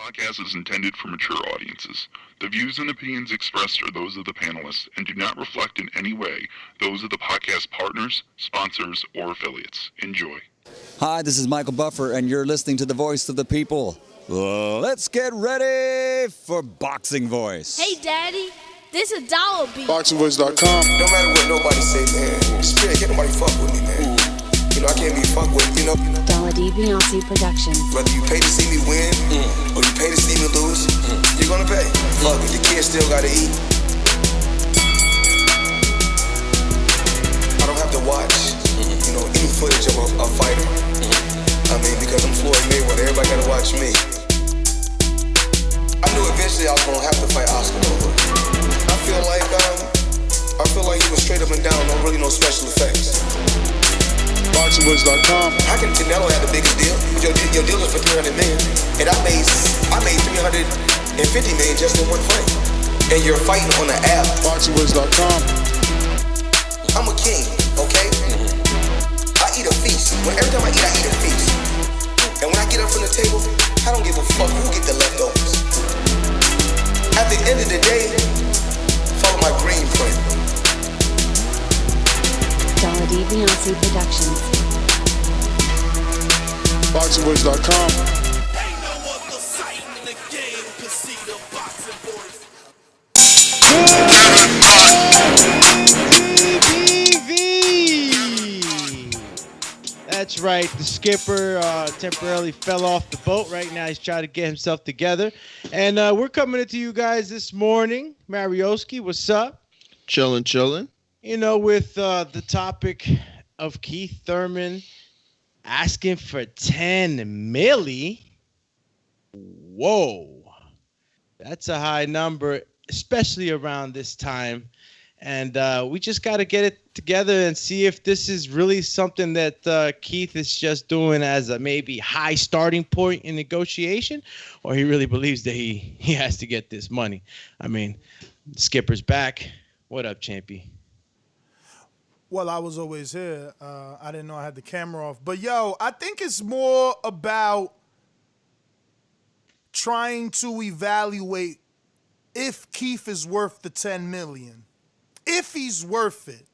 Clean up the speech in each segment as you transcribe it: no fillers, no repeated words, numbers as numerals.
podcast is intended for mature audiences. The views and opinions expressed are those of the panelists and do not reflect in any way those of the podcast partners, sponsors, or affiliates. Enjoy. Hi, this is Michael Buffer, and you're listening to the Voice of the People. Let's get ready for Boxing Voice. Hey, Daddy, this is Dollar Beat. BoxingVoice.com. No matter what nobody say, man, Spirit, can't nobody fuck with me, man. You know, I can't be fucked with, you know. Dollar D Beyonce Productions. Whether you pay to see me win or you pay to see me lose, you're gonna pay. Fuck it, the kids still gotta eat. I don't have to watch, you know, any footage of a fighter. I mean, because I'm Floyd Mayweather, everybody gotta watch me. I knew eventually I was gonna have to fight Oscar over. I feel like he was straight up and down, no special effects. BoxingVoice.com. How can Canelo have the biggest deal? Your deal is for $300 million, and I made $350 million just in one fight. And you're fighting on the app. BoxingVoice.com. I'm a king, okay? I eat a feast. Every time I eat a feast. And when I get up from the table, I don't give a fuck who get the leftovers. At the end of the day, follow my green print. Dollar D Beyonce Productions. BoxingVoice.com. Ain't no other sight in the game can see the boxing voice. That's right. The skipper temporarily fell off the boat. Right now, he's trying to get himself together. And we're coming into you guys this morning. Marioski, what's up? Chillin'. You know, with the topic of Keith Thurman asking for 10 milli. Whoa. That's a high number, especially around this time. And we just got to get it together and see if this is really something that Keith is just doing as a maybe high starting point in negotiation, or he really believes that he has to get this money. I mean, Skipper's back. What up, Champy? Well, I was always here. I didn't know I had the camera off. But, yo, I think it's more about trying to evaluate if Keith is worth the $10 million. If he's worth it,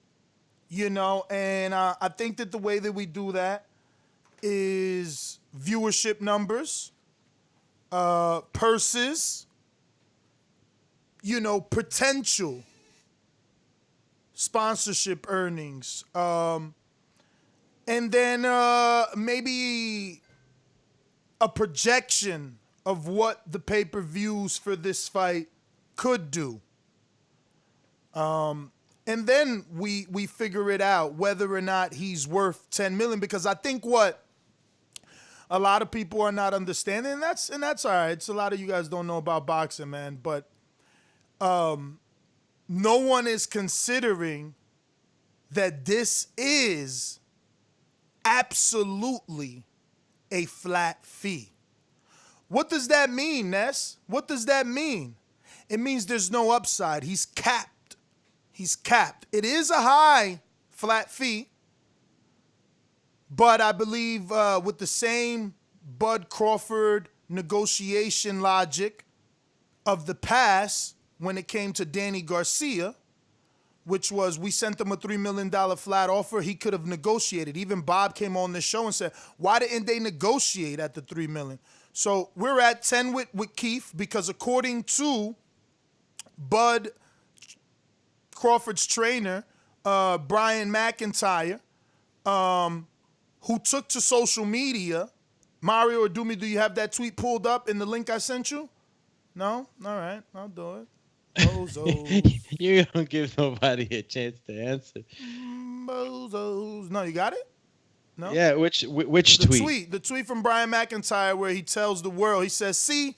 you know. And I think that the way that we do that is viewership numbers, purses, you know, potential sponsorship earnings, and then maybe a projection of what the pay-per-views for this fight could do. And then we figure it out whether or not he's worth 10 million, because I think what a lot of people are not understanding, and that's all right. It's a lot of you guys don't know about boxing, man, but no one is considering that this is absolutely a flat fee. What does that mean, Ness? What does that mean? It means there's no upside. He's capped. He's capped. It is a high flat fee, but I believe with the same Bud Crawford negotiation logic of the past, when it came to Danny Garcia, which was we sent him a $3 million flat offer, he could have negotiated. Even Bob came on the show and said, why didn't they negotiate at the $3 million? So we're at 10 with Keith, because according to Bud Crawford's trainer, Brian McIntyre, who took to social media, Mario or Dumi, do you have that tweet pulled up in the link I sent you? No? All right, I'll do it. Bozos. You don't give nobody a chance to answer. Bozos. No, you got it? No? Yeah, which tweet? The tweet from Brian McIntyre where he tells the world, he says, see,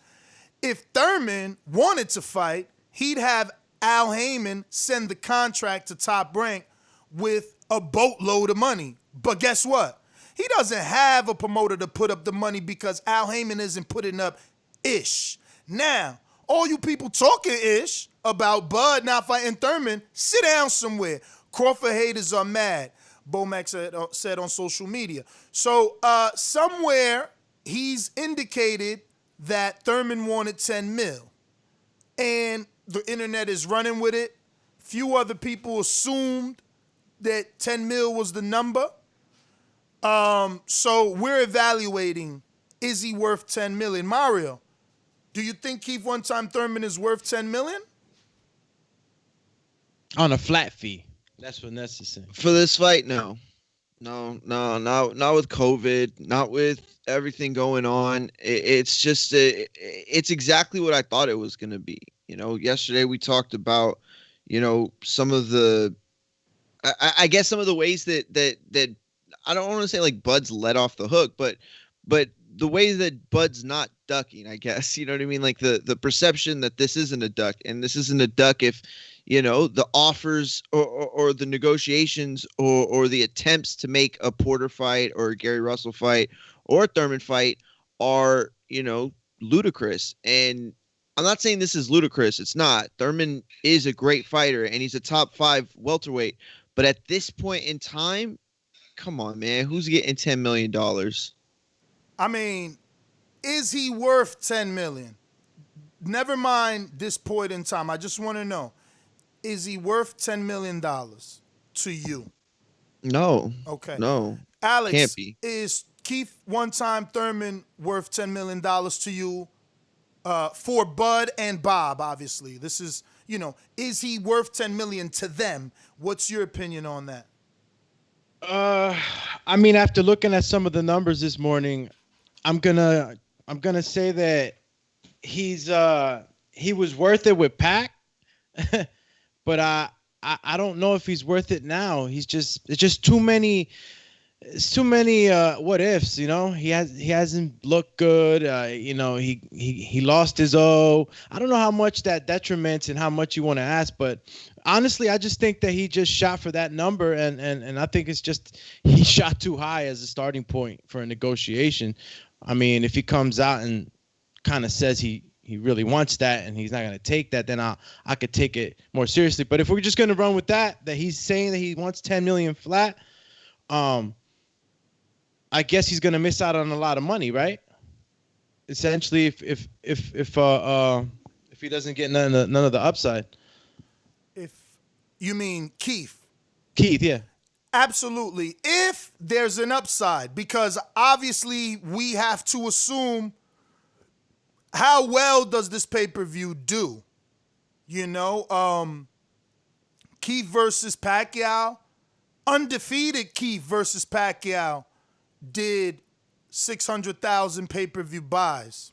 if Thurman wanted to fight, he'd have Al Heyman send the contract to Top Rank with a boatload of money. But guess what? He doesn't have a promoter to put up the money because Al Heyman isn't putting up ish. Now, all you people talking ish about Bud not fighting Thurman, sit down somewhere. Crawford haters are mad, Bomac said on social media. So somewhere he's indicated that Thurman wanted 10 mil. And the internet is running with it. Few other people assumed that 10 mil was the number. So we're evaluating, is he worth 10 million? Mario, do you think Keith One-Time Thurman is worth 10 million? On a flat fee. That's what necessary. For this fight, no. No, not with COVID, not with everything going on. It's just, it's exactly what I thought it was going to be. You know, yesterday we talked about, you know, some of the, I guess some of the ways that I don't want to say like Bud's let off the hook, but the way that Bud's not ducking, I guess, you know what I mean? Like the perception that this isn't a duck, and this isn't a duck if, you know, the offers or the negotiations or the attempts to make a Porter fight or a Gary Russell fight or a Thurman fight are, you know, ludicrous. And I'm not saying this is ludicrous. It's not. Thurman is a great fighter and he's a top 5 welterweight. But at this point in time, come on, man, who's getting $10 million? I mean, is he worth 10 million? Never mind this point in time. I just want to know, is he worth $10 million to you? No. Okay. No. Alex, can't be. Is Keith One-Time Thurman worth $10 million to you for Bud and Bob, obviously? This is, you know, is he worth $10 million to them? What's your opinion on that? I mean, after looking at some of the numbers this morning, I'm gonna say that he was worth it with Pac, but I don't know if he's worth it now. It's just too many. It's too many what ifs, you know. He hasn't looked good. You know, he lost his O. I don't know how much that detriments and how much you want to ask, but honestly, I just think that he just shot for that number, and I think it's just he shot too high as a starting point for a negotiation. I mean, if he comes out and kind of says he really wants that and he's not going to take that, then I could take it more seriously. But if we're just going to run with that he's saying that he wants 10 million flat, I guess he's going to miss out on a lot of money, right? Essentially, if he doesn't get none of the upside. If you mean Keith, yeah. Absolutely. If there's an upside, because obviously we have to assume how well does this pay-per-view do? You know, Keith versus Pacquiao, undefeated Keith versus Pacquiao did 600,000 pay-per-view buys.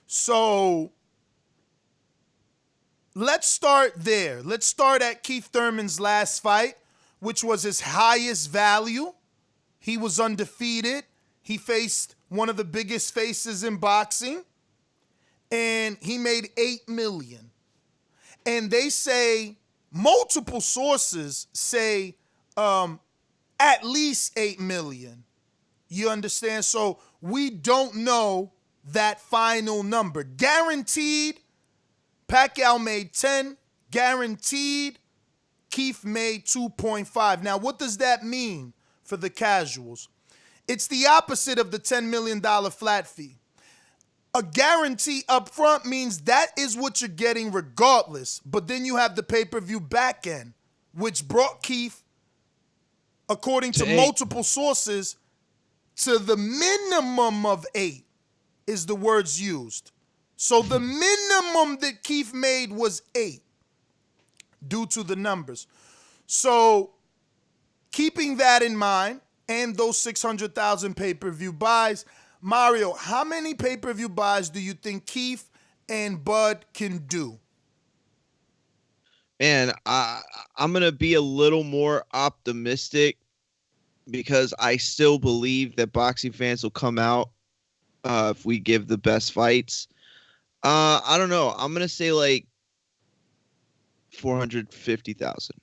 So let's start there. Let's start at Keith Thurman's last fight, which was his highest value. He was undefeated. He faced one of the biggest faces in boxing, and he made $8 million. And they say, multiple sources say at least $8 million. You understand? So we don't know that final number. Guaranteed, Pacquiao made 10. Guaranteed, Keith made 2.5. Now, what does that mean for the casuals? It's the opposite of the $10 million flat fee. A guarantee up front means that is what you're getting regardless. But then you have the pay-per-view back end, which brought Keith, according to multiple sources, to the minimum of 8 is the words used. So the minimum that Keith made was 8 due to the numbers. So keeping that in mind and those 600,000 pay-per-view buys, Mario, how many pay-per-view buys do you think Keith and Bud can do? Man, I'm going to be a little more optimistic because I still believe that boxing fans will come out if we give the best fights. I don't know. I'm going to say like 450,000.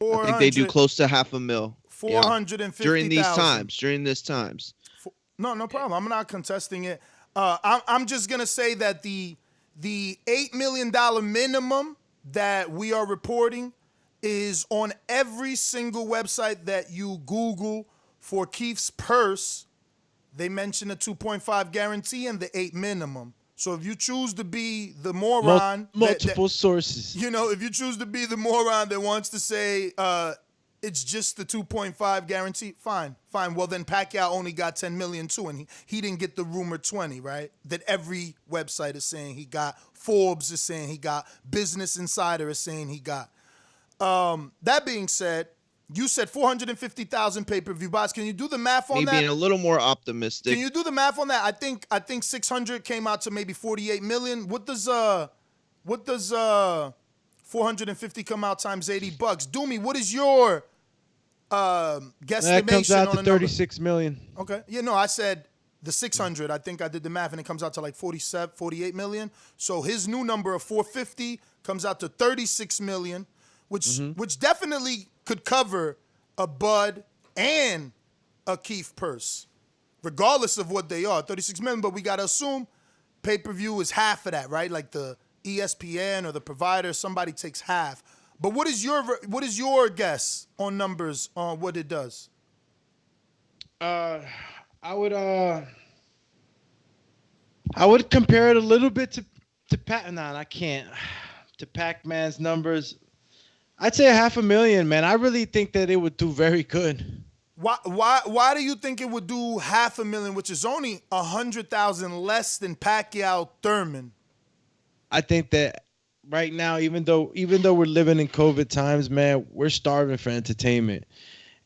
I think they do close to $500,000. 450,000. During these times. No problem. I'm not contesting it. I'm just going to say that the $8 million minimum that we are reporting is on every single website that you Google for Keith's purse. they mention a 2.5 guarantee and the 8 minimum. So if you choose to be the moron, multiple sources. You know, if you choose to be the moron that wants to say it's just the 2.5 guarantee, fine. Well, then Pacquiao only got 10 million too, and he didn't get the rumored 20, right? That every website is saying he got. Forbes is saying he got. Business Insider is saying he got. That being said, you said 450,000 pay-per-view buys. Can you do the math on that? Being a little more optimistic. Can you do the math on that? I think 600 came out to maybe 48 million. What does 450 come out times $80? Doomy, what is your guesstimation? That comes out on to a 36 million. Okay. Yeah, no, I said the 600. I think I did the math and it comes out to like 48 million. So his new number of 450 comes out to 36 million, which definitely could cover a Bud and a Keith purse, regardless of what they are. 36 million, but we got to assume pay-per-view is half of that, right? Like the ESPN or the provider, somebody takes half. But what is your guess on numbers on what it does? I would compare it a little bit to I can't. To Pac-Man's numbers. I'd say 500,000, man. I really think that it would do very good. Why do you think it would do 500,000, which is only 100,000 less than Pacquiao Thurman? I think that right now, even though we're living in COVID times, man, we're starving for entertainment,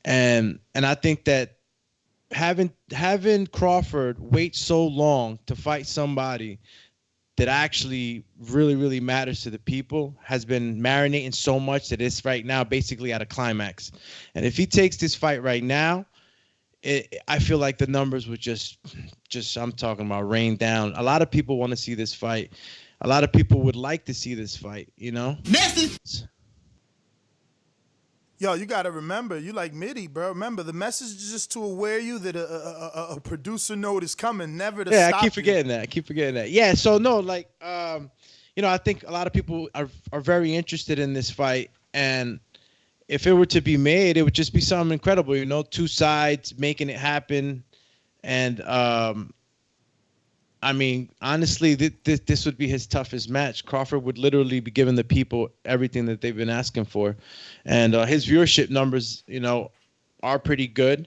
and I think that having Crawford wait so long to fight somebody that actually really, really matters to the people has been marinating so much that it's right now basically at a climax. And if he takes this fight right now, I feel like the numbers would just I'm talking about rain down. A lot of people want to see this fight. A lot of people would like to see this fight, you know? Message. Yo, you got to remember, you like MIDI, bro. Remember, the message is just to aware you that a producer note is coming, never to stop Yeah, I keep forgetting that. Yeah, so no, like, I think a lot of people are very interested in this fight. And if it were to be made, it would just be something incredible, two sides making it happen. And, I mean, honestly, this would be his toughest match. Crawford would literally be giving the people everything that they've been asking for. And his viewership numbers, are pretty good.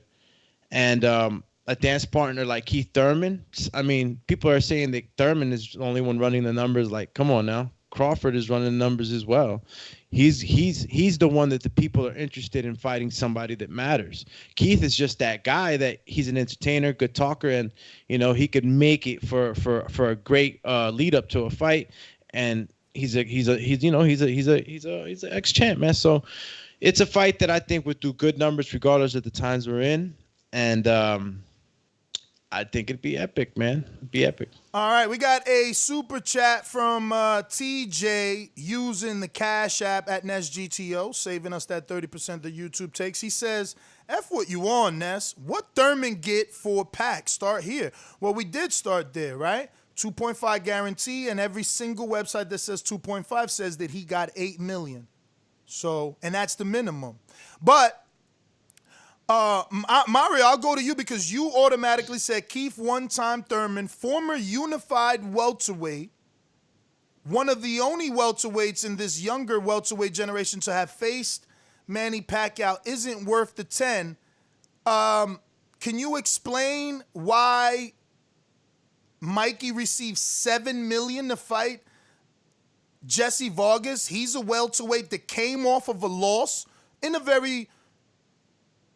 And a dance partner like Keith Thurman, I mean, people are saying that Thurman is the only one running the numbers. Like, come on now. Crawford is running the numbers as well. He's the one that the people are interested in fighting somebody that matters. Keith is just that guy that he's an entertainer, good talker, and he could make it for a great lead up to a fight. And he's an ex-champ, man. So it's a fight that I think would do good numbers regardless of the times we're in. And I think it'd be epic, man. It'd be epic. All right, we got a super chat from TJ using the Cash App at NESGTO, saving us that 30% that YouTube takes. He says, F what you on, Ness. What Thurman get for Pac? Start here. Well, we did start there, right? 2.5 guarantee, and every single website that says 2.5 says that he got 8 million. So, and that's the minimum. But Mario, I'll go to you because you automatically said Keith one-time Thurman, former unified welterweight, one of the only welterweights in this younger welterweight generation to have faced Manny Pacquiao, isn't worth the 10. Can you explain why Mikey received $7 million to fight Jesse Vargas? He's a welterweight that came off of a loss in a very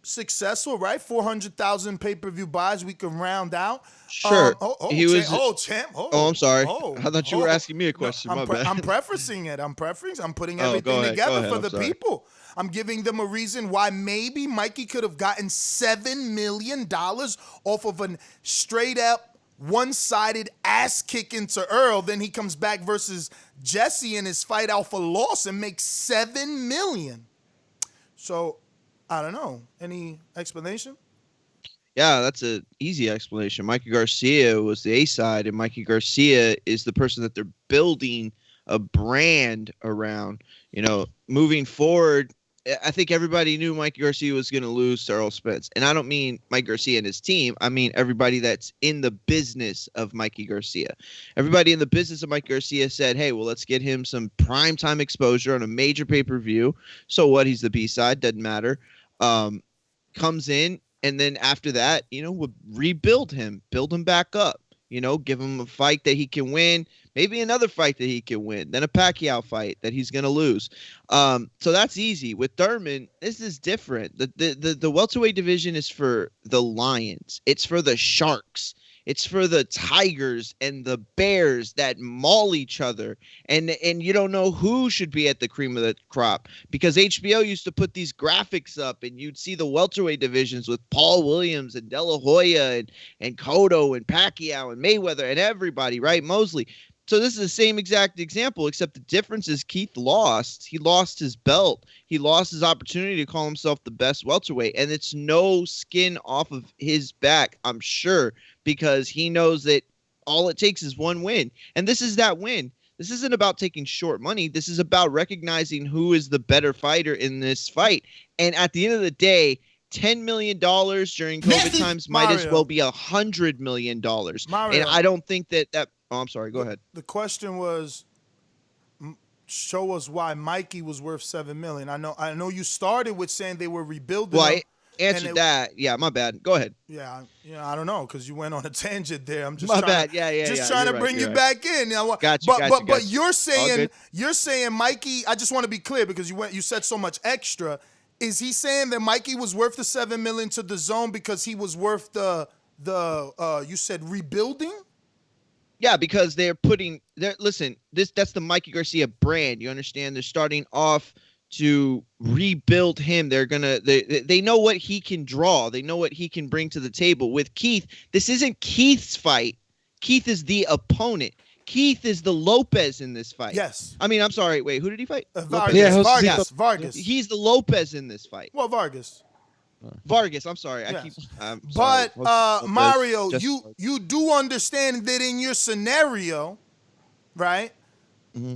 successful, right? 400,000 pay-per-view buys. We can round out. Sure. Champ. I'm sorry. I thought you were asking me a question. No, My bad. I'm prefacing it. I'm putting everything together for the people. I'm giving them a reason why maybe Mikey could have gotten $7 million off of a straight-up one-sided ass-kicking to Earl. Then he comes back versus Jesse in his fight off a loss and makes $7 million. So, I don't know. Any explanation? Yeah, that's an easy explanation. Mikey Garcia was the A side, and Mikey Garcia is the person that they're building a brand around. Moving forward, I think everybody knew Mike Garcia was going to lose to Earl Spence. And I don't mean Mike Garcia and his team. I mean everybody that's in the business of Mikey Garcia. Everybody in the business of Mike Garcia said, hey, well, let's get him some primetime exposure on a major pay-per-view. So what? He's the B-side. Doesn't matter. Comes in, and then after that, we'll rebuild him, build him back up. Give him a fight that he can win, maybe another fight that he can win, then a Pacquiao fight that he's going to lose. So that's easy. With Thurman, this is different. The welterweight division is for the Lions. It's for the Sharks. It's for the Tigers and the Bears that maul each other. And you don't know who should be at the cream of the crop, because HBO used to put these graphics up and you'd see the welterweight divisions with Paul Williams and De La Hoya and Cotto and Pacquiao and Mayweather and everybody, right? Mosley. So this is the same exact example, except the difference is Keith lost. He lost his belt. He lost his opportunity to call himself the best welterweight. And it's no skin off of his back, I'm sure, because he knows that all it takes is one win. And this is that win. This isn't about taking short money. This is about recognizing who is the better fighter in this fight. And at the end of the day, $10 million during COVID times might as well be $100 million. And I don't think that oh, I'm sorry. Go ahead. The question was, show us why Mikey was worth $7 million. I know you started with saying they were rebuilding. Well, I answered that. Yeah, my bad. Go ahead. Yeah, I don't know, because you went on a tangent there. I'm just my bad. Yeah. Just trying to bring you back in. Gotcha. But you're saying Mikey. I just want to be clear, because you said so much extra. Is he saying that Mikey was worth the $7 million to Dazn because he was worth the you said rebuilding? Yeah, because listen, that's the Mikey Garcia brand. You understand? They're starting off to rebuild him. They know what he can draw. They know what he can bring to the table. With Keith, this isn't Keith's fight. Keith is the opponent. Keith is the Lopez in this fight. Yes. I mean, I'm sorry. Wait, who did he fight? Vargas. Vargas. He's the Lopez in this fight. Well, Vargas. I'm sorry. Yes. But Mario, you do understand that in your scenario, right? Mm-hmm.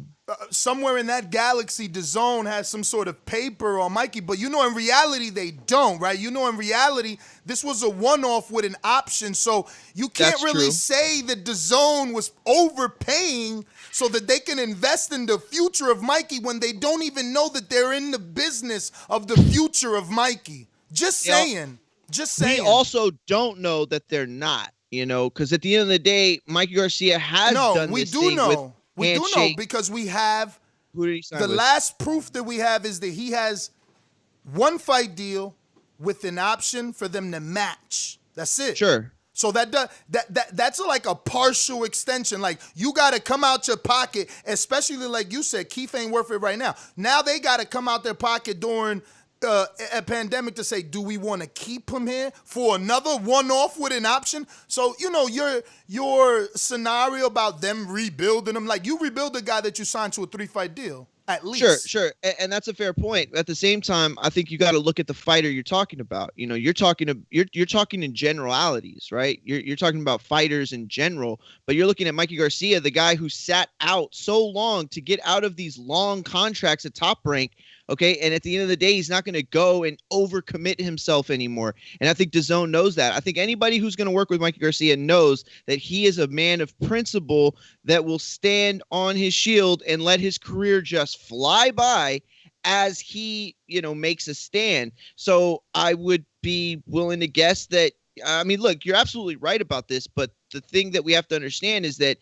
Somewhere in that galaxy, Dazn has some sort of paper on Mikey, but in reality they don't, right? In reality, this was a one-off with an option, so you can't really say that Dazn was overpaying so that they can invest in the future of Mikey when they don't even know that they're in the business of the future of Mikey. Just saying. We also don't know that they're not, because at the end of the day, Mikey Garcia has done this thing with We do know, because we have the last proof that we have is that he has one fight deal with an option for them to match. That's it. Sure. So that's like a partial extension. Like, you got to come out your pocket, especially like you said, Keith ain't worth it right now. Now they got to come out their pocket during a pandemic to say, do we want to keep him here for another one-off with an option? So, your scenario about them rebuilding him, like, you rebuild a guy that you signed to a 3-fight deal, at least. Sure. And that's a fair point. At the same time, I think you got to look at the fighter you're talking about. You're talking in generalities, right? You're talking about fighters in general, but you're looking at Mikey Garcia, the guy who sat out so long to get out of these long contracts at Top Rank. Okay, and at the end of the day, he's not going to go and overcommit himself anymore. And I think Dazn knows that. I think anybody who's going to work with Mikey Garcia knows that he is a man of principle that will stand on his shield and let his career just fly by as he, makes a stand. So I would be willing to guess that, look, you're absolutely right about this, but the thing that we have to understand is that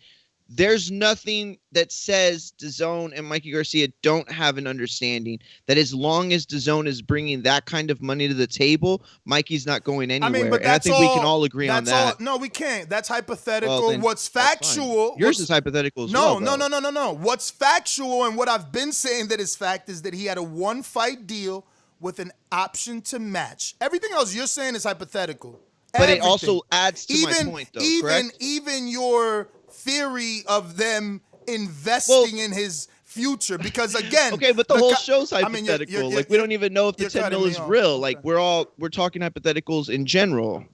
there's nothing that says Dazn and Mikey Garcia don't have an understanding that as long as Dazn is bringing that kind of money to the table, Mikey's not going anywhere. But and I think we can all agree on that. No, we can't. That's hypothetical. What's factual? Yours is hypothetical as well. No. What's factual and what I've been saying that is fact is that he had a one-fight deal with an option to match. Everything else you're saying is hypothetical. But it also adds to my point, though, correct? Even your theory of them investing in his future, because again, okay, but the whole show's hypothetical. We don't even know if the 10 mil is real. Like, we're talking hypotheticals in general.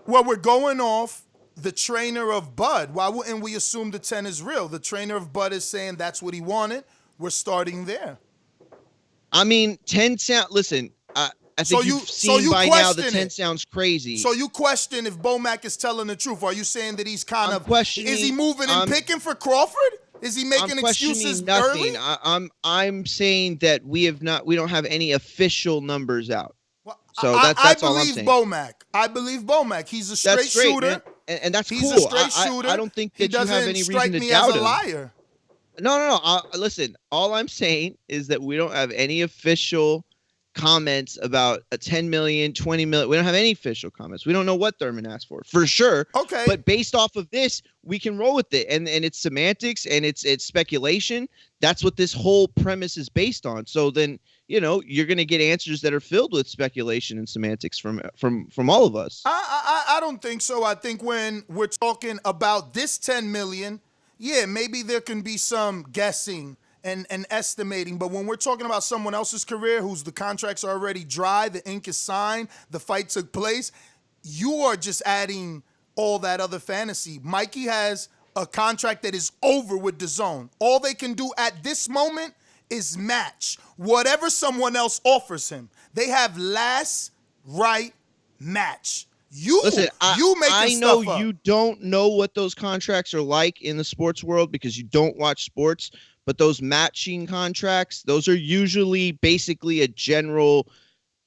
Well, we're going off the trainer of Bud. Why wouldn't we assume the 10 is real? The trainer of Bud is saying that's what he wanted. We're starting there. I mean, 10 sound. Listen, I think you've seen by now the 10 sounds crazy. So you question if Bomac is telling the truth? Are you saying that he's kind of is he moving and picking for Crawford? Is he making excuses early? I'm saying that we don't have any official numbers out. Well, so that's all I'm saying. I believe Bomac. He's a straight shooter, and that's he's cool. He's a straight shooter. I don't think that you have any reason to doubt him. He doesn't strike me as a liar. No. Listen, all I'm saying is that we don't have any official comments about a 10 million, 20 million. We don't have any official comments. We don't know what Thurman asked for sure. Okay. But based off of this, we can roll with it. And it's semantics and it's speculation. That's what this whole premise is based on. So then, you're going to get answers that are filled with speculation and semantics from all of us. I don't think so. I think when we're talking about this 10 million, yeah, maybe there can be some guessing and estimating, but when we're talking about someone else's career whose the contracts are already dry, the ink is signed, the fight took place, you are just adding all that other fantasy. Mikey has a contract that is over with Dazn. All they can do at this moment is match whatever someone else offers him. They have last right match. Listen, I know stuff up. You don't know what those contracts are like in the sports world because you don't watch sports. But those matching contracts, those are usually basically a general,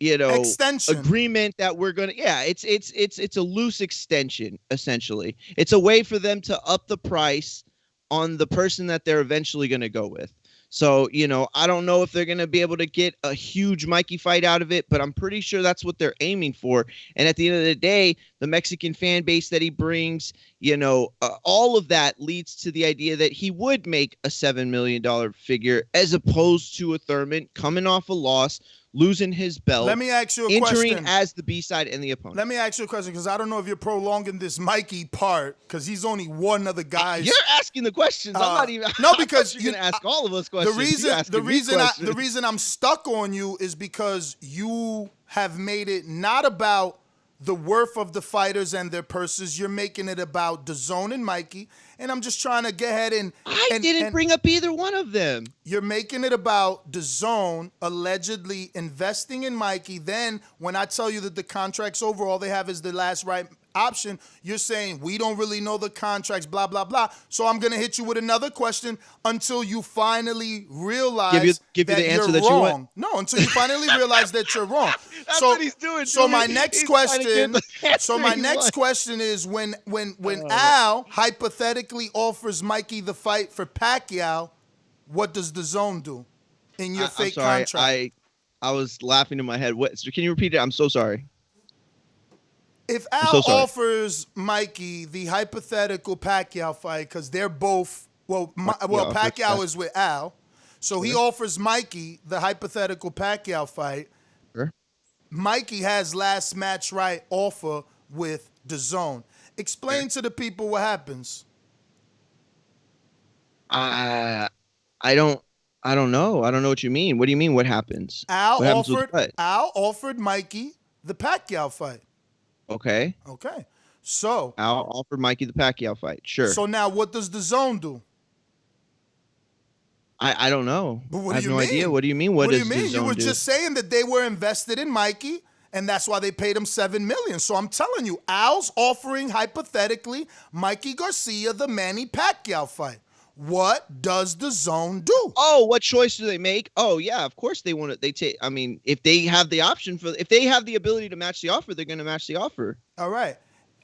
extension agreement that we're gonna. Yeah, it's a loose extension essentially. It's a way for them to up the price on the person that they're eventually going to go with. So, I don't know if they're going to be able to get a huge Mikey fight out of it, but I'm pretty sure that's what they're aiming for. And at the end of the day, the Mexican fan base that he brings, all of that leads to the idea that he would make a $7 million figure as opposed to a Thurman coming off a loss, losing his belt. Let me ask you a entering question. as the B-side and the opponent. Let me ask you a question because I don't know if you're prolonging this Mikey part because he's only one of the guys. You're asking the questions. I'm not even. No, because you're going to ask all of us questions. The reason I'm stuck on you is because you have made it not about the worth of the fighters and their purses. You're making it about Dazn and Mikey. And I'm just trying to get ahead and I didn't bring up either one of them. You're making it about Dazn allegedly investing in Mikey. Then when I tell you that the contract's over, all they have is the last right option, you're saying we don't really know the contracts, blah, blah, blah. So I'm going to hit you with another question until you finally realize give you the answer you're that wrong. you want. No, until you finally realize that you're wrong. That's what he's doing. So my next question is when Al hypothetically offers Mikey the fight for Pacquiao, what does Dazn do in your fake contract? I was laughing in my head. Can you repeat it? I'm so sorry. If Al offers Mikey the hypothetical Pacquiao fight, because they're both Pacquiao is with Al, so he offers Mikey the hypothetical Pacquiao fight. Sure. Mikey has last match right offer with Dazn. Explain to the people what happens. I don't know. I don't know what you mean. What do you mean? What happens? Al offered Mikey the Pacquiao fight. Okay. So Al offered Mikey the Pacquiao fight. Sure. So now what does Dazn do? I don't know. But I have no idea. What do you mean? What does DAZN do? You were just saying that they were invested in Mikey, and that's why they paid him $7 million. So I'm telling you, Al's offering hypothetically Mikey Garcia the Manny Pacquiao fight. What does DAZN do? Oh, what choice do they make? Oh, yeah, of course they want to. I mean, if they have the option if they have the ability to match the offer, they're going to match the offer. All right.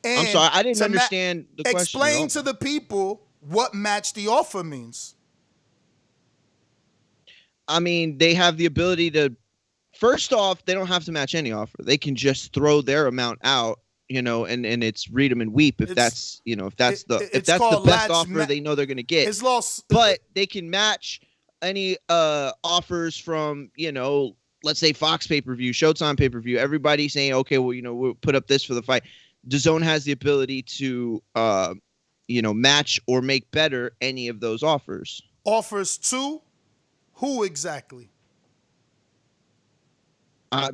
And I'm sorry, I didn't understand the question. Explain to the people what match the offer means. I mean, they have the ability to. First off, they don't have to match any offer. They can just throw their amount out. And it's read them and weep if that's the best offer they know they're going to get. It's lost. But they can match any offers from, let's say Fox pay-per-view, Showtime pay-per-view, everybody saying, okay, well, we'll put up this for the fight. DAZN has the ability to, match or make better any of those offers. Offers to who exactly?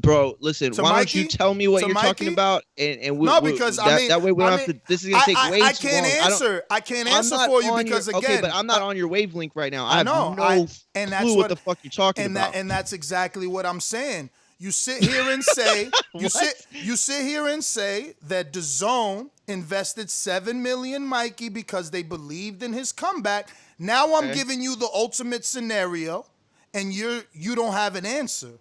Bro, listen. To Why Mikey? don't you tell me what To you're talking Mikey? about, and No, because that way we don't have to. This is gonna take way I too can't long. answer. I can't I'm answer not for you on because your, again, okay, but I'm not on your wavelength right now. I have know. no and clue what the fuck you're talking about. And that's exactly what I'm saying. You sit here and say you sit here and say that DAZN invested $7 million Mikey because they believed in his comeback. Now I'm giving you the ultimate scenario, and you don't have an answer.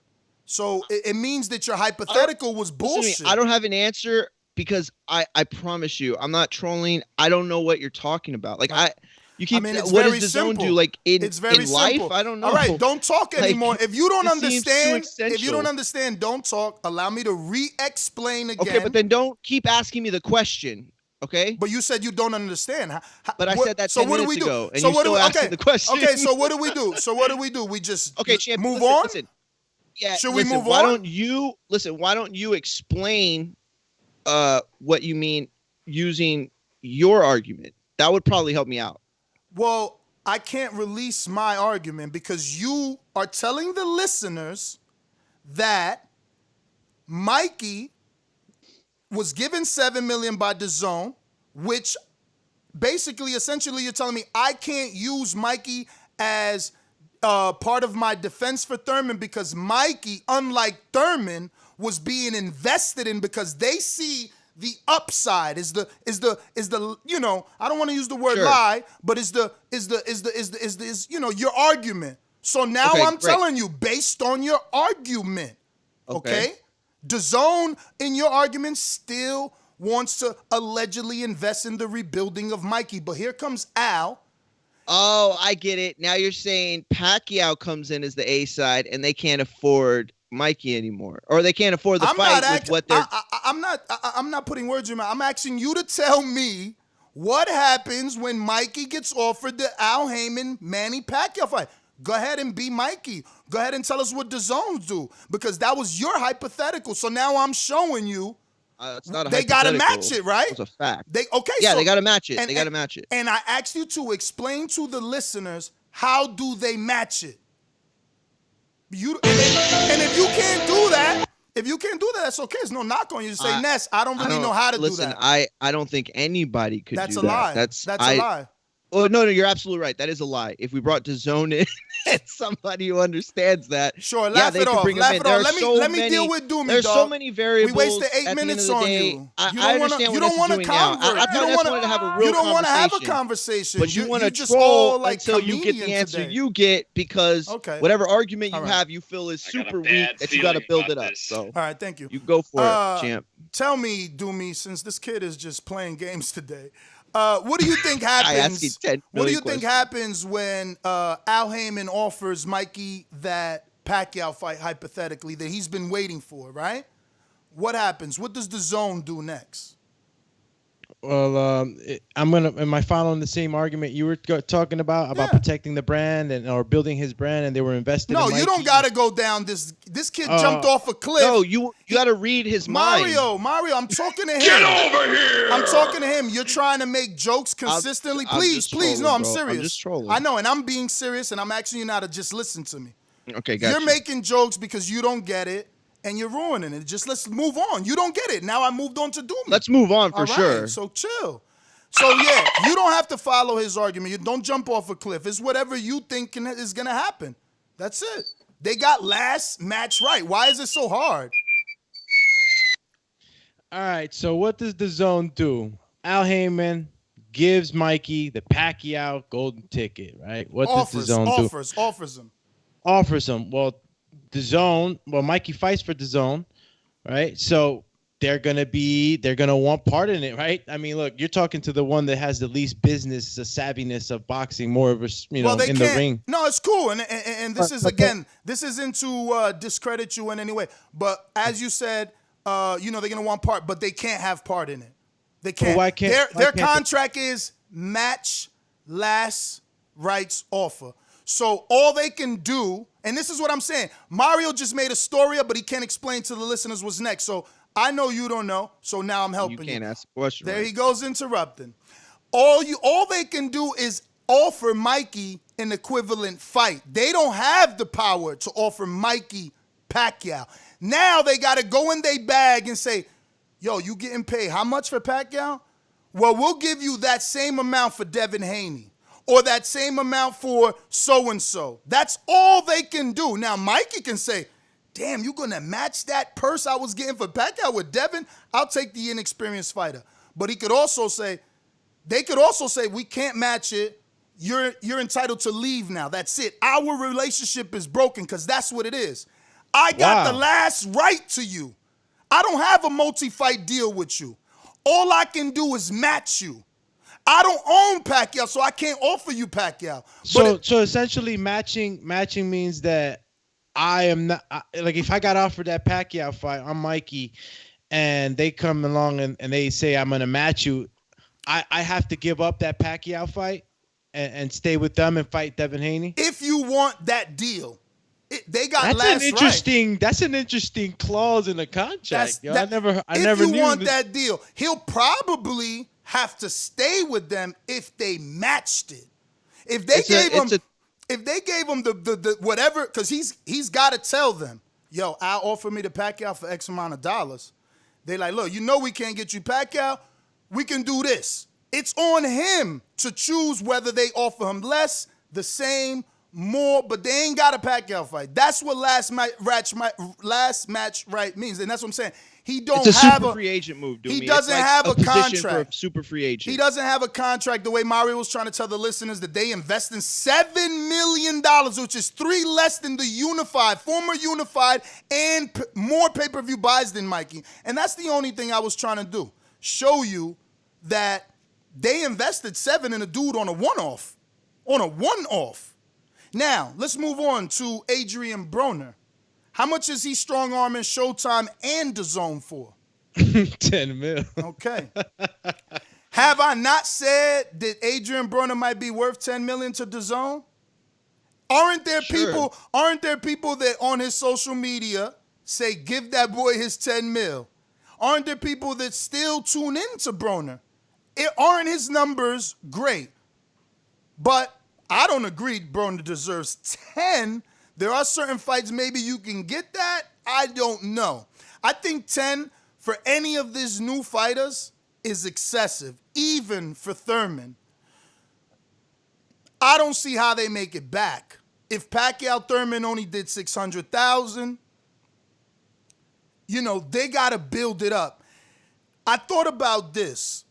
So it means that your hypothetical was bullshit. I don't have an answer because I promise you, I'm not trolling. I don't know what you're talking about. Like you keep. It's what very does DAZN simple. do? Like in very life? simple. I don't know. All right, don't talk Like, anymore. If you don't it seems too understand, don't talk. Allow me to re-explain again. Okay, but then don't keep asking me the question. Okay. But you said you don't understand. But I said that 10 minutes ago, and you still asking the question. Okay, so what do we do? We just champ, move on? Listen. Yeah. Should we move why on? Why don't you explain what you mean using your argument? That would probably help me out. Well, I can't release my argument because you are telling the listeners that Mikey was given $7 million by DAZN, which basically, essentially, you're telling me I can't use Mikey as part of my defense for Thurman because Mikey, unlike Thurman, was being invested in because they see the upside is the you know, I don't want to use the word lie, but is your argument. So now I'm telling you based on your argument, okay? DAZN in your argument still wants to allegedly invest in the rebuilding of Mikey, but here comes Al. Oh, I get it. Now you're saying Pacquiao comes in as the A side and they can't afford Mikey anymore, or they can't afford the fight with what they're. I'm not putting words in your mouth. I'm asking you to tell me what happens when Mikey gets offered the Al Heyman Manny Pacquiao fight. Go ahead and be Mikey. Go ahead and tell us what DAZN do because that was your hypothetical. So now I'm showing you. It's not a they got to match it, right? It's a fact. They got to match it. They got to match it. And I asked you to explain to the listeners how do they match it. And if you can't do that, that's okay. There's no knock on you. Just say, Ness, I don't really know how to do that. I don't think anybody could do that. That's a lie. That's a lie. Oh, no, you're absolutely right. That is a lie. If we brought DAZN in and somebody who understands that, sure, laugh it off. Laugh it off. Let me deal with Doomy, There's dog. so many variables. We wasted 8 minutes on you. I understand you don't want to convert. I thought wanted to have a real You don't want to have a conversation. But you want to just troll all like until you get the answer today. you get because whatever argument you have, you feel is super weak that you got to build it up. So, all right, thank you. You go for it, champ. Tell me, Doomy, since this kid is just playing games today. What do you think happens? What do you think happens when Al Heyman offers Mikey that Pacquiao fight hypothetically that he's been waiting for? Right? What happens? What does DAZN do next? Well, am I following the same argument you were talking about protecting the brand or building his brand, and they were invested? No, in Mikey? You don't got to go down this. This kid jumped off a cliff. No, you got to read his mind. Mario, I'm talking to him. Get over here! I'm talking to him. You're trying to make jokes consistently. Please. No, I'm serious. I'm just trolling. I know, and I'm being serious, and I'm asking you now to just listen to me. Okay, gotcha. You're making jokes because you don't get it. And you're ruining it. Just let's move on. You don't get it. Now I moved on to Doomy. Let's move on for sure. So chill. So yeah, you don't have to follow his argument. You don't jump off a cliff. It's whatever you think is gonna happen. That's it. They got last match right. Why is it so hard? All right. So what does DAZN do? Al Heyman gives Mikey the Pacquiao golden ticket. Right. What does DAZN do? Offers him. Well, Mikey fights for DAZN, right? So they're gonna want part in it, right? I mean, look, you're talking to the one that has the least business, the savviness of boxing, more of a, in the ring. No, it's cool, and this this isn't to discredit you in any way, but as you said, they're gonna want part, but they can't have part in it. They can't. Well, their contract is match last rights offer. So all they can do, and this is what I'm saying, Mario just made a story up, but he can't explain to the listeners what's next. So I know you don't know, so now I'm helping you. You can't ask a question. There he goes interrupting. All they can do is offer Mikey an equivalent fight. They don't have the power to offer Mikey Pacquiao. Now they got to go in their bag and say, yo, you getting paid how much for Pacquiao? Well, we'll give you that same amount for Devin Haney or that same amount for so-and-so. That's all they can do. Now, Mikey can say, damn, you going to match that purse I was getting for Pacquiao with Devin? I'll take the inexperienced fighter. But he could also say, they could also say, we can't match it. You're entitled to leave now. That's it. Our relationship is broken because that's what it is. I got the last right to you. I don't have a multi-fight deal with you. All I can do is match you. I don't own Pacquiao, so I can't offer you Pacquiao. So essentially, matching means that I am not like if I got offered that Pacquiao fight, I'm Mikey, and they come along and they say I'm gonna match you. I have to give up that Pacquiao fight and stay with them and fight Devin Haney. If you want that deal. They got that's last an interesting. right. That's an interesting clause in the contract. I never if you knew want that deal, he'll probably have to stay with them if they matched it. If they gave him the whatever, because he's got to tell them, yo, Al offered me the Pacquiao for X amount of dollars. They like, look, you know we can't get you Pacquiao. We can do this. It's on him to choose whether they offer him less, the same, more, but they ain't got a Pacquiao fight. That's what last match right means, and that's what I'm saying. He don't it's a have super free agent move. He doesn't have a contract for a super free agent. He doesn't have a contract. The way Mario was trying to tell the listeners that they invest in $7 million, which is 3 less than the former Unified, and more pay-per-view buys than Mikey. And that's the only thing I was trying to do. Show you that they invested 7 in a dude on a one-off. Now, let's move on to Adrien Broner. How much is he strong-arming Showtime and Dazn for? 10 mil. Okay. Have I not said that Adrien Broner might be worth 10 million to Dazn? Aren't there people that on his social media say, give that boy his 10 mil? Aren't there people that still tune in to Broner? Aren't his numbers great? But I don't agree Broner deserves 10. There are certain fights maybe you can get that. I don't know. I think 10 for any of these new fighters is excessive, even for Thurman. I don't see how they make it back. If Pacquiao Thurman only did 600,000, they got to build it up. I thought about this.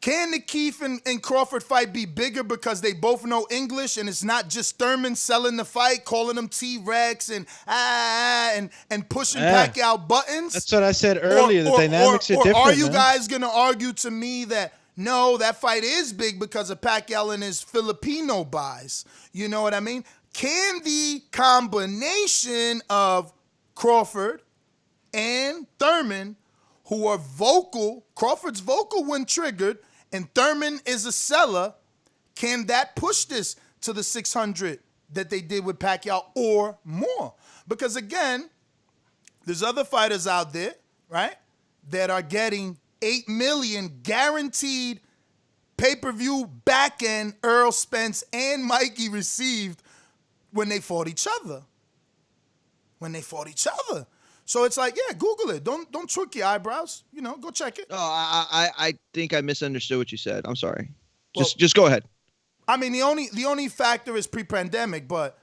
Can the Keith and Crawford fight be bigger because they both know English and it's not just Thurman selling the fight, calling them T-Rex and pushing Pacquiao buttons? That's what I said earlier. The dynamics are different. Or are you guys going to argue to me that, no, that fight is big because of Pacquiao and his Filipino buys? You know what I mean? Can the combination of Crawford and Thurman, who are vocal, Crawford's vocal when triggered, and Thurman is a seller, can that push this to the 600 that they did with Pacquiao or more? Because again, there's other fighters out there, right, that are getting $8 million guaranteed pay-per-view back end Earl Spence and Mikey received when they fought each other. So it's like, yeah, Google it. Don't trick your eyebrows. Go check it. Oh, I think I misunderstood what you said. I'm sorry. Just go ahead. I mean, the only factor is pre-pandemic, but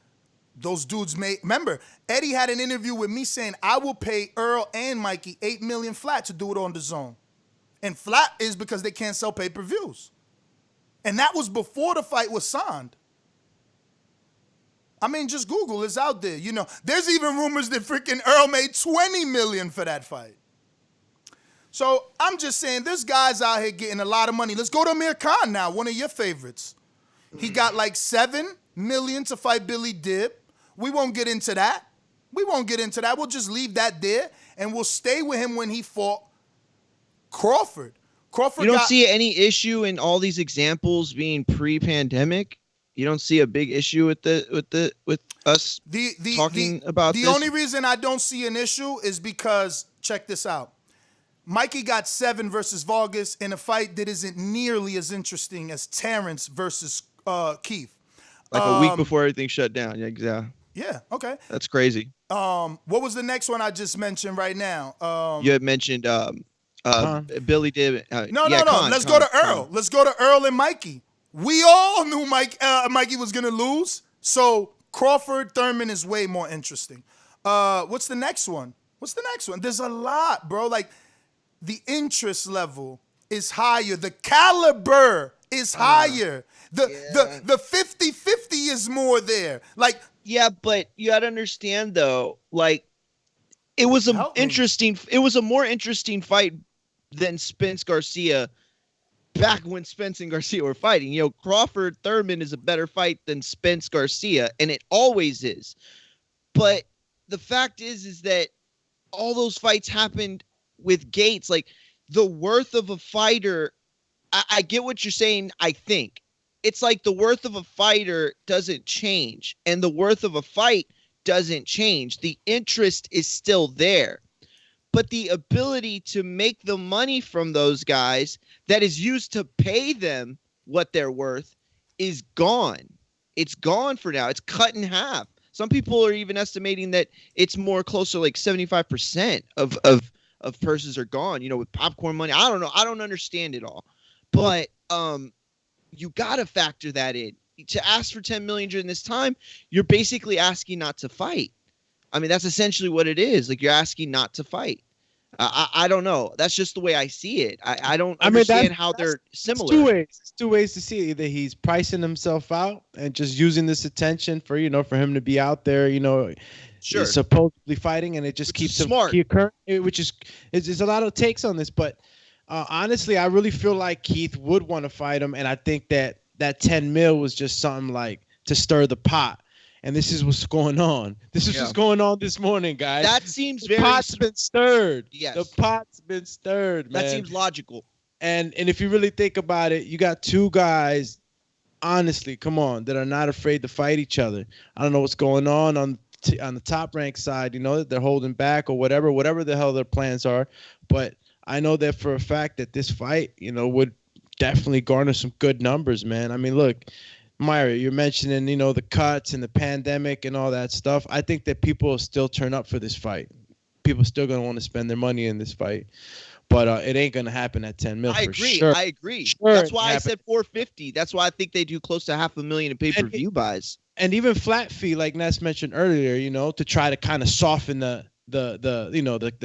those dudes remember, Eddie had an interview with me saying, I will pay Earl and Mikey $8 million flat to do it on DAZN. And flat is because they can't sell pay-per-views. And that was before the fight was signed. I mean, just Google, it's out there. There's even rumors that freaking Earl made $20 million for that fight. So I'm just saying, there's guys out here getting a lot of money. Let's go to Amir Khan now, one of your favorites. He got like $7 million to fight Billy Dibb. We won't get into that. We'll just leave that there, and we'll stay with him when he fought Crawford. You don't see any issue in all these examples being pre-pandemic? You don't see a big issue with us talking about this? The only reason I don't see an issue is because, check this out. Mikey got 7 versus Vargas in a fight that isn't nearly as interesting as Terence versus Keith. Like a week before everything shut down. Yeah, exactly. Yeah. Okay. That's crazy. What was the next one I just mentioned right now? You had mentioned Billy did. No. Let's Con. go to Earl. Let's go to Earl and Mikey. We all knew Mikey was gonna lose. So Crawford Thurman is way more interesting. What's the next one? There's a lot, bro. Like the interest level is higher. The caliber is higher. The 50-50 is more there. Like, yeah, but you got to understand though, like it was a more interesting fight than Spence Garcia back when Spence and Garcia were fighting. You know, Crawford Thurman is a better fight than Spence Garcia, and it always is. But the fact is that all those fights happened with gates. Like the worth of a fighter, I get what you're saying. I think it's like the worth of a fighter doesn't change, and the worth of a fight doesn't change. The interest is still there, but the ability to make the money from those guys that is used to pay them what they're worth is gone. It's gone for now. It's cut in half. Some people are even estimating that it's more closer, like 75% of purses are gone, you know, with popcorn money. I don't know. I don't understand it all. But you got to factor that in. To ask for $10 million during this time, you're basically asking not to fight. I mean, that's essentially what it is. Like, you're asking not to fight. I don't know. That's just the way I see it. I don't understand how they're similar. It's two ways to see it. Either he's pricing himself out and just using this attention for, you know, for him to be out there, you know, supposedly fighting, and it just keeps him smart. Which is a lot of takes on this. But honestly, I really feel like Keith would want to fight him, and I think that 10 mil was just something like to stir the pot. And this is what's going on. This is what's going on this morning, guys. That seems the pot's been stirred. Yes. The pot's been stirred, man. That seems logical. And if you really think about it, you got two guys, honestly, come on, that are not afraid to fight each other. I don't know what's going on the top rank side, you know, that they're holding back or whatever the hell their plans are. But I know that for a fact that this fight, you know, would definitely garner some good numbers, man. I mean, look, Myra, you're mentioning, you know, the cuts and the pandemic and all that stuff. I think that people will still turn up for this fight. People are still going to want to spend their money in this fight. But it ain't going to happen at 10 mil. I agree. Sure. I agree. Sure, that's why I said 450. That's why I think they do close to $500,000 in pay-per-view buys. And even flat fee, like Ness mentioned earlier, you know, to try to kind of soften the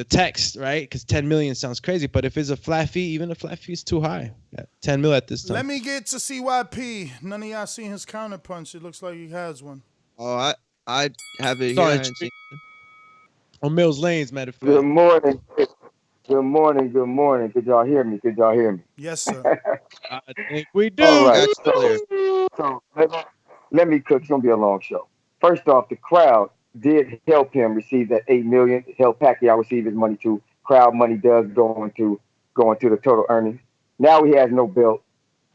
text, right? Because 10 million sounds crazy, but if it's a flat fee, even a flat fee is too high. 10 mil at this time. Let me get to CYP. None of y'all seen his counterpunch. It looks like he has one. Oh, I have it Sorry, here. On Mills Lanes, matter of fact. Good morning. Could y'all hear me? Yes, sir. I think we do. All right. So let me cook. It's gonna be a long show. First off, the crowd did help him receive that $8 million. Help Pacquiao receive his money too. Crowd money does go into the total earnings. Now he has no belt.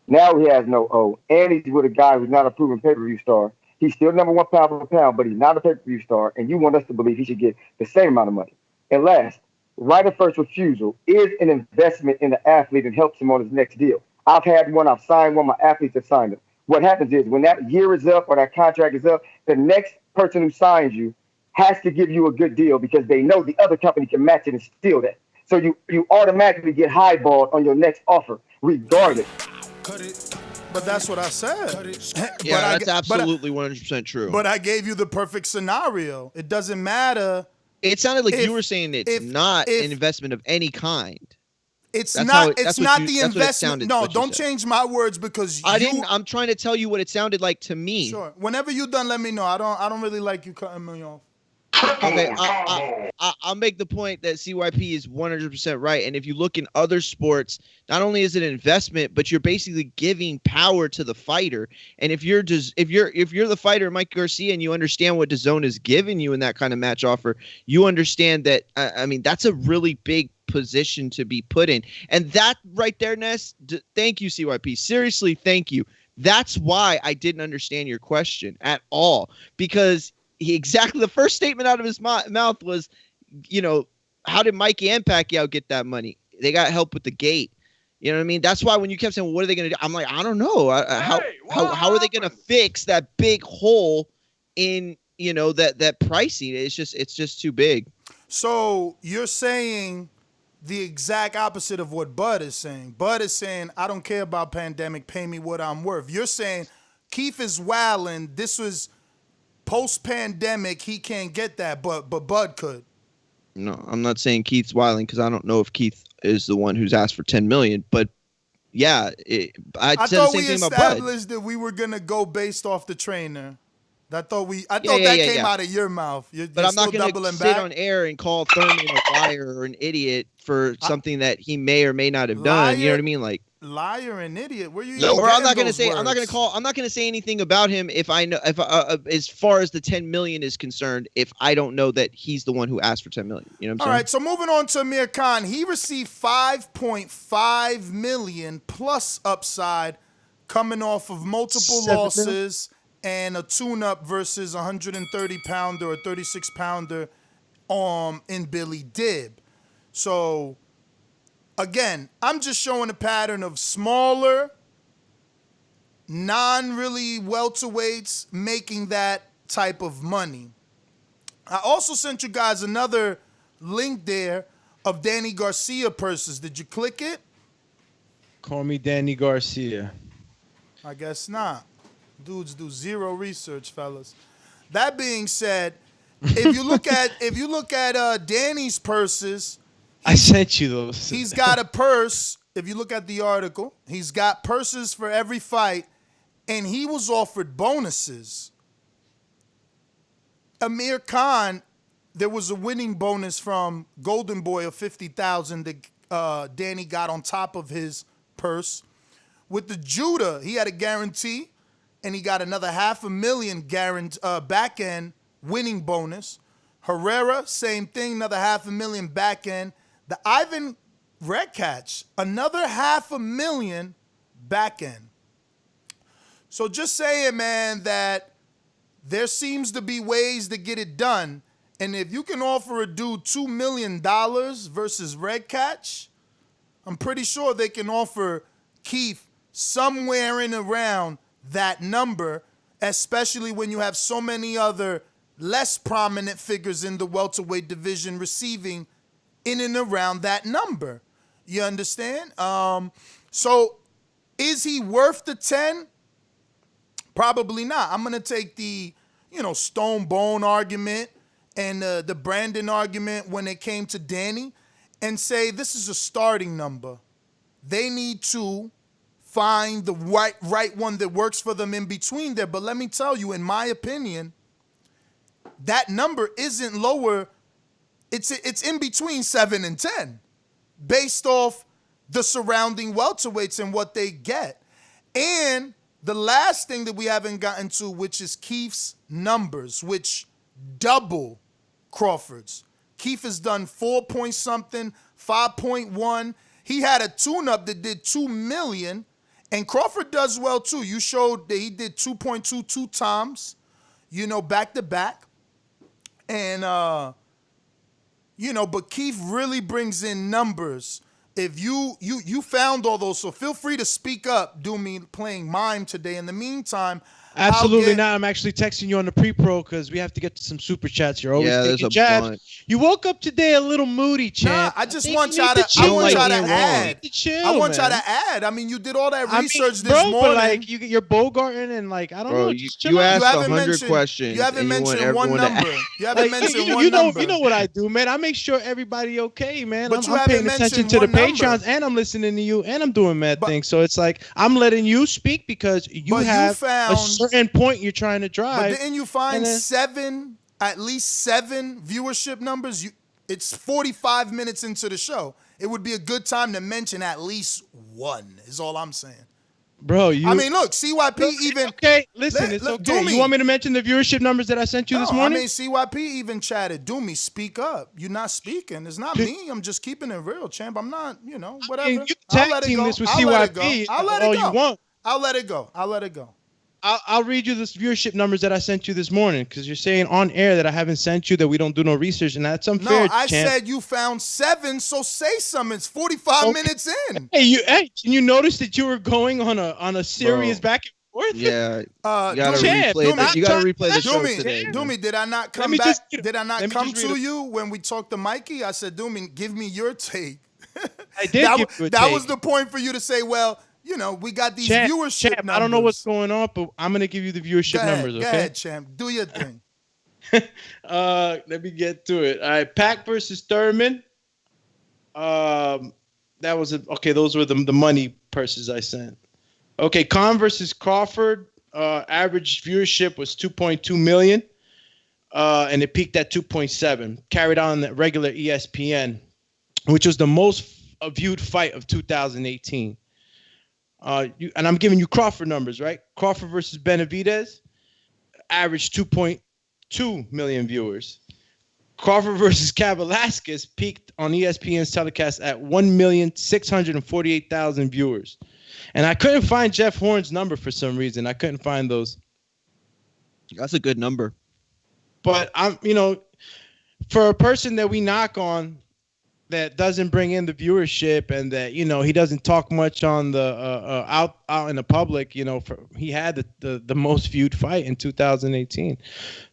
Now he has no O. And he's with a guy who's not a proven pay-per-view star. He's still number one pound for pound, but he's not a pay-per-view star. And you want us to believe he should get the same amount of money. And last, right of first refusal is an investment in the athlete and helps him on his next deal. I've had one. I've signed one. My athletes have signed it. What happens is when that year is up or that contract is up, the next person who signs you has to give you a good deal because they know the other company can match it and steal that. So you automatically get highballed on your next offer, regardless. Cut it. But that's what I said. Yeah, that's absolutely 100% true. But I gave you the perfect scenario. It doesn't matter. It sounded like you were saying it's not an investment of any kind. It's not the investment. No, don't change my words because I'm trying to tell you what it sounded like to me. Sure. Whenever you're done, let me know. I don't really like you cutting me off. Okay, I'll make the point that CYP is 100% right. And if you look in other sports, not only is it an investment, but you're basically giving power to the fighter. And if you're the fighter, Mike Garcia, and you understand what Dazn is giving you in that kind of match offer, you understand that. I mean, that's a really big position to be put in. And that right there, Ness. Thank you, CYP. Seriously, thank you. That's why I didn't understand your question at all, because exactly the first statement out of his mouth was, you know, how did Mikey and Pacquiao get that money? They got help with the gate. You know what I mean? That's why when you kept saying, well, what are they going to do? I'm like, I don't know. How are they going to fix that big hole in that pricing. It's just too big. So you're saying the exact opposite of what Bud is saying. Bud is saying, I don't care about pandemic, pay me what I'm worth. You're saying Keith is wilding. This was post-pandemic, he can't get that, but Bud could. No, I'm not saying Keith's wilding because I don't know if Keith is the one who's asked for 10 million, but yeah, I said the same thing about Bud. I thought we established that we were gonna go based off the trainer. I thought that came out of your mouth. But I'm not going to sit on air and call Thurman a liar or an idiot for something that he may or may not have done. You know what I mean? Like liar and idiot. Where you? No, or I'm not going to say. Words? I'm not going to say anything about him if I know as far as the 10 million is concerned. If I don't know that he's the one who asked for 10 million. You know what I'm saying? All right. So moving on to Amir Khan, he received 5.5 million plus upside, coming off of multiple losses. And a tune-up versus a 130-pounder or 36-pounder in Billy Dib. So, again, I'm just showing a pattern of smaller, non-really welterweights making that type of money. I also sent you guys another link there of Danny Garcia purses. Did you click it? Call me Danny Garcia. I guess not. Dudes do zero research, fellas. That being said, if you look at Danny's purses, I sent you those. He's got a purse. If you look at the article, he's got purses for every fight, and he was offered bonuses. Amir Khan, there was a winning bonus from Golden Boy of $50,000 that Danny got on top of his purse. With the Judah, he had a guarantee. And he got another $500,000 back end winning bonus. Herrera, same thing, another $500,000 back end. The Ivan Redkach, another $500,000 back end. So just saying, man, that there seems to be ways to get it done. And if you can offer a dude $2 million versus Redkach, I'm pretty sure they can offer Keith somewhere in around that number, especially when you have so many other less prominent figures in the welterweight division receiving in and around that number. You understand? So is he worth the 10? Probably not. I'm going to take the, Stone Bone argument and the Brandon argument when it came to Danny and say this is a starting number. They need to find the right one that works for them in between there. But let me tell you, in my opinion, that number isn't lower. It's in between 7 and 10 based off the surrounding welterweights and what they get. And the last thing that we haven't gotten to, which is Keith's numbers, which double Crawford's. Keith has done 4 point something, 5.1. He had a tune-up that did 2 million. And Crawford does well, too. You showed that he did 2.22 times, back to back. And, but Keith really brings in numbers. If you found all those, so feel free to speak up. Do me playing mime today. In the meantime, absolutely not. I'm actually texting you on the pre-pro because we have to get to some super chats. You're always taking jabs. Bunch. You woke up today a little moody, champ. Nah, I just want y'all to add. I want y'all to add. I mean, you did all that research this morning. But like you're Bogarting and like I don't know. You asked 100 questions. You haven't mentioned one number. You haven't mentioned one number. You know what I do, man. I make sure everybody okay, man. I'm paying attention to the Patrons and I'm listening to you and I'm doing mad things. So it's like I'm letting you speak because you have a certain point you're trying to drive. But didn't you find at least seven viewership numbers? It's 45 minutes into the show. It would be a good time to mention at least one, is all I'm saying. Bro, I mean, look, CYP even... Okay, listen, it's okay. You want me to mention the viewership numbers that I sent you this morning? I mean, CYP even chatted. Do me, speak up. You're not speaking. It's not me. I'm just keeping it real, champ. I'm not, whatever. You can tag team this with CYP all you want. I'll let it go. I'll read you the viewership numbers that I sent you this morning because you're saying on air that I haven't sent you, that we don't do no research, and that's unfair. No, I said you found 7, so say something. It's 45 minutes in. Hey, can you notice that you were going on a serious back and worth it? Yeah, you gotta Champ, replay the show today. Doomy, did I not come me back? just- Did I not let me come just read to a- you when we talked to Mikey? I said, Doomy, give me your take. I did give you a that take. was the point for you to say, well, you know, we got these Champ, viewership Champ, numbers. I don't know what's going on, but I'm gonna give you the viewership Go ahead, numbers. Go Okay. ahead, Champ. Do your thing. Let me get to it. All right, Pac versus Thurman. That was okay. Those were the money purses I sent. Okay, Khan versus Crawford. Average viewership was 2.2 million, and it peaked at 2.7. Carried on the regular ESPN, which was the most viewed fight of 2018. And I'm giving you Crawford numbers, right? Crawford versus Benavidez, average 2.2 million viewers. Crawford versus Velasquez peaked on ESPN's telecast at 1,648,000 viewers. And I couldn't find Jeff Horn's number for some reason. I couldn't find those. That's a good number. But for a person that we knock on that doesn't bring in the viewership and that, he doesn't talk much on the out in the public, he had the most viewed fight in 2018.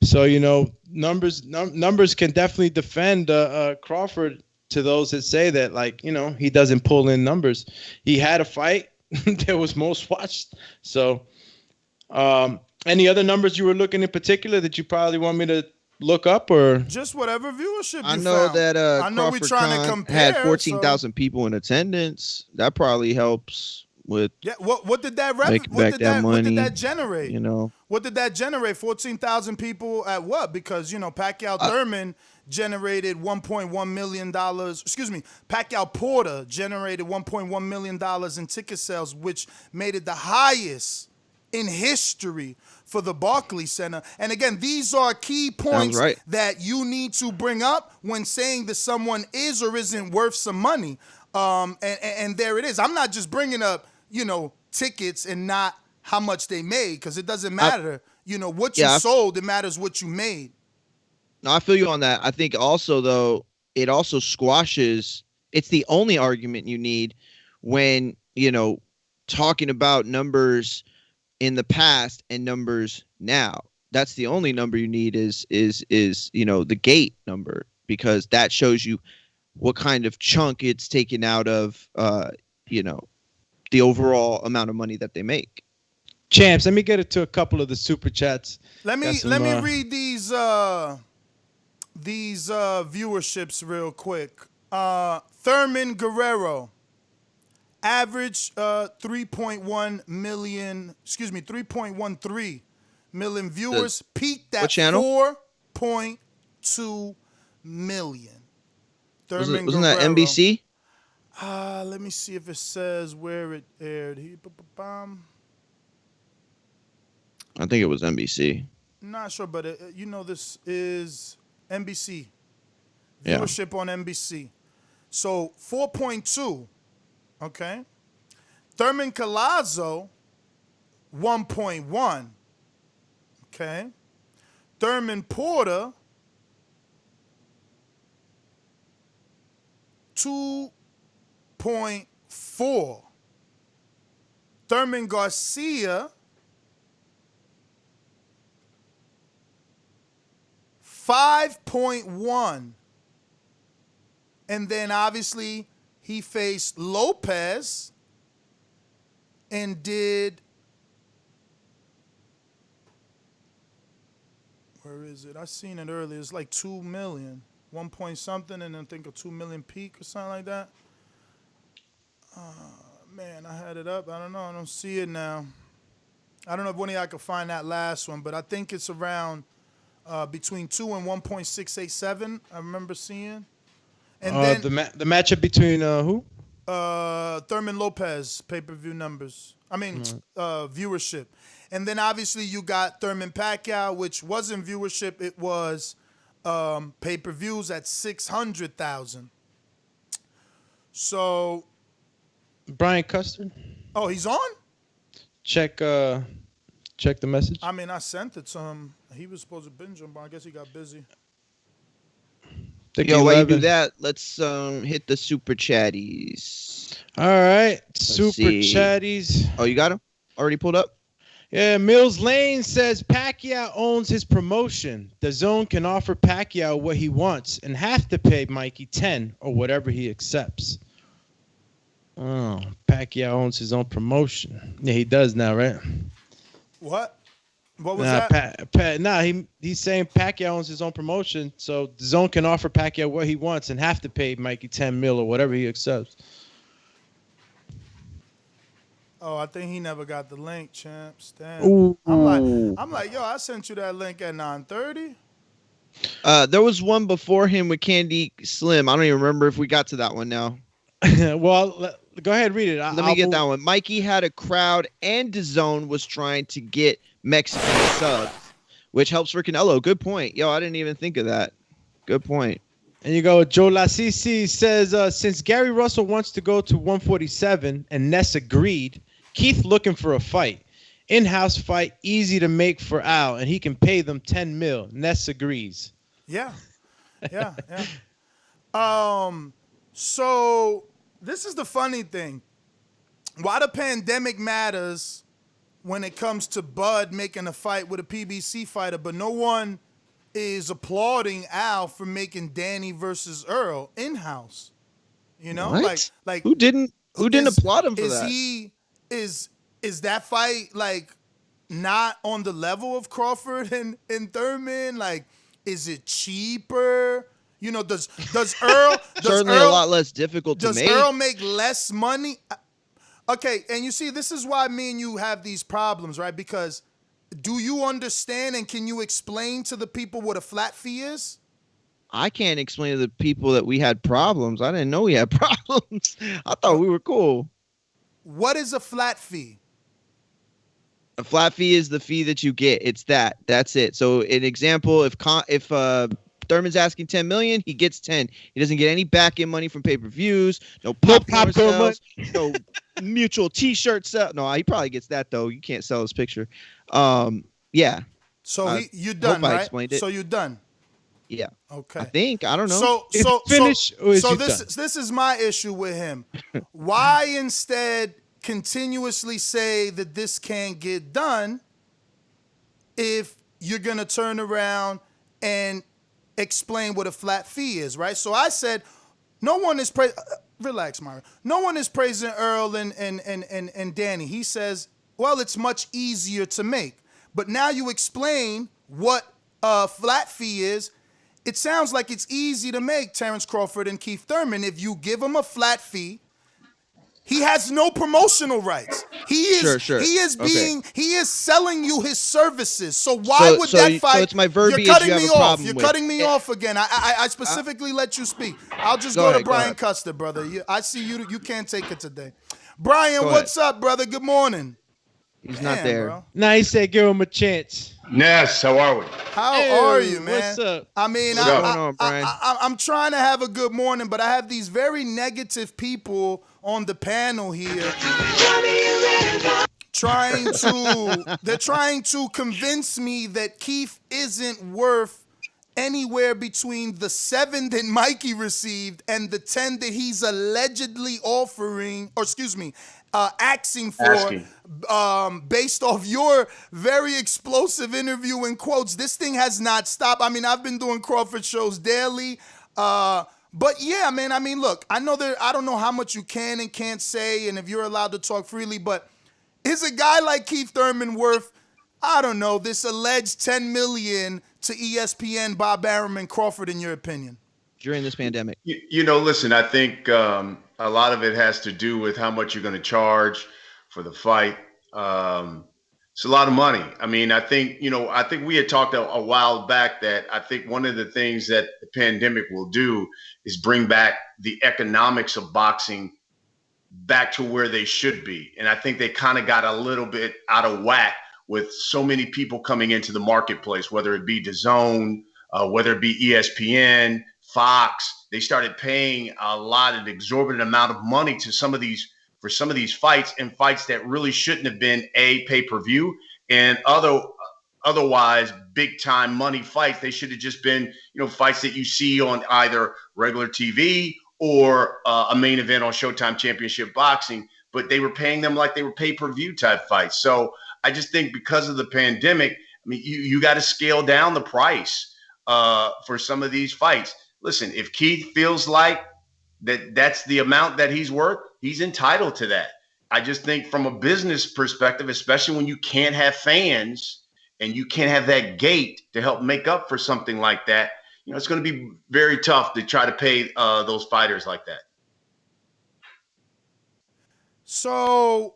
So, numbers can definitely defend Crawford to those that say that, he doesn't pull in numbers. He had a fight that was most watched. So, any other numbers you were looking in particular that you probably want me to look up, or just whatever viewership I know found. that I know Crawford we're trying to Khan compare, had 14,000 people in attendance. That probably helps with what did that making back that money. What did that generate? What did that generate? 14,000 people at what? Because Pacquiao Thurman generated $1.1 million. Excuse me, Pacquiao Porter generated $1.1 million in ticket sales, which made it the highest in history for the Barclays Center. And again, these are key points that you need to bring up when saying that someone is or isn't worth some money. And there it is. I'm not just bringing up, tickets and not how much they made, because it doesn't matter, what you sold. It matters what you made. No, I feel you on that. I think also, though, it also squashes. It's the only argument you need when, talking about numbers in the past and numbers now. That's the only number you need is the gate number, because that shows you what kind of chunk it's taken out of the overall amount of money that they make. Champs, let me get it to a couple of the super chats. Let me read these viewerships real quick. Thurman Guerrero, average 3.13 million viewers, peaked at 4.2 million. Wasn't that NBC? Let me see if it says where it aired. I think it was NBC. Not sure, but this is NBC. Viewership on NBC. So 4.2. Okay. Thurman Collazo, 1.1. Okay. Thurman Porter, 2.4. Thurman Garcia, 5.1. And then obviously he faced Lopez and did, where is it? I seen it earlier. It's like 2 million, 1 point something, and I think a 2 million peak or something like that. Man, I had it up. I don't know. I don't see it now. I don't know if one of y'all could find that last one, but I think it's around between 2 and 1.687. I remember seeing. And then the matchup between who? Thurman Lopez pay-per-view numbers. Viewership. And then obviously you got Thurman Pacquiao, which wasn't viewership. It was pay-per-views at 600,000. So. Brian Custer. Oh, he's on? Check the message. I mean, I sent it to him. He was supposed to binge him, but I guess he got busy. While you do that, let's hit the super chatties. All right, super chatties. Oh, you got them already pulled up? Yeah, Mills Lane says Pacquiao owns his promotion. Dazn can offer Pacquiao what he wants and have to pay Mikey 10 or whatever he accepts. Oh, Pacquiao owns his own promotion. Yeah, he does now, right? What? What was that? He's saying Pacquiao owns his own promotion, so Dazn can offer Pacquiao what he wants and have to pay Mikey 10 mil or whatever he accepts. Oh, I think he never got the link, champs. Damn. Ooh. I'm like, yo, I sent you that link at 9:30. There was one before him with Candy Slim. I don't even remember if we got to that one now. Well, go ahead, read it. Let me get that one. Mikey had a crowd, and DAZN was trying to get Mexican subs, which helps for Canelo. Good point. Yo, I didn't even think of that. Good point. And you go, Joe Lasisi says, since Gary Russell wants to go to 147 and Ness agreed, Keith looking for a fight. In-house fight, easy to make for Al, and he can pay them 10 mil. Ness agrees. Yeah. So this is the funny thing. Why the pandemic matters when it comes to Bud making a fight with a PBC fighter, but no one is applauding Al for making Danny versus Earl in-house. You know? What? Like who didn't applaud him for that? Is that fight like not on the level of Crawford and Thurman? Like, is it cheaper? You know, does Earl certainly a lot less difficult to make? Does Earl make less money? Okay, and you see, this is why me and you have these problems, right? Because do you understand and can you explain to the people what a flat fee is? I can't explain to the people that we had problems. I didn't know we had problems. I thought we were cool. What is a flat fee? A flat fee is the fee that you get. It's that. That's it. So, an example, if Thurman's asking 10 million, he gets 10. He doesn't get any back-end money from pay-per-views, no popcorn sales, no mutual T-shirt sell. No, he probably gets that though. You can't sell his picture. Yeah. So you're done, hope I right? explained it. So you're done. Yeah. Okay. I think. I don't know. So this is my issue with him. Why instead continuously say that this can't get done if you're gonna turn around and explain what a flat fee is, right? So I said, no one is relax, Myra. No one is praising Earl and Danny. He says, well, it's much easier to make. But now you explain what a flat fee is. It sounds like it's easy to make Terence Crawford and Keith Thurman. If you give him a flat fee, he has no promotional rights. He is selling you his services. So why would that fight? So it's my verbiage. You're cutting you have me a off. problem You're with. cutting me off again. I specifically let you speak. I'll just Go go ahead, to Brian go ahead. Custer, brother. I see you. You can't take it today. Brian, Go what's up, brother? Good morning. He's not there. Bro. Nah, he said give him a chance. Ness, how are we? How are you, man? What's up? I mean, What's going on, Brian? I'm trying to have a good morning, but I have these very negative people on the panel here they're trying to convince me that Keith isn't worth anywhere between the 7 that Mikey received and the 10 that he's allegedly asking for, based off your very explosive interview and quotes. This thing has not stopped. I mean, I've been doing Crawford shows daily. But yeah, man, I mean, look, I don't know how much you can and can't say and if you're allowed to talk freely, but is a guy like Keith Thurman worth, I don't know, this alleged $10 million to ESPN, Bob Arum, and Crawford, in your opinion? During this pandemic. You know, listen, I think a lot of it has to do with how much you're going to charge for the fight. It's a lot of money. I mean, I think we had talked a while back that I think one of the things that the pandemic will do is bring back the economics of boxing back to where they should be. And I think they kind of got a little bit out of whack with so many people coming into the marketplace, whether it be DAZN, whether it be ESPN, Fox. They started paying an exorbitant amount of money to some of these fights, and fights that really shouldn't have been pay-per-view and otherwise big time money fights. They should have just been, fights that you see on either regular TV or a main event on Showtime Championship Boxing, but they were paying them like they were pay-per-view type fights. So I just think because of the pandemic, I mean, you got to scale down the price for some of these fights. Listen, if Keith feels like that's the amount that he's worth, he's entitled to that. I just think from a business perspective, especially when you can't have fans and you can't have that gate to help make up for something like that, it's going to be very tough to try to pay those fighters like that. So,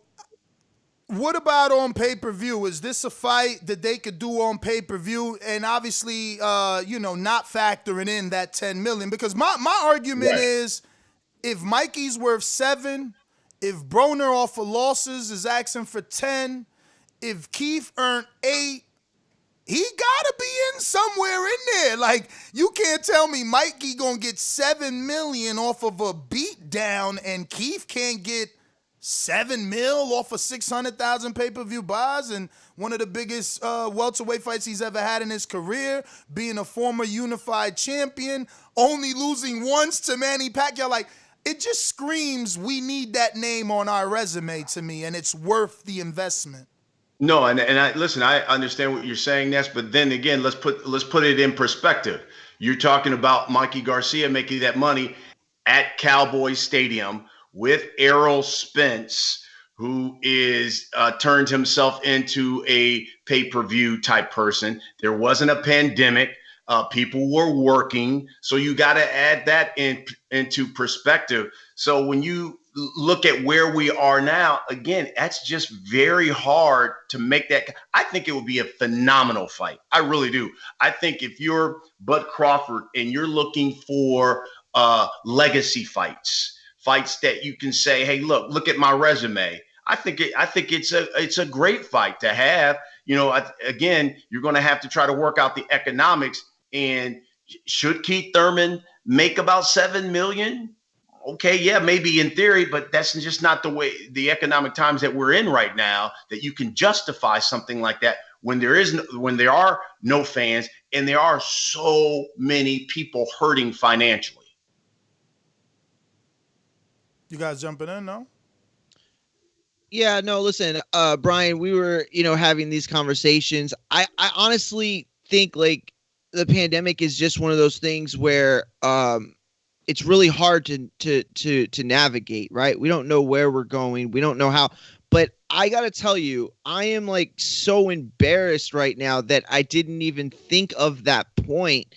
what about on pay-per-view? Is this a fight that they could do on pay-per-view? And obviously, not factoring in that $10 million. Because my argument is, if Mikey's worth 7, if Broner off of losses is asking for 10, if Keith earned 8, he gotta be in somewhere in there. Like, you can't tell me Mikey gonna get $7 million off of a beatdown and Keith can't get $7 million off of 600,000 pay-per-view buys and one of the biggest welterweight fights he's ever had in his career, being a former unified champion, only losing once to Manny Pacquiao. Like, it just screams we need that name on our resume to me, and it's worth the investment. No, and I understand what you're saying, Ness, but then again, let's put it in perspective. You're talking about Mikey Garcia making that money at Cowboys Stadium with Errol Spence, who is turned himself into a pay-per-view type person. There wasn't a pandemic. People were working. So you got to add that into perspective. So when you look at where we are now, again, that's just very hard to make that. I think it would be a phenomenal fight. I really do. I think if you're Bud Crawford and you're looking for legacy fights that you can say, hey, look at my resume. I think it's a great fight to have. Again, you're going to have to try to work out the economics. And should Keith Thurman make about $7 million? Okay, yeah, maybe in theory, but that's just not the way the economic times that we're in right now, that you can justify something like that when there are no fans and there are so many people hurting financially. You guys jumping in, no? Yeah, no, listen, Brian, we were, having these conversations. I honestly think like the pandemic is just one of those things where it's really hard to navigate, right? We don't know where we're going. We don't know how. But I got to tell you, I am like so embarrassed right now that I didn't even think of that point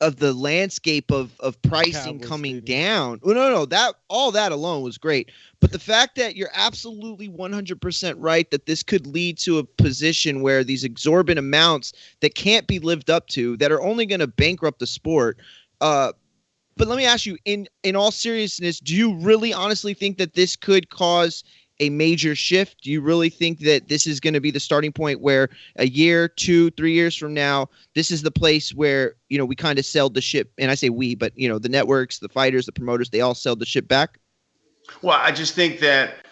of the landscape of pricing coming down. Well, no, that all that alone was great. But the fact that you're absolutely 100% right that this could lead to a position where these exorbitant amounts that can't be lived up to, that are only going to bankrupt the sport. But let me ask you, in all seriousness, do you really honestly think that this could cause a major shift? Do you really think that this is going to be the starting point where a year, 2, 3 years from now, this is the place where, we kind of sailed the ship? And I say we, but, the networks, the fighters, the promoters, they all sailed the ship back? Well, I just think that,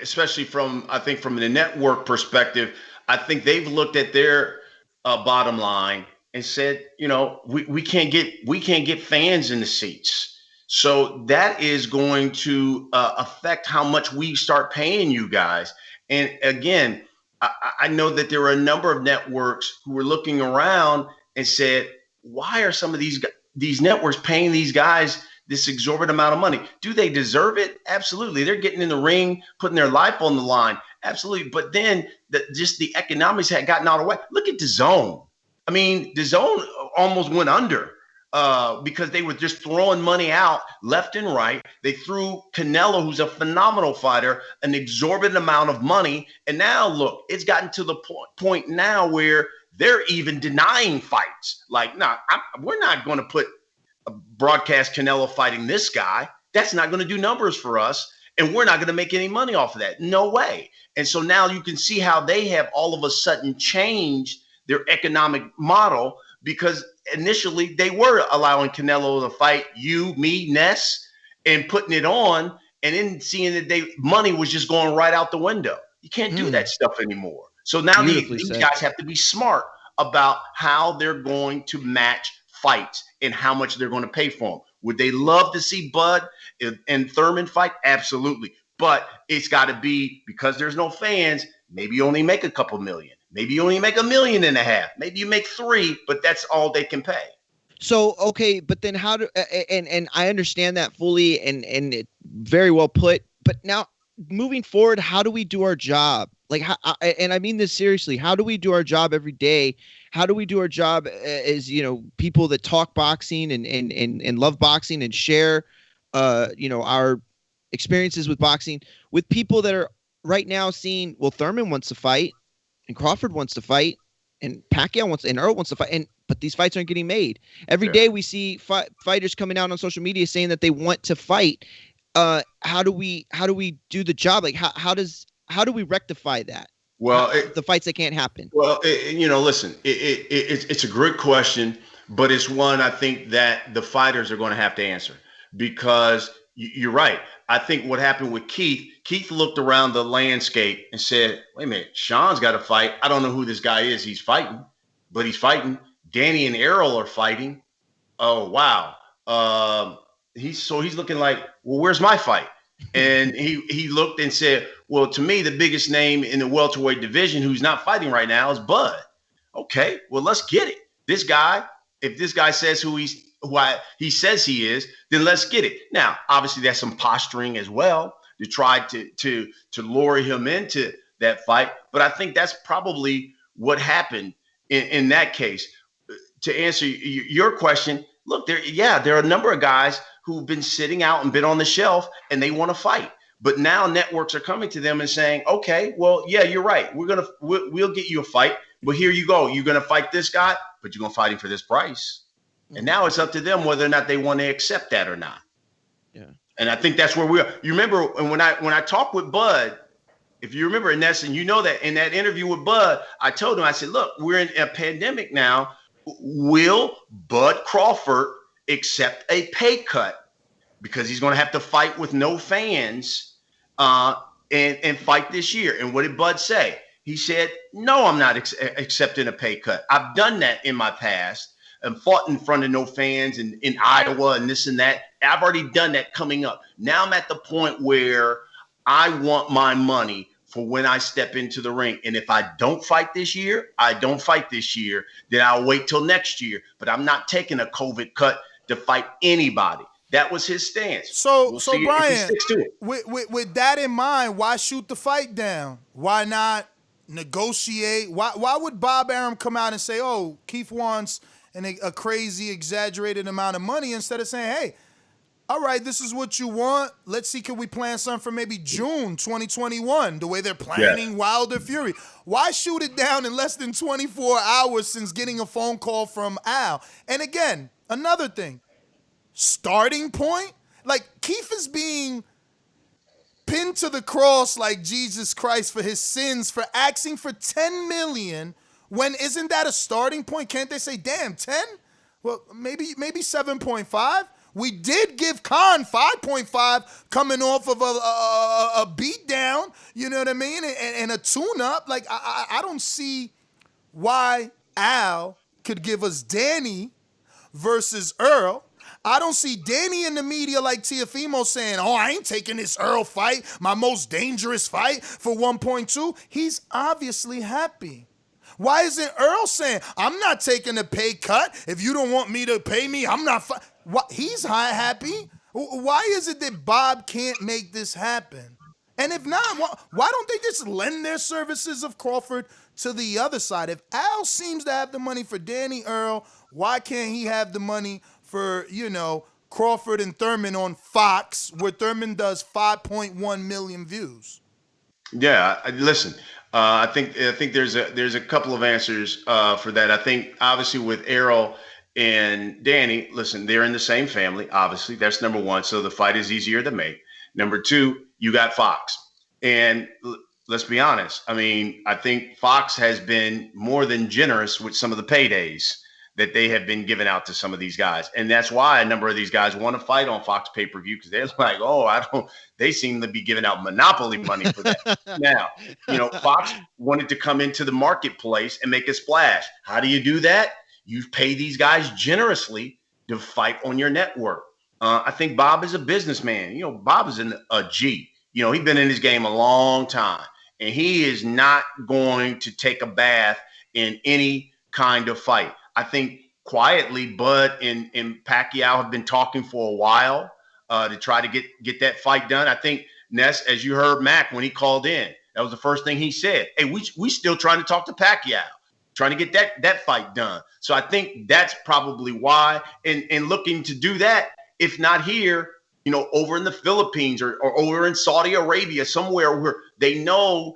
especially from the network perspective, I think they've looked at their bottom line and said, we can't get fans in the seats. So that is going to affect how much we start paying you guys. And again, I know that there are a number of networks who were looking around and said, why are some of these networks paying these guys this exorbitant amount of money? Do they deserve it? Absolutely. They're getting in the ring, putting their life on the line. Absolutely. But then just the economics had gotten out of whack. Look at Dazn. I mean, Dazn almost went under because they were just throwing money out left and right. They threw Canelo, who's a phenomenal fighter, an exorbitant amount of money. And now, look, it's gotten to the point now where they're even denying fights. Like, we're not going to broadcast Canelo fighting this guy. That's not going to do numbers for us. And we're not going to make any money off of that. No way. And so now you can see how they have all of a sudden changed their economic model, because initially they were allowing Canelo to fight you, me, Ness, and putting it on, and then seeing that money was just going right out the window. You can't do that stuff anymore. So now these guys have to be smart about how they're going to match fights and how much they're going to pay for them. Would they love to see Bud and Thurman fight? Absolutely. But it's got to be, because there's no fans, Maybe you only make a couple million. Maybe you only make $1.5 million. Maybe you make 3, but that's all they can pay. So, okay, but then how do and I understand that fully and it very well put, but now moving forward, how do we do our job? Like, and I mean this seriously, how do we do our job every day? How do we do our job as, people that talk boxing and love boxing and share, our experiences with boxing with people that are right now seeing, well, Thurman wants to fight and Crawford wants to fight and Pacquiao wants and Earl wants to fight, but these fights aren't getting made. Every day we see fighters coming out on social media saying that they want to fight. How do we do the job? Like how do we rectify that? Well, the fights that can't happen. Well, listen, it's a great question, but it's one I think that the fighters are going to have to answer, because you're right. I think what happened with Keith looked around the landscape and said, wait a minute, Sean's got to fight. I don't know who this guy is. He's fighting, but he's fighting. Danny and Errol are fighting. Oh, wow. He's looking like, well, where's my fight? And he looked and said, well, to me, the biggest name in the welterweight division who's not fighting right now is Bud. Okay, well, let's get it. This guy, if this guy says who he says he is, then let's get it. Now, obviously, there's some posturing as well to try to lure him into that fight. But I think that's probably what happened in that case. To answer your question, look, there are a number of guys who've been sitting out and been on the shelf and they want to fight. But now networks are coming to them and saying, okay, well, yeah, you're right. We'll get you a fight, but here you go. You're going to fight this guy, but you're going to fight him for this price. And now it's up to them whether or not they want to accept that or not. Yeah. And I think that's where we are. You remember when I talked with Bud, if you remember, and you know that in that interview with Bud, I told him, I said, look, we're in a pandemic now. Will Bud Crawford accept a pay cut? Because he's going to have to fight with no fans and fight this year. And what did Bud say? He said, no, I'm not accepting a pay cut. I've done that in my past and fought in front of no fans in Iowa and this and that. I've already done that coming up. Now I'm at the point where I want my money for when I step into the ring. And if I don't fight this year, then I'll wait till next year. But I'm not taking a COVID cut to fight anybody. That was his stance. So Brian, with that in mind, why shoot the fight down? Why not negotiate? Why would Bob Arum come out and say, oh, Keith wants a crazy, exaggerated amount of money, instead of saying, hey, all right, this is what you want. Let's see, can we plan something for maybe June 2021, the way they're planning Wilder Fury? Why shoot it down in less than 24 hours since getting a phone call from Al? And again, another thing, starting point? Like, Keith is being pinned to the cross like Jesus Christ for his sins for asking for $10 million. When isn't that a starting point? Can't they say, damn, 10? Well, maybe 7.5. We did give Khan 5.5 coming off of a beat down, you know what I mean, and a tune-up. Like, I don't see why Al could give us Danny versus Earl. I don't see Danny in the media like Teofimo saying, oh, I ain't taking this Earl fight, my most dangerous fight, for 1.2. He's obviously happy. Why isn't Earl saying, I'm not taking a pay cut. If you don't want me to pay me, I'm not. He's happy. Why is it that Bob can't make this happen? And if not, why don't they just lend their services of Crawford to the other side? If Al seems to have the money for Danny Earl, why can't he have the money for, Crawford and Thurman on Fox, where Thurman does 5.1 million views? Yeah, listen. I think there's a couple of answers for that. I think obviously with Errol and Danny, listen, they're in the same family. Obviously, that's number one. So the fight is easier to make. Number two, you got Fox, and let's be honest. I mean, I think Fox has been more than generous with some of the paydays that they have been giving out to some of these guys. And that's why a number of these guys want to fight on Fox pay-per-view, because they're like, they seem to be giving out monopoly money for that. Now, Fox wanted to come into the marketplace and make a splash. How do you do that? You pay these guys generously to fight on your network. I think Bob is a businessman. Bob is a G. He's been in this game a long time. and he is not going to take a bath in any kind of fight. I think quietly, Bud and Pacquiao have been talking for a while to try to get that fight done. I think Ness, as you heard Mac when he called in, that was the first thing he said. Hey, we still trying to talk to Pacquiao, trying to get that fight done. So I think that's probably why, and looking to do that, if not here, over in the Philippines or over in Saudi Arabia, somewhere where they know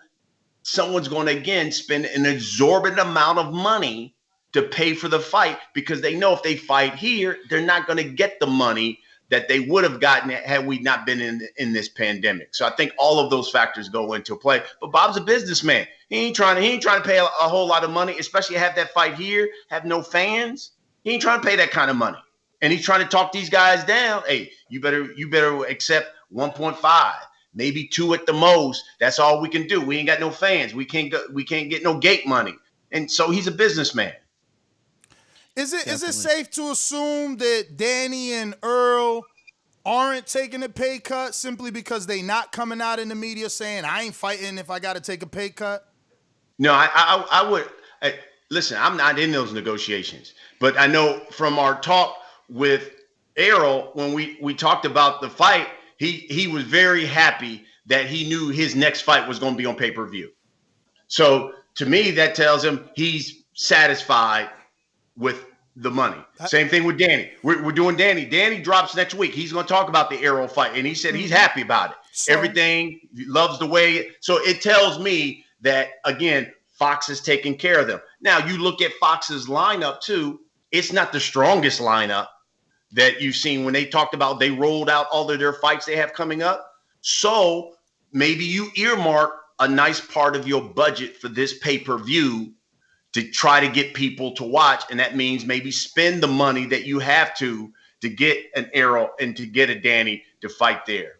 someone's going to, again, spend an exorbitant amount of money to pay for the fight, because they know if they fight here, they're not going to get the money that they would have gotten had we not been in this pandemic. So I think all of those factors go into play. But Bob's a businessman. He ain't trying to pay a whole lot of money, especially have that fight here, have no fans. He ain't trying to pay that kind of money. And he's trying to talk these guys down. Hey, you better accept 1.5, maybe 2 at the most. That's all we can do. We ain't got no fans. We can't get no gate money. And so he's a businessman. Is it safe to assume that Danny and Earl aren't taking a pay cut simply because they not coming out in the media saying, I ain't fighting if I got to take a pay cut? No, I would. Listen, I'm not in those negotiations. But I know from our talk with Errol, when we talked about the fight, he was very happy that he knew his next fight was going to be on pay-per-view. So to me, that tells him he's satisfied with the money. Same thing with Danny. We're doing Danny. Danny drops next week. He's going to talk about the Errol fight, and he said he's happy about it. So, everything, loves the way. So it tells me that, again, Fox is taking care of them. Now, you look at Fox's lineup, too. It's not the strongest lineup that you've seen when they talked about they rolled out all of their fights they have coming up. So maybe you earmark a nice part of your budget for this pay-per-view to try to get people to watch. And that means maybe spend the money that you have to get an Errol and to get a Danny to fight there.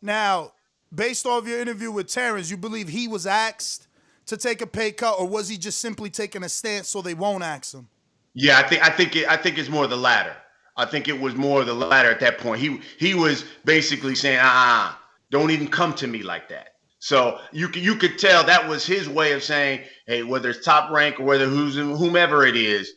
Now, Based off your interview with Terence, you believe he was asked to take a pay cut, or was he just simply taking a stance so they won't ask him? Yeah, I think it's more the latter. I think it was more the latter at that point. He was basically saying, don't even come to me like that. So you could tell that was his way of saying, hey, whether it's Top Rank or whether whomever it is,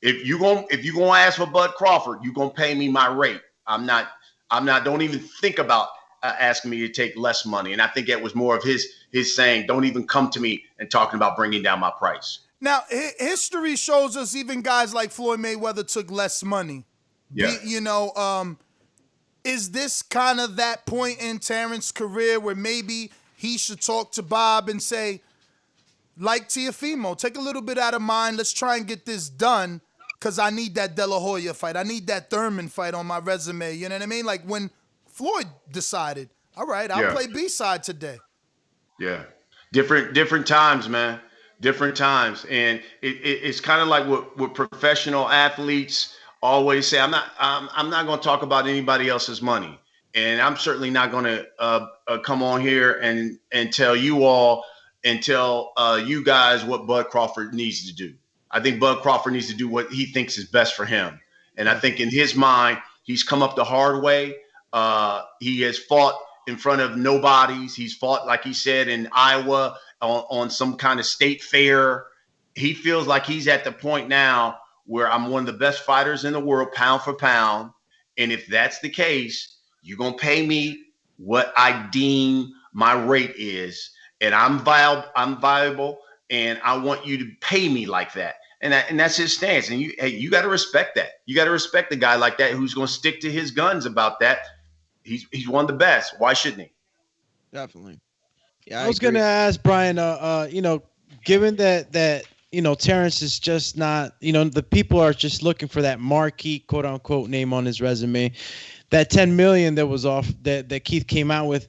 if you gonna ask for Bud Crawford, you gonna pay me my rate. I'm not. Don't even think about asking me to take less money. And I think that was more of his saying, don't even come to me and talking about bringing down my price. Now, history shows us even guys like Floyd Mayweather took less money. Yeah. Is this kind of that point in Terrence's career where maybe he should talk to Bob and say, like Teofimo, take a little bit out of mine. Let's try and get this done because I need that De La Hoya fight. I need that Thurman fight on my resume. You know what I mean? Like when Floyd decided, all right, I'll play B-side today. Yeah. Different times, man. Different times. And it's kind of like what professional athletes always say. I'm not going to talk about anybody else's money. And I'm certainly not going to come on here and tell you all and tell you guys what Bud Crawford needs to do. I think Bud Crawford needs to do what he thinks is best for him. And I think in his mind, he's come up the hard way. He has fought in front of nobodies. He's fought, like he said, in Iowa on some kind of state fair. He feels like he's at the point now where I'm one of the best fighters in the world, pound for pound. And if that's the case, you're going to pay me what I deem my rate is. And I'm viable, and I want you to pay me like that. And that's his stance. And you got to respect that. You got to respect a guy like that who's going to stick to his guns about that. He's one of the best. Why shouldn't he? Definitely. Yeah, I was going to ask Brian, given that Terence is just not, the people are just looking for that marquee quote unquote name on his resume, that 10 million that was off that Keith came out with.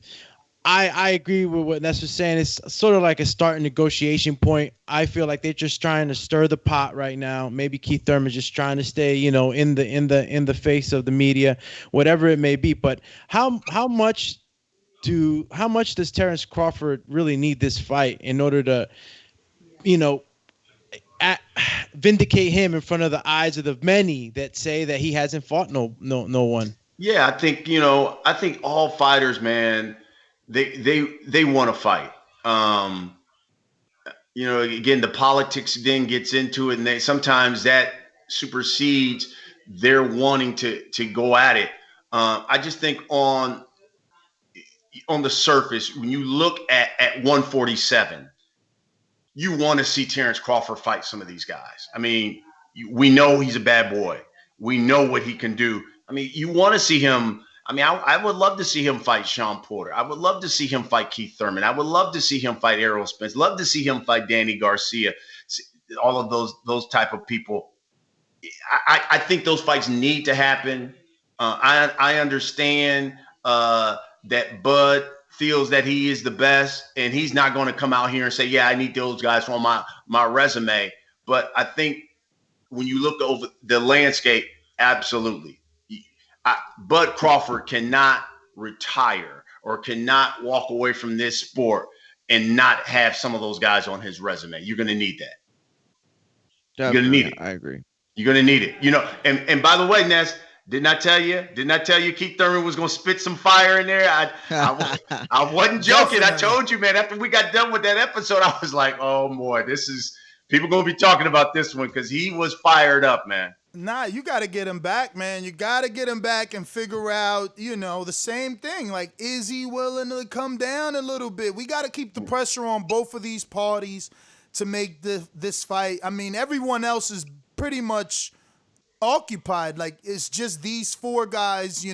I agree with what Ness was saying. It's sort of like a starting negotiation point. I feel like they're just trying to stir the pot right now. Maybe Keith Thurman is just trying to stay, in the face of the media, whatever it may be. But how much does Terence Crawford really need this fight in order to, vindicate him in front of the eyes of the many that say that he hasn't fought no one? Yeah, I think all fighters, man, they want to fight. Um, again, the politics then gets into it, and sometimes that supersedes their wanting to go at it. I just think on the surface, when you look at 147, you want to see Terence Crawford fight some of these guys. I mean, we know he's a bad boy. We know what he can do. I mean, you want to see him. I mean, I would love to see him fight Sean Porter. I would love to see him fight Keith Thurman. I would love to see him fight Errol Spence. Love to see him fight Danny Garcia. All of those type of people. I think those fights need to happen. I understand that Bud feels that he is the best, and he's not going to come out here and say, yeah, I need those guys on my resume. But I think when you look over the landscape, absolutely. Bud Crawford cannot retire or cannot walk away from this sport and not have some of those guys on his resume. You're going to need that. You're going to need it. I agree. You're going to need it. And by the way, Ness, didn't I tell you Keith Thurman was going to spit some fire in there? I wasn't joking. I told you, man, after we got done with that episode, I was like, oh, boy, people going to be talking about this one because he was fired up, man. Nah, you got to get him back, man. You got to get him back and figure out, the same thing. Like, is he willing to come down a little bit? We got to keep the pressure on both of these parties to make this fight. I mean, everyone else is pretty much occupied. Like, it's just these four guys,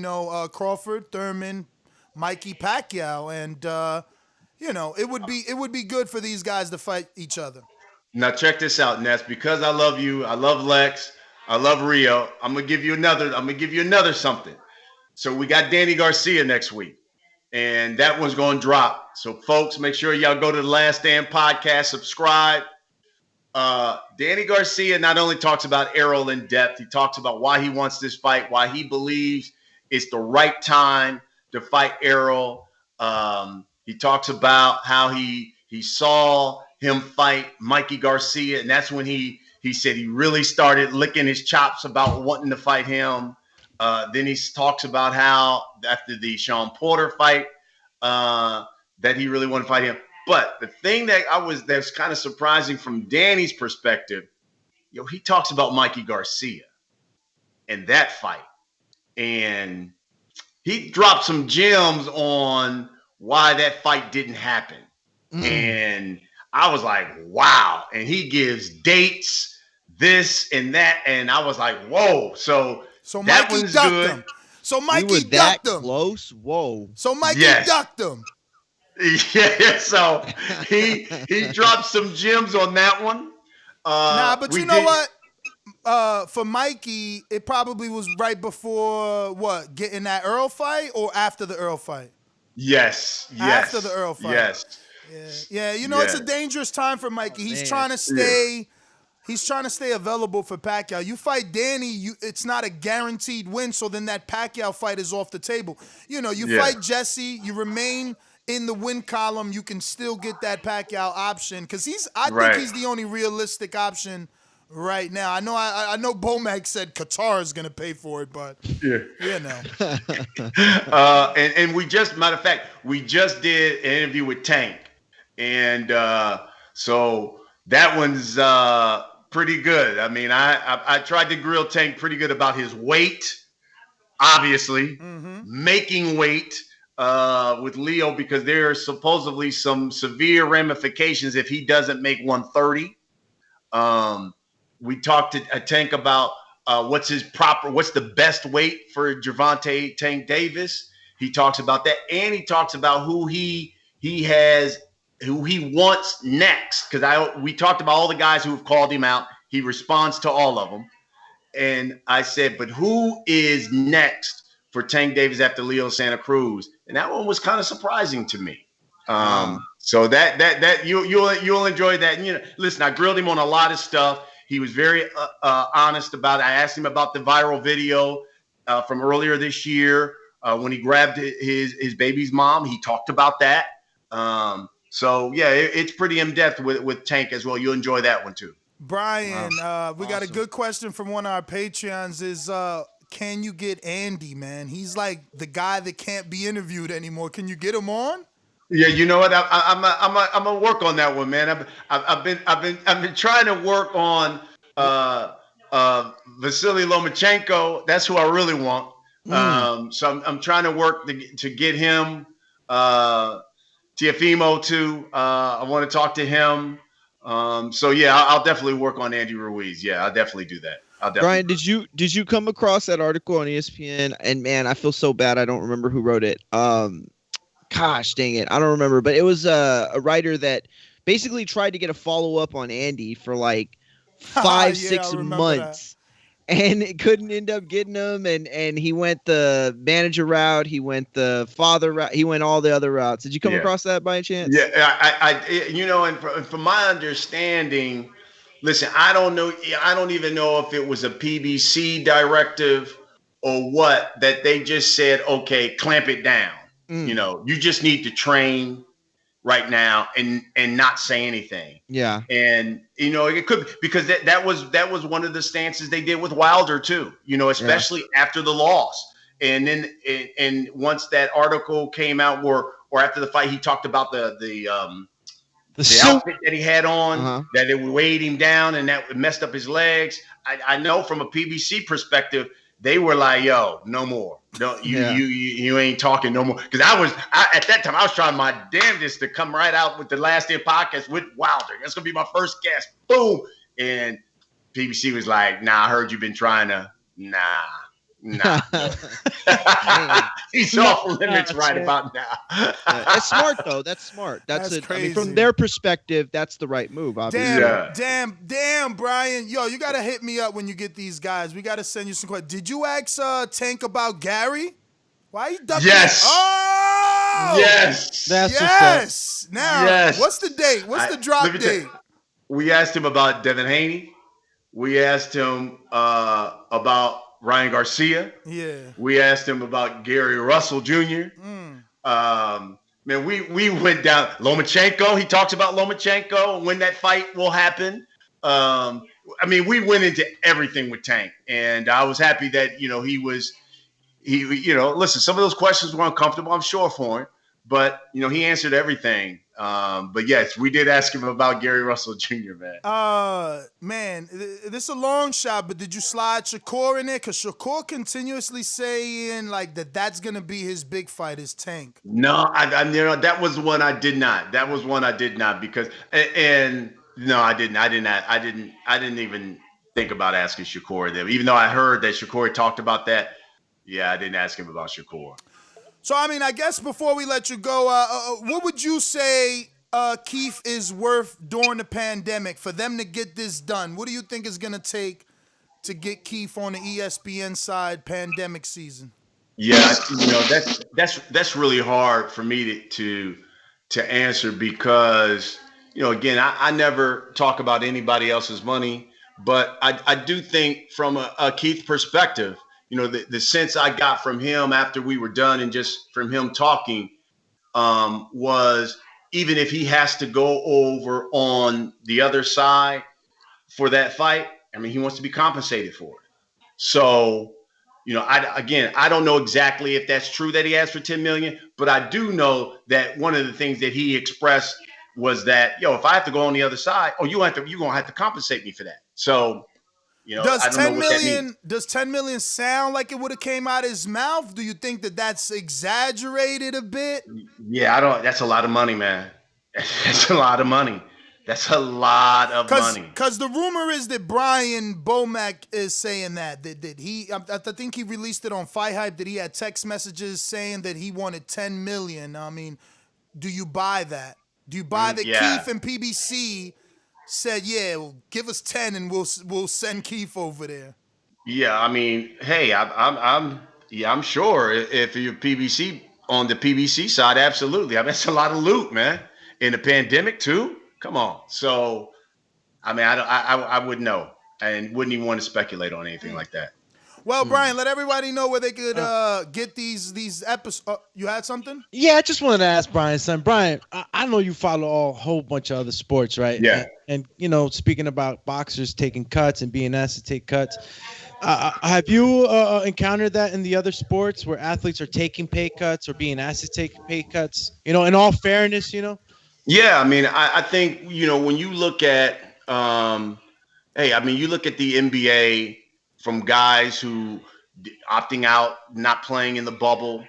Crawford, Thurman, Mikey Pacquiao, and it would be good for these guys to fight each other. Now check this out, Ness. Because I love you, I love Lex, I love Rio. I'm gonna give you another something. So we got Danny Garcia next week, and that one's gonna drop. So folks, make sure y'all go to the Last Stand podcast, subscribe. Danny Garcia not only talks about Errol in depth, he talks about why he wants this fight, why he believes it's the right time to fight Errol. He talks about how he saw him fight Mikey Garcia, and that's when he said he really started licking his chops about wanting to fight him. Then he talks about how after the Sean Porter fight, that he really wanted to fight him. But the thing that's kind of surprising from Danny's perspective, he talks about Mikey Garcia and that fight. And he dropped some gems on why that fight didn't happen. And I was like, wow. And he gives dates, this and that. And I was like, whoa. So that Mikey one's ducked good. him. So Mikey was ducked that him. close? Whoa. So Mikey ducked him. Yeah, so he dropped some gems on that one. But you know what? For Mikey, it probably was right before getting that Earl fight or after the Earl fight? Yes. After the Earl fight. Yes. Yeah. It's a dangerous time for Mikey. He's trying to stay. He's trying to stay available for Pacquiao. You fight Danny, it's not a guaranteed win. So then that Pacquiao fight is off the table. Fight Jesse, you remain in the win column. You can still get that Pacquiao option because I think he's the only realistic option right now. I know Bomac said Qatar is going to pay for it, but and we just, matter of fact, we just did an interview with Tank, and so that one's pretty good. I mean, I tried to grill Tank pretty good about his weight, obviously, making weight with Leo because there are supposedly some severe ramifications if he doesn't make 130. We talked to Tank about what's the best weight for Gervonta Tank Davis. He talks about that, and he talks about who he wants next. Because we talked about all the guys who have called him out. He responds to all of them, and I said, but who is next for Tank Davis after Leo Santa Cruz? And that one was kind of surprising to me. So that you'll enjoy that. And, listen, I grilled him on a lot of stuff. He was very honest about it. I asked him about the viral video from earlier this year when he grabbed his baby's mom. He talked about that. So yeah, it's pretty in depth with Tank as well. You'll enjoy that one too. Brian, we got a good question from one of our Patreons. Is can you get Andy, man? He's like the guy that can't be interviewed anymore. Can you get him on? Yeah, you know what? I'm gonna work on that one, man. I've been trying to work on uh Vasily Lomachenko. That's who I really want. So I'm trying to work to get him. Tiafimo too. I want to talk to him. So yeah, I'll definitely work on Andy Ruiz. Yeah, I'll definitely do that. I'll definitely. Brian, did you come across that article on ESPN? And man, I feel so bad. I don't remember who wrote it. Gosh, dang it, I don't remember. But it was a writer that basically tried to get a follow up on Andy for like 5-6 months. And it couldn't end up getting him, and he went the manager route, he went the father route, he went all the other routes. Did you come across that by any chance? Yeah, I you know, and from my understanding, listen, I don't know, I don't even know if it was a PBC directive or what, that they just said, okay, clamp it down. You know, you just need to train right now and not say anything. Yeah. And you know, it could, because that was one of the stances they did with Wilder too, you know, especially after the loss. And then and once that article came out, or after the fight, he talked about the outfit that he had on, that it weighed him down and that messed up his legs. I know from a PBC perspective, they were like, yo, no more. No, you ain't talking no more. Because at that time, I was trying my damnedest to come right out with the Last Day podcast with Wilder. That's going to be my first guest. Boom. And PBC was like, nah, I heard you've been trying to, nah. He's off limits right about now. That's smart, though. That's smart. That's it. I mean, from their perspective, that's the right move, obviously. Damn, Brian. Yo, you got to hit me up when you get these guys. We got to send you some questions. Did you ask Tank about Gary? Why are you ducking? Yes. Oh! Yes. Yes. Now, what's the date? What's the drop date? We asked him about Devin Haney. We asked him about Ryan Garcia. Yeah. We asked him about Gary Russell Jr. Man, we went down Lomachenko. He talks about Lomachenko and when that fight will happen. I mean, we went into everything with Tank, and I was happy that, you know, he listen, some of those questions were uncomfortable, I'm sure, for him, but you know, he answered everything. But yes, we did ask him about Gary Russell Jr., man. Man, this is a long shot, but did you slide Shakur in there? Because Shakur continuously saying like that's gonna be his big fight, his Tank. No, you know, that was one I did not. That was one I did not, because no, I didn't. I didn't even think about asking Shakur there, even though I heard that Shakur talked about that. Yeah, I didn't ask him about Shakur. So, I mean, I guess before we let you go, what would you say Keith is worth during the pandemic for them to get this done? What do you think is going to take to get Keith on the ESPN side pandemic season? Yeah, you know, that's really hard for me to answer, because, you know, again, I never talk about anybody else's money, but I do think from a Keith perspective, you know, the sense I got from him after we were done and just from him talking was, even if he has to go over on the other side for that fight, I mean, he wants to be compensated for it. So, you know, I don't know exactly if that's true that he asked for $10 million, but I do know that one of the things that he expressed was that, yo, if I have to go on the other side, you're gonna have to compensate me for that. So, you know, does I don't know what that means. Does $10 million sound like it would have came out of his mouth? Do you think that that's exaggerated a bit? Yeah, that's a lot of money, man. That's a lot of money. That's a lot of money. Because the rumor is that Brian Bomack is saying that he, I think he released it on Fight Hype, that he had text messages saying that he wanted $10 million. I mean, do you buy that? Do you buy that Keith and PBC said, yeah, well, give us 10 and we'll send Keith over there? Yeah, I mean, hey, I'm sure if you're PBC on the PBC side, absolutely. I mean, it's a lot of loot, man. In the pandemic too. Come on. So, I mean, I wouldn't know, and wouldn't even want to speculate on anything like that. Well, Brian, let everybody know where they could get these episodes. You had something? Yeah, I just wanted to ask Brian, son. Brian, I know you follow a whole bunch of other sports, right? Yeah. And speaking about boxers taking cuts and being asked to take cuts, have you encountered that in the other sports where athletes are taking pay cuts or being asked to take pay cuts? In all fairness, Yeah, I mean, I think, when you look at, you look at the NBA from guys who opting out, not playing in the bubble,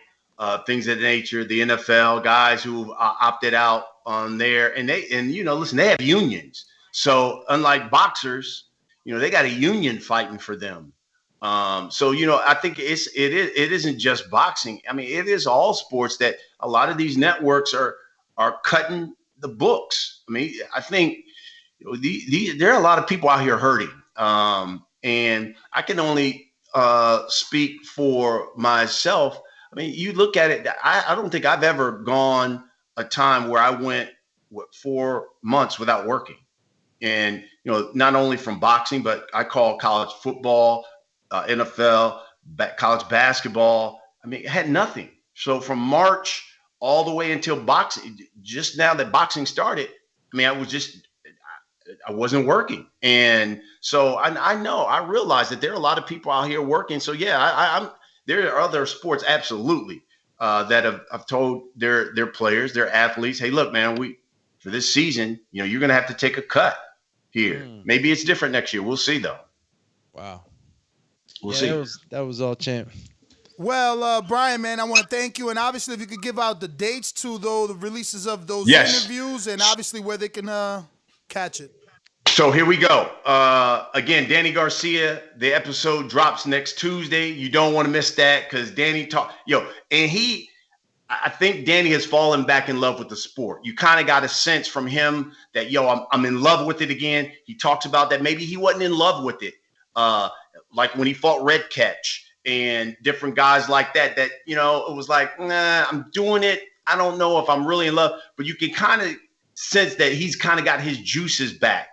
things of that nature, the NFL guys who opted out on there, and listen, they have unions. So unlike boxers, they got a union fighting for them. I think it isn't just boxing. I mean, it is all sports that a lot of these networks are cutting the books. I mean, I think there are a lot of people out here hurting. And I can only speak for myself. I mean, you look at it, I don't think I've ever gone a time where I went 4 months without working. And, not only from boxing, but I call college football, NFL, college basketball. I mean, it had nothing. So from March all the way until boxing, just now that boxing started, I mean, I wasn't working. And so I realize that there are a lot of people out here working. So yeah, there are other sports absolutely that have told their players, their athletes, hey, look, man, for this season, you're going to have to take a cut here. Maybe it's different next year. We'll see though. Wow. We'll see. That was all, champ. Well, Brian, man, I want to thank you. And obviously, if you could give out the dates too, though, the releases of those interviews, and obviously where they can catch it. So here we go. Again, Danny Garcia, the episode drops next Tuesday. You don't want to miss that because Danny I think Danny has fallen back in love with the sport. You kind of got a sense from him that, I'm in love with it again. He talks about that. Maybe he wasn't in love with it. Like when he fought Red Catch and different guys like that, it was like, nah, I'm doing it. I don't know if I'm really in love, but you can kind of sense that he's kind of got his juices back.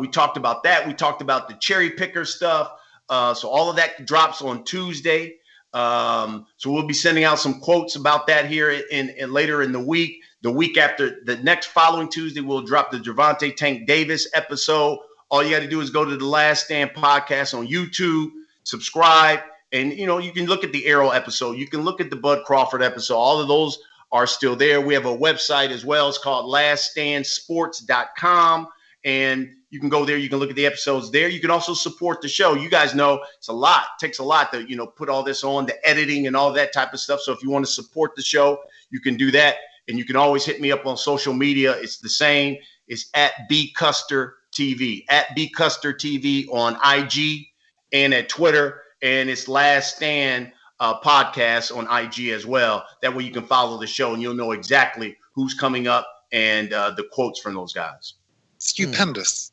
We talked about that. We talked about the cherry picker stuff. So all of that drops on Tuesday. So we'll be sending out some quotes about that here in later in the week. The week after, the next following Tuesday, we'll drop the Gervonta Tank Davis episode. All you got to do is go to the Last Stand podcast on YouTube, subscribe, and you can look at the Arrow episode. You can look at the Bud Crawford episode. All of those are still there. We have a website as well. It's called laststandsports.com. And you can go there. You can look at the episodes there. You can also support the show. You guys know it's a lot. It takes a lot to, put all this on, the editing and all that type of stuff. So if you want to support the show, you can do that. And you can always hit me up on social media. It's the same. It's at @BCusterTV, @BCusterTV on IG and at Twitter. And it's Last Stand podcast on IG as well. That way you can follow the show and you'll know exactly who's coming up and the quotes from those guys. Stupendous.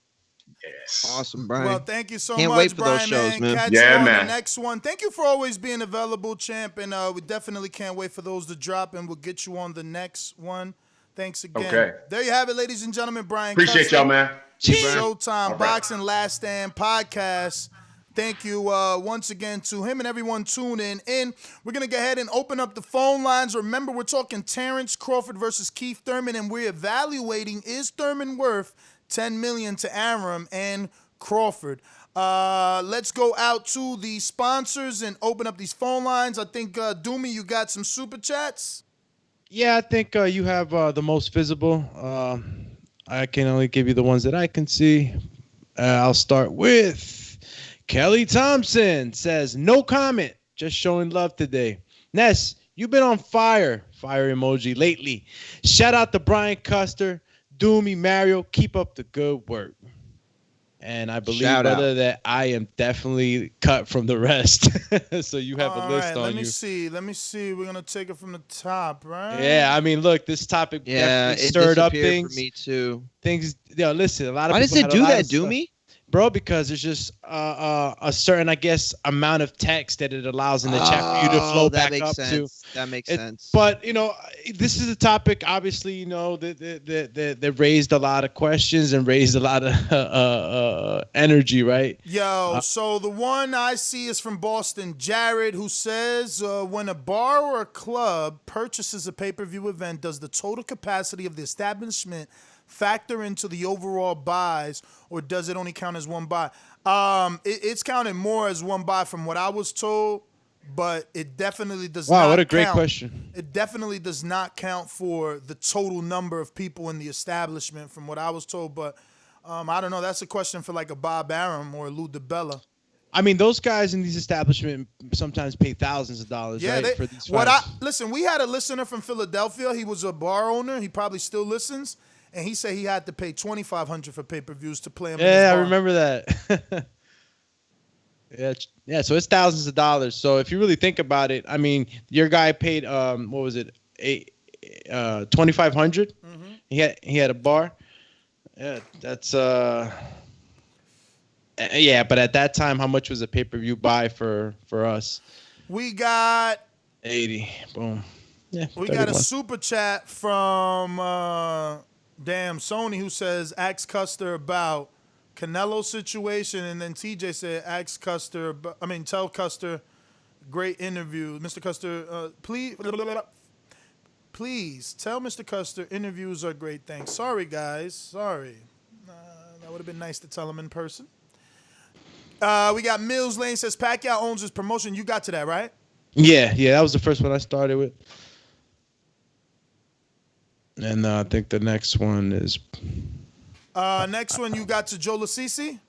Yes. Awesome, Brian. Well, thank you so Can't much, wait for Brian, those shows, man. Catch Yeah, you on man. the next one. Thank you for always being available, champ. And we definitely can't wait for those to drop, and we'll get you on the next one. Thanks again. Okay. There you have it, ladies and gentlemen. Brian Appreciate Custer. y'all, man. Showtime right. Boxing Last Stand podcast. Thank you once again to him and everyone tuning in. We're going to go ahead and open up the phone lines. Remember, we're talking Terence Crawford versus Keith Thurman, and we're evaluating, is Thurman worth $10 million to Arum and Crawford? Let's go out to the sponsors and open up these phone lines. I think, Doomy, you got some super chats? Yeah, I think you have the most visible. I can only give you the ones that I can see. I'll start with Kelly Thompson. Says, no comment, just showing love today. Ness, you've been on fire emoji lately. Shout out to Brian Custer, Doomy, Mario, keep up the good work. And I believe, brother, that I am definitely cut from the rest. So you have a list on you. Let me see. We're going to take it from the top, right? Yeah, I mean, look, this topic definitely it stirred up things. for me too. Listen, a lot of Why people does it had a do lot that, of stuff. Doomy? bro, because there's just a certain, I guess, amount of text that it allows in the chat for you to flow back up to. That makes sense. But this is a topic, obviously, that raised a lot of questions and raised a lot of energy, right? Yo, so the one I see is from Boston, Jared, who says, when a bar or a club purchases a pay-per-view event, does the total capacity of the establishment factor into the overall buys, or does it only count as one buy? It's counted more as one buy from what I was told, but it definitely does not count. Wow, what a great question. It definitely does not count for the total number of people in the establishment from what I was told, but I don't know. That's a question for like a Bob Arum or a Lou DiBella. I mean, those guys in these establishments sometimes pay thousands of dollars, right, for these fights. Listen, we had a listener from Philadelphia. He was a bar owner. He probably still listens. And he said he had to pay $2,500 for pay-per-views to play him in his bar. I remember that. Yeah. So it's thousands of dollars. So if you really think about it, I mean, your guy paid what was it, $2,500. Mm-hmm. He had a bar. Yeah, that's yeah. But at that time, how much was a pay-per-view buy for us? We got 80. Boom. Yeah. We got a super chat from Sony, who says, ask Custer about Canelo situation, and then TJ said, tell Custer, great interview. Mr. Custer, please tell Mr. Custer interviews are great. Thanks. Sorry, guys. Sorry. That would have been nice to tell him in person. We got Mills Lane says, Pacquiao owns his promotion. You got to that, right? Yeah. That was the first one I started with. And I think the next one is... next one you got to Joe Lasisi?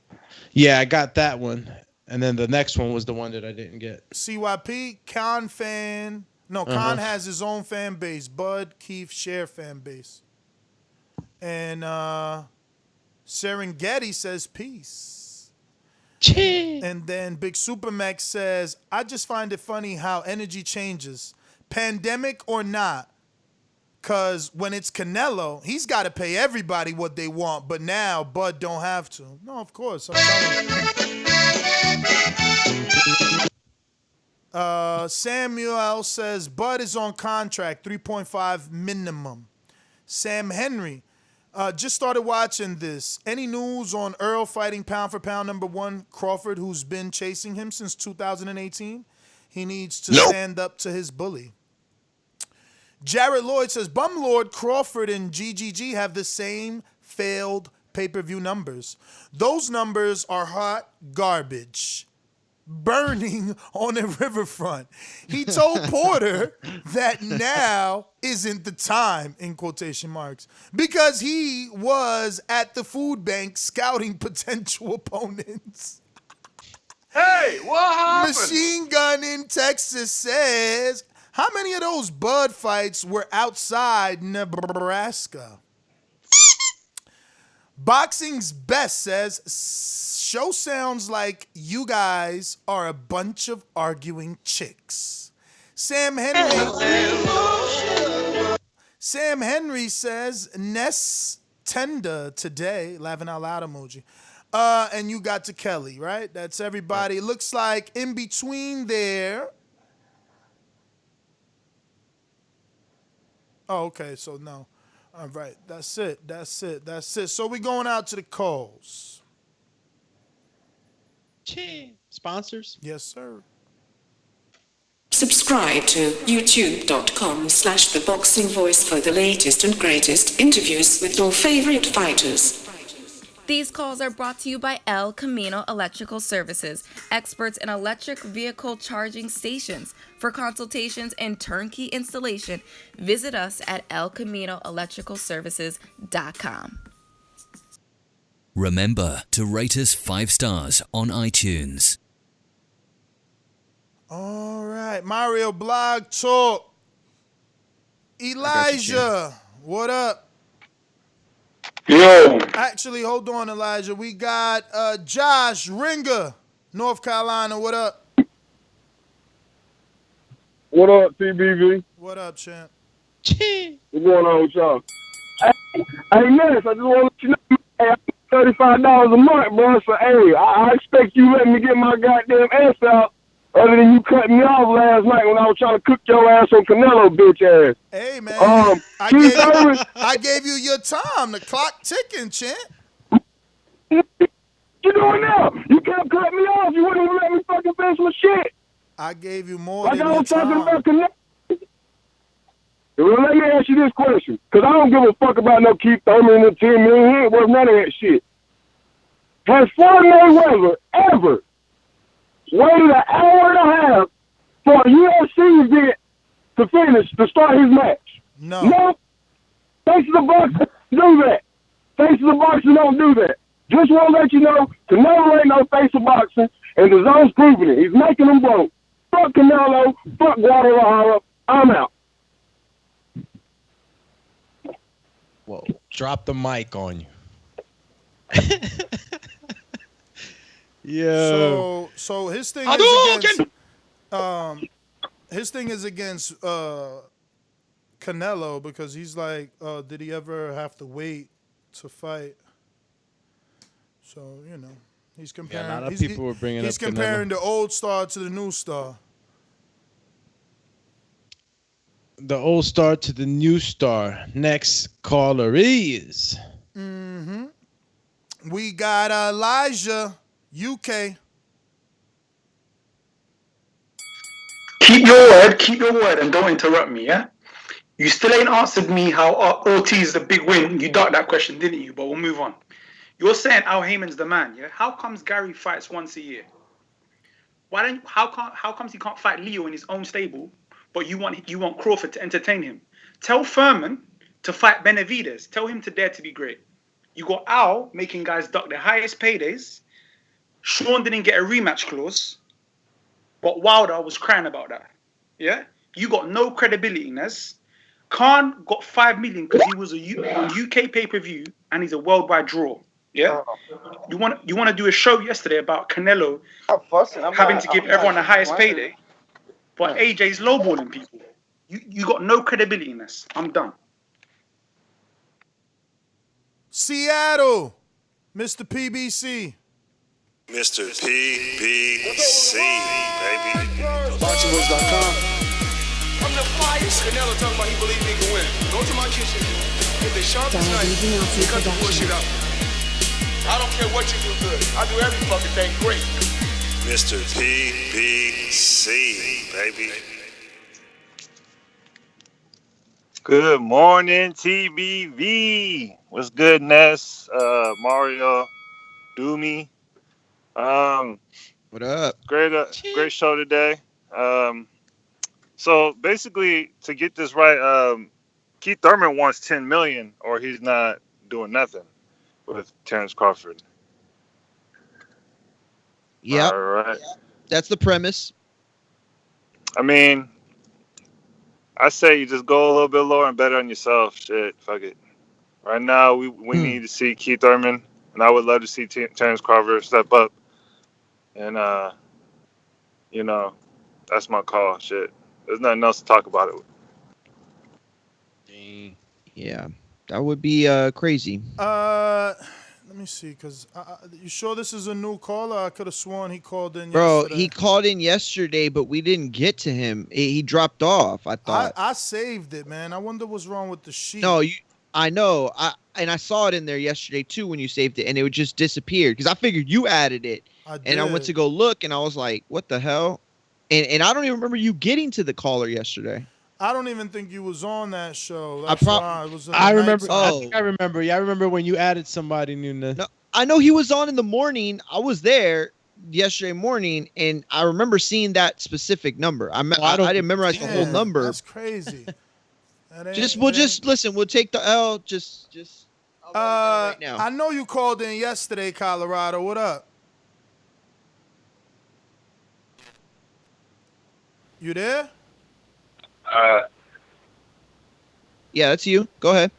Yeah, I got that one. And then the next one was the one that I didn't get. CYP, Khan fan. No, Khan has his own fan base. Bud, Keith, Share fan base. And Serengeti says peace. Chee. And then Big Supermax says, I just find it funny how energy changes. Pandemic or not. Because when it's Canelo, he's got to pay everybody what they want. But now, Bud don't have to. No, of course. I'm telling you. Samuel says, Bud is on contract, 3.5 minimum. Sam Henry, just started watching this. Any news on Earl fighting pound for pound #1 Crawford, who's been chasing him since 2018? He needs to stand up to his bully. Jared Lloyd says, Bumlord, Crawford, and GGG have the same failed pay-per-view numbers. Those numbers are hot garbage. Burning on the riverfront. He told Porter that now isn't the time, in quotation marks, because he was at the food bank scouting potential opponents. Hey, what happened? Machine Gun in Texas says, how many of those Bud fights were outside Nebraska? Boxing's Best says, show sounds like you guys are a bunch of arguing chicks. Sam Henry says, Ness tender today, laughing out loud emoji. And you got to Kelly, right? That's everybody. It looks like in between there. Oh, okay, so no. All right, that's it. So we're going out to the calls. Sponsors? Yes, sir. Subscribe to youtube.com/theboxingvoice for the latest and greatest interviews with your favorite fighters. These calls are brought to you by El Camino Electrical Services, experts in electric vehicle charging stations. For consultations and turnkey installation, visit us at elcaminoelectricalservices.com. Remember to rate us 5 stars on iTunes. All right, Mario Blog Talk. Elijah, what up? Yo. Actually, hold on, Elijah. We got Josh Ringer, North Carolina. What up? What up, TBV? What up, champ? What's going on with y'all? Hey, man, I just want to let you know, hey, $35 a month, bro. So hey, I expect you letting me get my goddamn ass out. Other than you cutting me off last night when I was trying to cook your ass on Canelo, bitch ass. Hey man, Keith Thurman, I gave you your time. The clock ticking, champ. you doing now? You kept cutting me off. You wouldn't even let me fucking finish my shit. I gave you more Like than I your was talking time. about Canelo. Well, let me ask you this question, because I don't give a fuck about no Keith Thurman and 10 million. He ain't worth none of that shit. Has Floyd Mayweather ever waited an hour and a half for a UFC event to start his match? No. Faces of boxing do that. Faces of boxing don't do that. Just want to let you know, Canelo ain't no face of boxing, and the zone's proving it. He's making them broke. Fuck Canelo. Fuck Guadalajara. I'm out. Whoa. Drop the mic on you. Yeah. So his thing is against Canelo because he's like, did he ever have to wait to fight? So he's comparing. Yeah, a lot of people were bringing he's up comparing Canelo. the old star to the new star. The old star to the new star. Next caller is. We got Elijah, UK. Keep your word, and don't interrupt me, yeah? You still ain't answered me how OT is the big win. You ducked that question, didn't you? But we'll move on. You're saying Al Heyman's the man, yeah? How comes Gary fights once a year? How comes he can't fight Leo in his own stable, but you want Crawford to entertain him? Tell Thurman to fight Benavidez. Tell him to dare to be great. You got Al making guys duck their highest paydays. Sean didn't get a rematch clause, but Wilder was crying about that. Yeah? You got no credibility, Nez. Khan got 5 million because he was on UK pay-per-view and he's a worldwide draw. Yeah? You want to do a show yesterday about Canelo having to give everyone the highest payday, but AJ's lowballing people. You got no credibility in this. I'm done. Seattle, Mr. PBC. Mr. PBC, baby. BoxingVoice.com. I'm the flyest. Canelo talking about he believe he can win. Go to my kitchen. Get the sharpest knife and cut the bullshit out. I don't care what you do good. I do every fucking thing great. Mr. PBC, baby. Good morning, TBV. What's good, Ness? Mario, Doomy. What up? Great show today. So basically, to get this right, Keith Thurman wants $10 million, or he's not doing nothing with Terence Crawford. Yeah. All right. That's the premise. I mean, I say you just go a little bit lower and bet on yourself. Shit, fuck it. Right now, we need to see Keith Thurman, and I would love to see Terence Crawford step up. And, that's my call. Shit. There's nothing else to talk about it. Yeah, that would be crazy. Let me see, because you sure this is a new caller? I could have sworn he called in Bro, yesterday. he called in yesterday, but we didn't get to him. He dropped off, I thought. I saved it, man. I wonder what's wrong with the sheet. No, I know. I saw it in there yesterday, too, when you saved it, and it just disappeared. Because I figured you added it. And I went to go look, and I was like, what the hell? And I don't even remember you getting to the caller yesterday. I don't even think you was on that show. I remember. I think I remember. Yeah, I remember when you added somebody new. No, I know he was on in the morning. I was there yesterday morning, and I remember seeing that specific number. I didn't memorize the whole number. That's crazy. We'll listen. We'll take the L. Right now. I know you called in yesterday, Colorado. What up? You there? Yeah, that's you. Go ahead.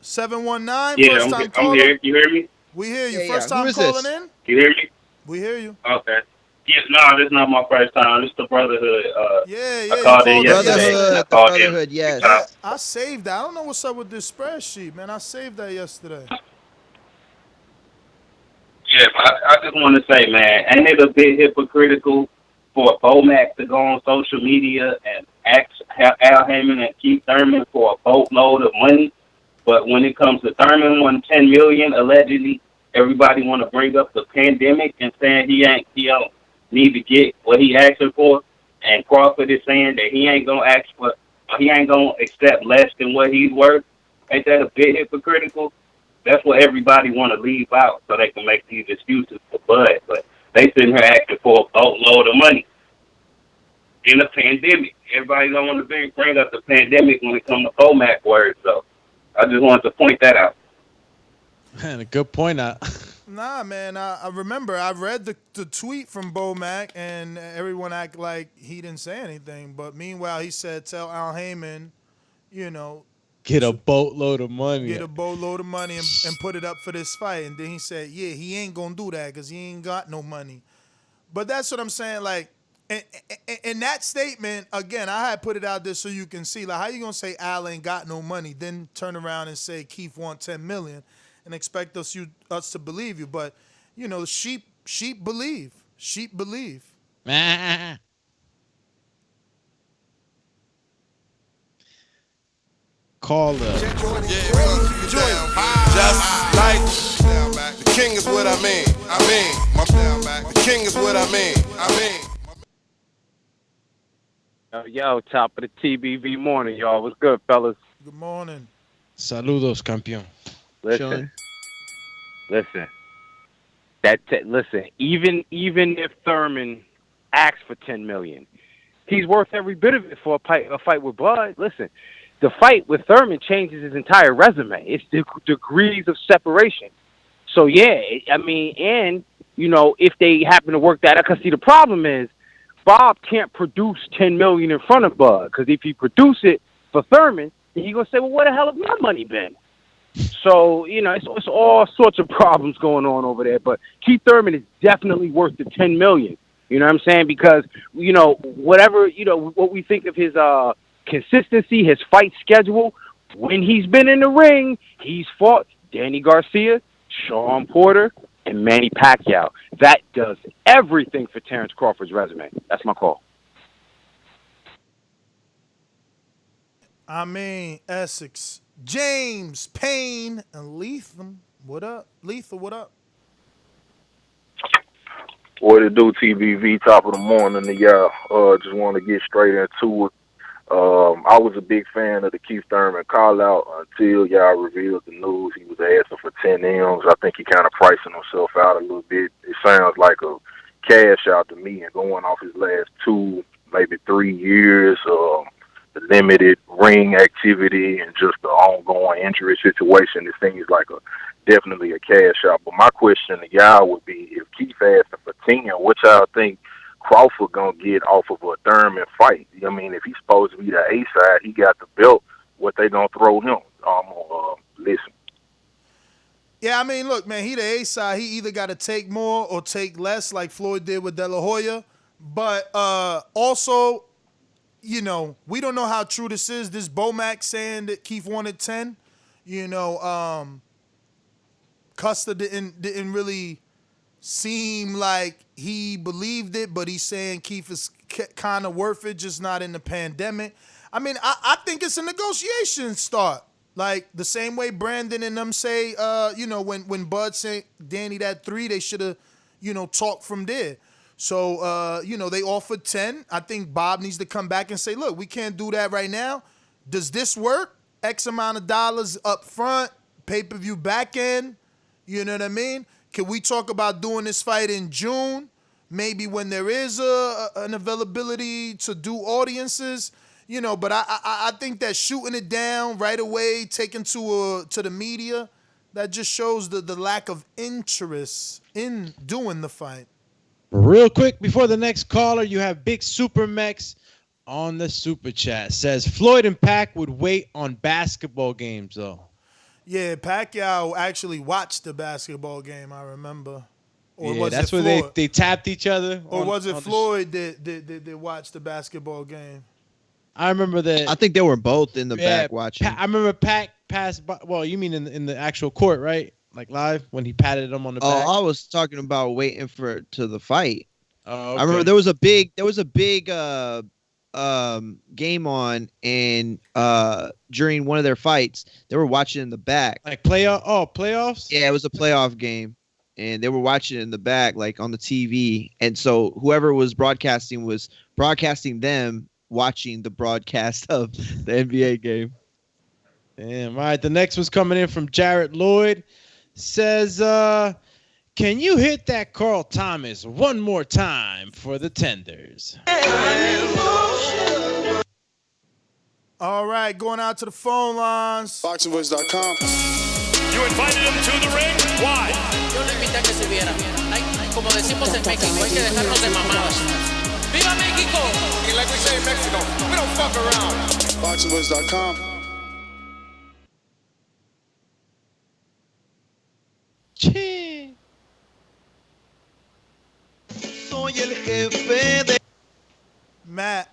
719. Yeah, first time I'm caller. here. You hear me? We hear you. Yeah, first yeah. time Who is calling this? in? You hear me? We hear you. Okay. Yeah, no, this is not my first time. This is the Brotherhood. Yeah, I called in Brotherhood, yesterday. the Brotherhood, yes. I saved that. I don't know what's up with this spreadsheet, man. I saved that yesterday. Yeah, I just want to say, man, ain't it a bit hypocritical for Bomac to go on social media and ask Al Heyman and Keith Thurman for a boatload of money, but when it comes to Thurman won $10 million allegedly, everybody want to bring up the pandemic and saying he don't need to get what he asking for, and Crawford is saying that he ain't gonna accept less than what he's worth. Ain't that a bit hypocritical? That's what everybody want to leave out so they can make these excuses for Bud. But they sitting here asking for a boatload of money in a pandemic. Everybody don't want to bring up the pandemic when it comes to Bomac words. So I just wanted to point that out. Man, a good point out. Nah, man. I remember I read the tweet from Bomac, and everyone act like he didn't say anything. But meanwhile, he said, "Tell Al Heyman, you know, Get a boatload of money. get a boatload of money and put it up for this fight." And then he said, "Yeah, he ain't gonna do that because he ain't got no money." But that's what I'm saying. Like, in that statement, again, I had put it out there so you can see, like, how you gonna say Al ain't got no money, then turn around and say Keith want $10 million and expect us to believe you? But you know, sheep believe. Sheep believe. Caller. Just like the king is what I mean. The king is what I mean. Yo, top of the TBV morning, y'all. What's good, fellas? Good morning. Saludos, campeón. Listen. Listen. Even if Thurman asks for $10 million, he's worth every bit of it for a fight with Bud. Listen, the fight with Thurman changes his entire resume. It's the degrees of separation. So yeah, I mean, and you know, if they happen to work that out, because see, the problem is Bob can't produce $10 million in front of Bud, because if he produce it for Thurman, then he's gonna say, well, where the hell has my money been? So you know, it's all sorts of problems going on over there. But Keith Thurman is definitely worth the $10 million. You know what I'm saying? Because you know, whatever, you know, what we think of his consistency, his fight schedule, when he's been in the ring, he's fought Danny Garcia, Sean Porter, and Manny Pacquiao. That does everything for Terence Crawford's resume. That's my call. I mean, Essex, James, Payne, and Lethal. What up? Lethal, what up? What it do, TBV, top of the morning to y'all. Just want to get straight into it. I was a big fan of the Keith Thurman call out until y'all revealed the news. He was asking for 10 M's. I think he kind of pricing himself out a little bit. It sounds like a cash out to me, and going off his last 2, maybe 3 years, the limited ring activity and just the ongoing injury situation, it seems like definitely a cash out. But my question to y'all would be, if Keith asking for 10, what y'all think Crawford gonna get off of a Thurman fight? I mean, if he's supposed to be the A side, he got the belt. What they gonna throw him? Listen. Yeah, I mean, look, man, he the A side. He either got to take more or take less, like Floyd did with De La Hoya. But also, you know, we don't know how true this is. This Bomac saying that Keith wanted 10. You know, Custer didn't really seem like he believed it, but he's saying Keith is kind of worth it, just not in the pandemic. I mean, I think it's a negotiation start. Like the same way Brandon and them say, you know, when Bud sent Danny that 3, they should have, you know, talked from there. So, you know, they offered 10. I think Bob needs to come back and say, look, we can't do that right now. Does this work? X amount of dollars up front, pay-per-view back end. You know what I mean? Can we talk about doing this fight in June? Maybe when there is an availability to do audiences, you know. But I think that shooting it down right away, taking to the media, that just shows the lack of interest in doing the fight. Real quick, before the next caller, you have Big Super Mex on the super chat. Says Floyd and Pac would wait on basketball games though. Yeah, Pacquiao actually watched the basketball game, I remember. Or yeah, was that's it where Floyd? they tapped each other. Or was it Floyd that watched the basketball game? I remember that. I think they were both in the back watching. I remember Pac passed by. Well, you mean in the actual court, right? Like live when he patted him on the Oh, back? I was talking about waiting for to the fight. Oh, okay. I remember there was a big game on, and during one of their fights, they were watching in the back. Like playoffs? Yeah, it was a playoff game, and they were watching it in the back, like on the TV. And so whoever was broadcasting them watching the broadcast of the NBA game. Damn. All right, the next one's coming in from Jarrett Lloyd. Says, can you hit that Carl Thomas one more time for the tenders? All right, going out to the phone lines. BoxingVoice.com. You invited him to the ring? Why? Yo le invité a que se viera. Como decimos en México, hay que dejarnos de mamadas. ¡Viva México! And like we say in Mexico, we don't fuck around. BoxingVoice.com. Matt.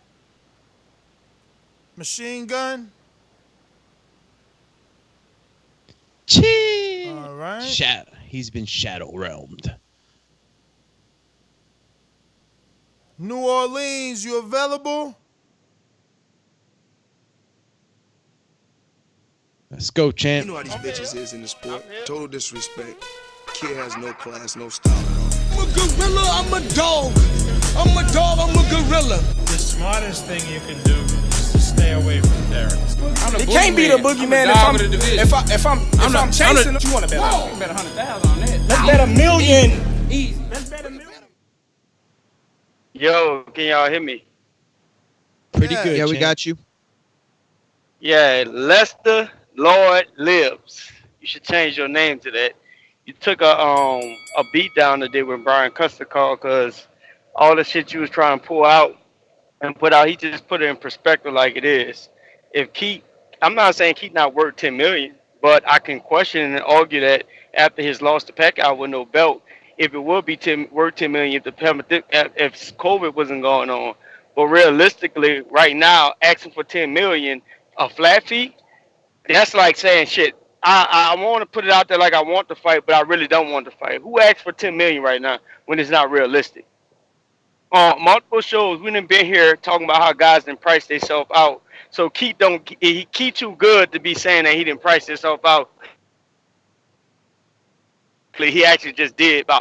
Machine Gun. All right. He's been shadow realmed. New Orleans, you available? Let's go, champ. You know how these bitches is in the sport. Total disrespect. Kid has no class, no style at all. I'm a gorilla, I'm a dog. I'm a dog, I'm a gorilla. The smartest thing you can do is to stay away from Terrence. He can't be the boogeyman if I'm chasing him. You want to bet? You bet 100,000 on that. Let's bet $1 million. Easy. Let's bet $1 million. Yo, can y'all hear me? Pretty good. Yeah, we got you. Yeah, Lester Lloyd lives. You should change your name to that. You took a beat down today when Brian Custer called because all the shit you was trying to pull out and put out, he just put it in perspective like it is. If Keith, I'm not saying Keith not worth $10 million, but I can question and argue that after his loss to Pacquiao with no belt, if it would be worth $10 million if COVID wasn't going on. But realistically, right now, asking for $10 million a flat fee, that's like saying shit. I want to put it out there like I want to fight, but I really don't want to fight. Who asks for $10 million right now when it's not realistic? On multiple shows, we done been here talking about how guys didn't price themselves out. So Keith too good to be saying that he didn't price himself out. He actually just did by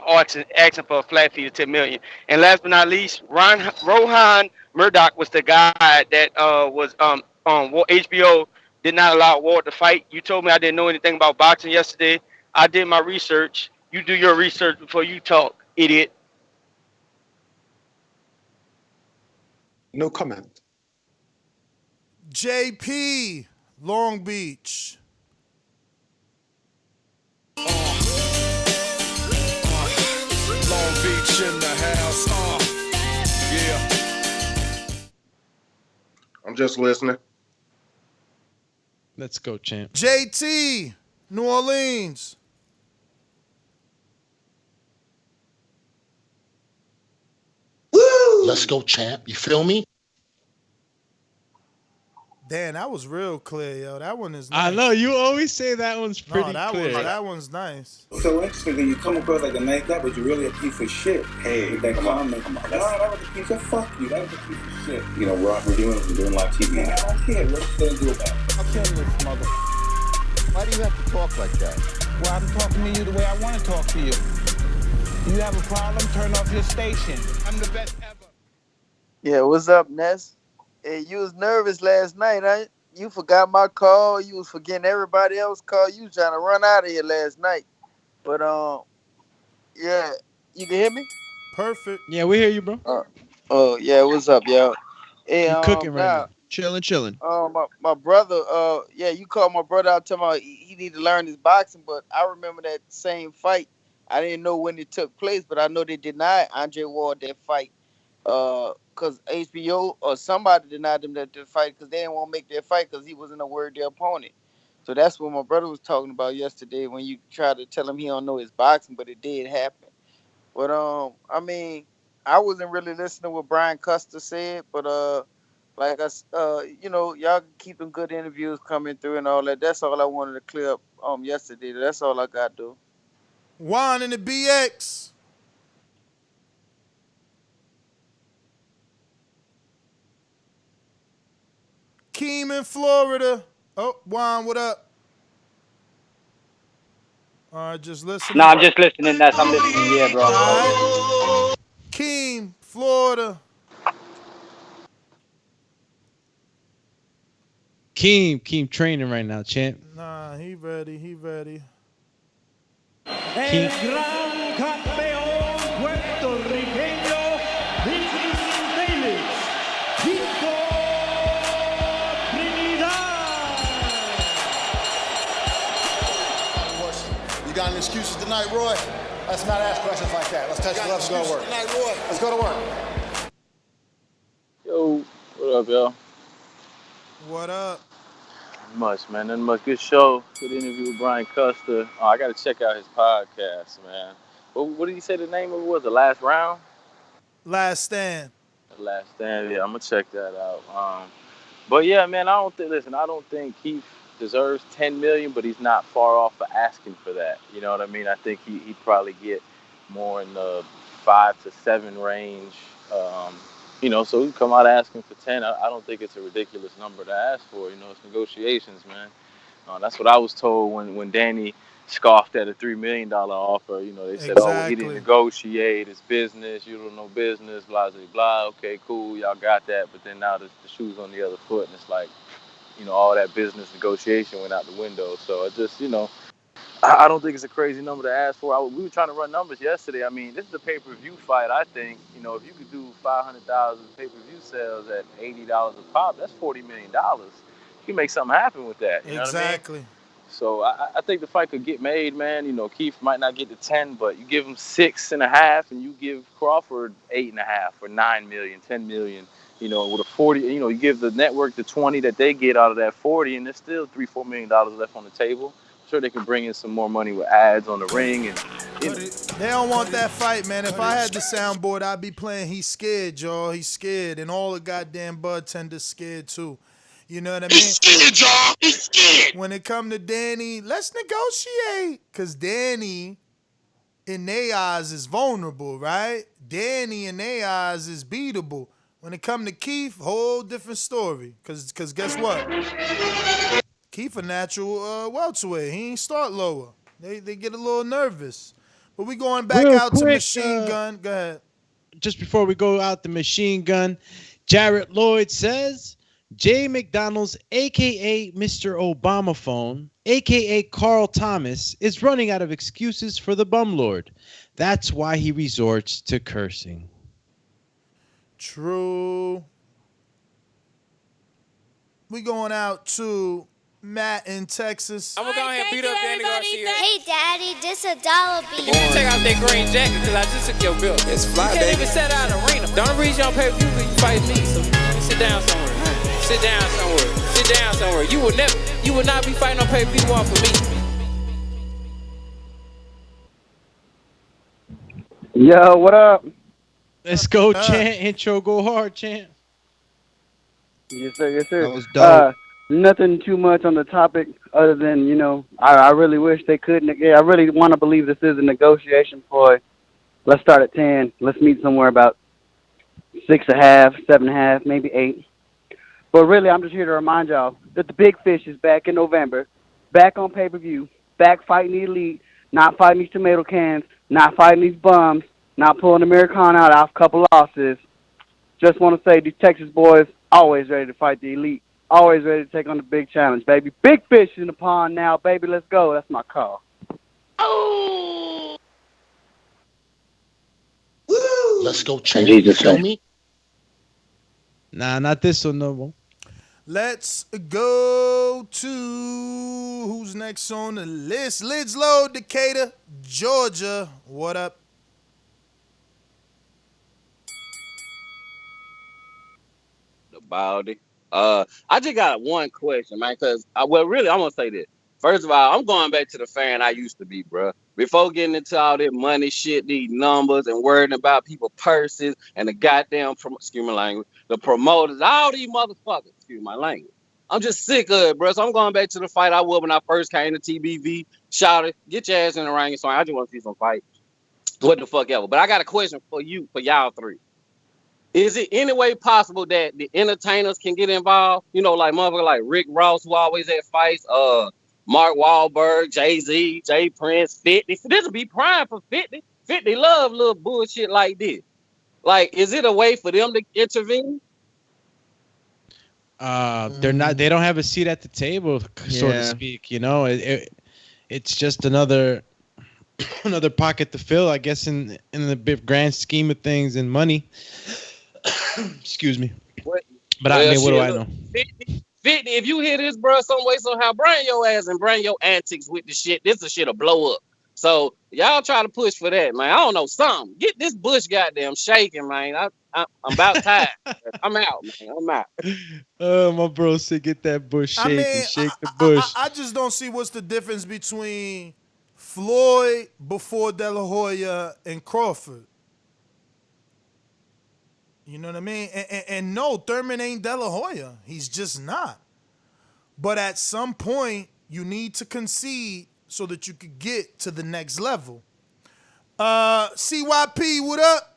asking for a flat fee of $10 million. And last but not least, Rohan Murdoch was the guy that was on HBO. Did not allow Ward to fight. You told me I didn't know anything about boxing yesterday. I did my research. You do your research before you talk, idiot. No comment. JP, Long Beach. Long Beach in the house. Yeah. I'm just listening. Let's go, champ. JT, New Orleans. Woo! Let's go, champ. You feel me? Damn, that was real clear, yo. That one is nice. I know, you always say that one's pretty clear. That one's nice. So interesting that you come across like a nice guy, but you're really a piece of shit. Hey, with that comment. No, that was a piece of fuck you. That was a piece of shit. You know, we're doing live TV. Man, I don't care. What you gonna do about it? I'm killing this mother. Why do you have to talk like that? Well, I'm talking to you the way I want to talk to you. You have a problem? Turn off your station. I'm the best ever. Yeah, what's up, Ness? Hey, you was nervous last night, huh? You forgot my call. You was forgetting everybody else's call. You was trying to run out of here last night. But, yeah. You can hear me? Perfect. Yeah, we hear you, bro. Oh, yeah, what's up, yo? Hey, you cooking right now. Chilling. My brother, yeah, you called my brother out talking about he need to learn his boxing, but I remember that same fight. I didn't know when it took place, but I know they denied Andre Ward that fight. Because HBO or somebody denied them that fight because they didn't want to make that fight because he wasn't a worthy opponent. So that's what my brother was talking about yesterday when you tried to tell him he don't know his boxing, but it did happen. But I mean, I wasn't really listening to what Brian Custer said, but like you know, y'all can keep them good interviews coming through and all that. That's all I wanted to clear up yesterday. That's all I got, though. Juan in the BX. Keem in Florida. Oh, Juan, what up? All right, just listening. Nah, I'm just listening. I'm listening. Yeah, bro. All right. Keem, Florida. Keem training right now, champ. Nah, he ready. Keem. Gran campeón puertorriqueño, this is his name is Tito Trinidad. You got any excuses tonight, Roy? Let's not ask questions like that. Let's touch gloves and go to work. Tonight, Roy? Let's go to work. Yo, what up, y'all? What up? Much, man. Nothing much. Good show. Good interview with Brian Custer. Oh, I got to check out his podcast, man. What did he say the name of it was? The Last Round? Last Stand. The Last Stand. Yeah, I'm going to check that out. But yeah, man, I don't think Keith deserves $10 million, but he's not far off for asking for that. You know what I mean? I think he'd probably get more in the 5 to 7 range. So he come out asking for 10. I don't think it's a ridiculous number to ask for. It's negotiations, man. That's what I was told when Danny scoffed at a $3 million offer. They said, "Oh, well, he didn't negotiate. It's business. You don't know business. Blah blah blah. Okay, cool. Y'all got that." But then now the shoe's on the other foot, and it's like, all that business negotiation went out the window. So it just, I don't think it's a crazy number to ask for. We were trying to run numbers yesterday. I mean, this is a pay-per-view fight. I think, if you could do 500,000 pay-per-view sales at $80 a pop, that's $40 million. You can make something happen with that. You know what I mean? So I think the fight could get made, man. Keith might not get to 10, but you give him 6.5, and you give Crawford 8.5 or 9 million, 10 million. With a 40, you give the network the 20 that they get out of that 40, and there's still $3-4 million left on the table. Sure, they can bring in some more money with ads on the ring, and they don't want that fight, man. If I had the soundboard, I'd be playing "He's Scared," y'all. He's scared, and all the goddamn bud tenders scared too. You know what I mean? He's scared, y'all. He's scared. When it come to Danny, let's negotiate, cause Danny, in their eyes, is vulnerable, right? Danny, in their eyes, is beatable. When it come to Keith, whole different story. Cause guess what? Keith a natural welterweight. He ain't start lower. They get a little nervous. But we going back out to Machine Gun. Go ahead. Just before we go out the Machine Gun, Jarrett Lloyd says, Jay McDonald's, a.k.a. Mr. Obama Phone, a.k.a. Carl Thomas, is running out of excuses for the bumlord. That's why he resorts to cursing. True. We going out to Matt in Texas. I'm gonna go ahead and beat up Danny Garcia. Hey, Daddy, this $1 bill. You can take out that green jacket because I just took your bill. It's fly, you can't even set out an arena. The only reason y'all pay per view because you fight me. So sit down somewhere. Sit down somewhere. Sit down somewhere. You will not be fighting on pay per view one for me. Yo, what up? Let's go, Chant. Intro, go hard, Chant. Yes, sir. Yes, sir. That was dope. Nothing too much on the topic other than, I really wish they could. I really want to believe this is a negotiation for, let's start at 10. Let's meet somewhere about 6.5, 7.5, maybe 8. But really, I'm just here to remind y'all that the Big Fish is back in November, back on pay-per-view, back fighting the elite, not fighting these tomato cans, not fighting these bums, not pulling Americana out off a couple losses. Just want to say these Texas boys always ready to fight the elite. Always ready to take on the big challenge, baby. Big fish in the pond now, baby. Let's go. That's my call. Oh! Let's go, Chant. You feel me? Nah, not this one, no more. Let's go to who's next on the list. Lids Low, Decatur, Georgia. What up? The Baldy. I just got one question, man, because, really, I'm going to say this. First of all, I'm going back to the fan I used to be, bro. Before getting into all this money shit, these numbers, and worrying about people's purses, and the goddamn, excuse my language, the promoters, all these motherfuckers, excuse my language. I'm just sick of it, bro. So I'm going back to the fight I was when I first came to TBV. Shout it, get your ass in the ring. So I just want to see some fight. What the fuck ever. But I got a question for y'all three. Is it any way possible that the entertainers can get involved? You know, like motherfucker like Rick Ross, who always had fights, Mark Wahlberg, Jay-Z, Jay Prince, 50. This would be prime for 50. 50 love little bullshit like this. Like, is it a way for them to intervene? They're not. They don't have a seat at the table, so to speak. You know, it's just another pocket to fill, I guess, in the big grand scheme of things and money. Excuse me. But I mean, what do I know? 50, if you hear this, bro, some way, somehow, bring your ass and bring your antics with the shit. This shit'll blow up. So y'all try to push for that, man. I don't know, something. Get this bush goddamn shaking, man. I'm about tired. I'm out, man. I'm out. My bro said, get that bush shaking. Shake the bush. I just don't see what's the difference between Floyd before De La Hoya and Crawford. You know what I mean? And no, Thurman ain't De La Hoya. He's just not. But at some point, you need to concede so that you could get to the next level. CYP, what up?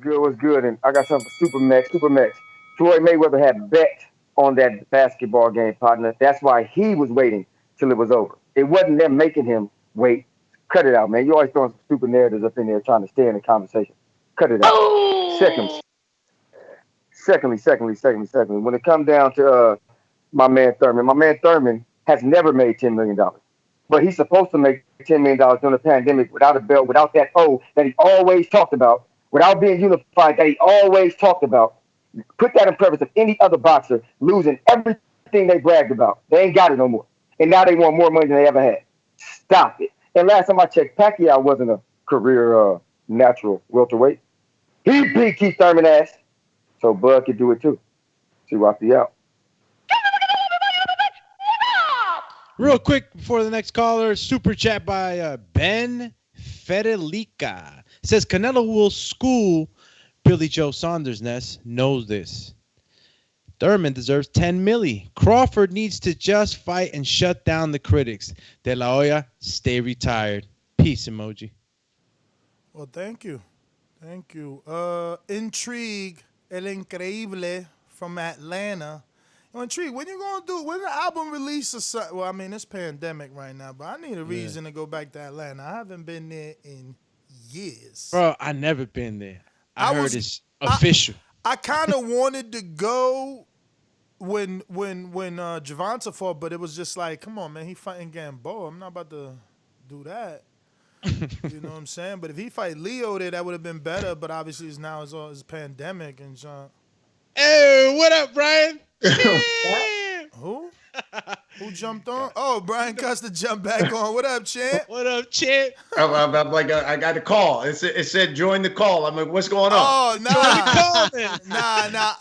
What's good? And I got something for Supermax. Floyd Mayweather had bet on that basketball game, partner. That's why he was waiting till it was over. It wasn't them making him wait. Cut it out, man. You always throwing some stupid narratives up in there trying to stay in the conversation. Cut it out. Oh! Secondly, when it comes down to my man Thurman has never made $10 million. But he's supposed to make $10 million during the pandemic without a belt, without that O that he always talked about, without being unified that he always talked about. Put that in preface of any other boxer losing everything they bragged about. They ain't got it no more. And now they want more money than they ever had. Stop it. And last time I checked, Pacquiao wasn't a career natural welterweight. He beat Keith Thurman ass. So Bud could do it too. See Rocky out. Real quick before the next caller, super chat by Ben Federica. Says Canelo will school Billy Joe Saunders. Ness knows this. Thurman deserves $10 million. Crawford needs to just fight and shut down the critics. De La Hoya, stay retired. Peace emoji. Well, thank you. Intrigue El Increíble from Atlanta. Intrigue, when the album release or something? Well, I mean, it's pandemic right now, but I need a reason to go back to Atlanta. I haven't been there in years. Bro, I never been there. I heard it's official. I kind of wanted to go when Gervonta fought, but it was just like, come on, man, he fighting Gamboa. I'm not about to do that. You know what I'm saying? But if he fight Leo there, that would have been better. But obviously, it's pandemic and John. Hey, what up, Brian? Who? Who jumped on? Oh, Brian Custer jumped back on. What up, champ? What up, champ? I'm like, I got a call. It said join the call. I'm like, what's going on? Oh, nah.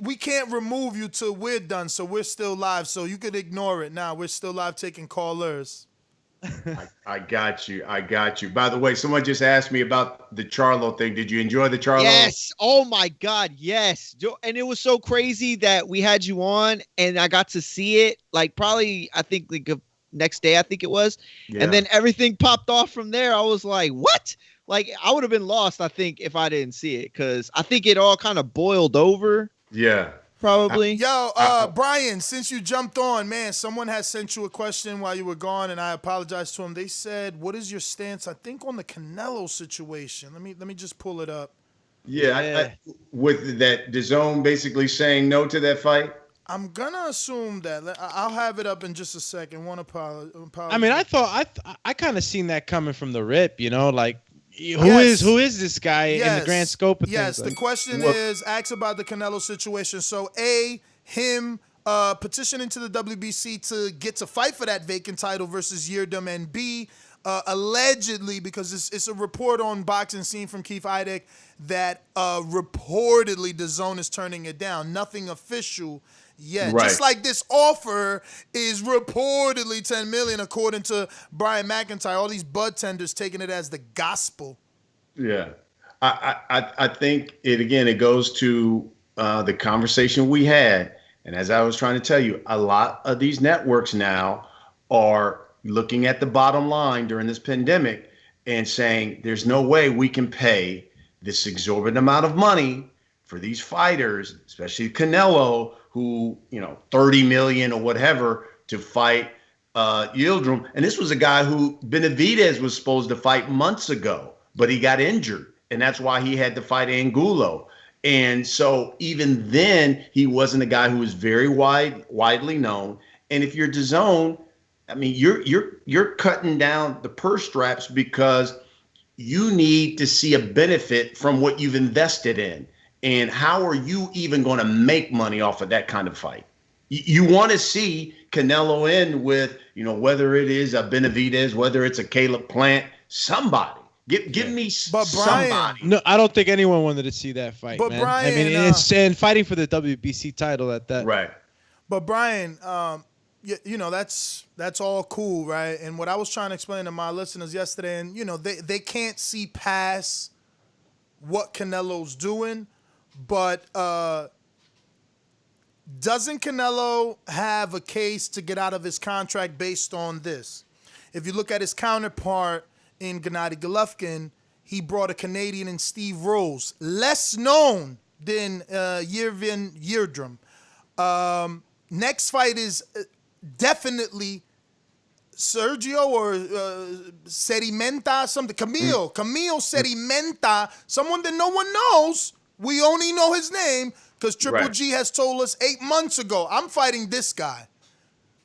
We can't remove you till we're done, so we're still live. So you could ignore it. Nah, we're still live taking callers. I got you. By the way, someone just asked me about the Charlo thing. Did you enjoy the Charlo? Yes. Oh my God. Yes. And it was so crazy that we had you on and I got to see it like probably, I think like next day, I think it was. Yeah. And then everything popped off from there. I was like, what? Like I would have been lost, I think, if I didn't see it. Cause I think it all kind of boiled over. Yeah. Probably. Brian, since you jumped on, man, someone has sent you a question while you were gone, and I apologize to him. They said, "What is your stance?" I think on the Canelo situation. Let me just pull it up. Yeah. With that DAZN basically saying no to that fight. I'm gonna assume that. I'll have it up in just a second. One apology. I mean, I kind of seen that coming from the rip. You know, like. Who is this guy in the grand scope of things? Yes, the question is asked about the Canelo situation. So, him petitioning to the WBC to get to fight for that vacant title versus Yeardom, and B, allegedly, because it's a report on Boxing Scene from Keith Idek that reportedly DAZN is turning it down. Nothing official yet. Right. Just like this offer is reportedly $10 million, according to Brian McIntyre. All these bud tenders taking it as the gospel. Yeah, I think it goes to the conversation we had, and as I was trying to tell you, a lot of these networks now are looking at the bottom line during this pandemic and saying there's no way we can pay this exorbitant amount of money for these fighters, especially Canelo, who, 30 million or whatever to fight Yildirim. And this was a guy who Benavidez was supposed to fight months ago, but he got injured. And that's why he had to fight Angulo. And so even then, he wasn't a guy who was very widely known. And if you're DAZN, I mean, you're cutting down the purse straps because you need to see a benefit from what you've invested in. And how are you even going to make money off of that kind of fight? You want to see Canelo in with, whether it is a Benavidez, whether it's a Caleb Plant, somebody. Give me somebody. No, I don't think anyone wanted to see that fight, But man. Brian, I mean, it's and fighting for the WBC title at that. Right. But Brian, that's all cool, right? And what I was trying to explain to my listeners yesterday, and they can't see past what Canelo's doing, but doesn't Canelo have a case to get out of his contract based on this? If you look at his counterpart in Gennady Golovkin, he brought a Canadian in Steve Rose, less known than Yildirim Yildirim. Next fight is definitely Sergio or Sedimenta, something. Camille Sedimenta, someone that no one knows. We only know his name because Triple G has told us 8 months ago, I'm fighting this guy.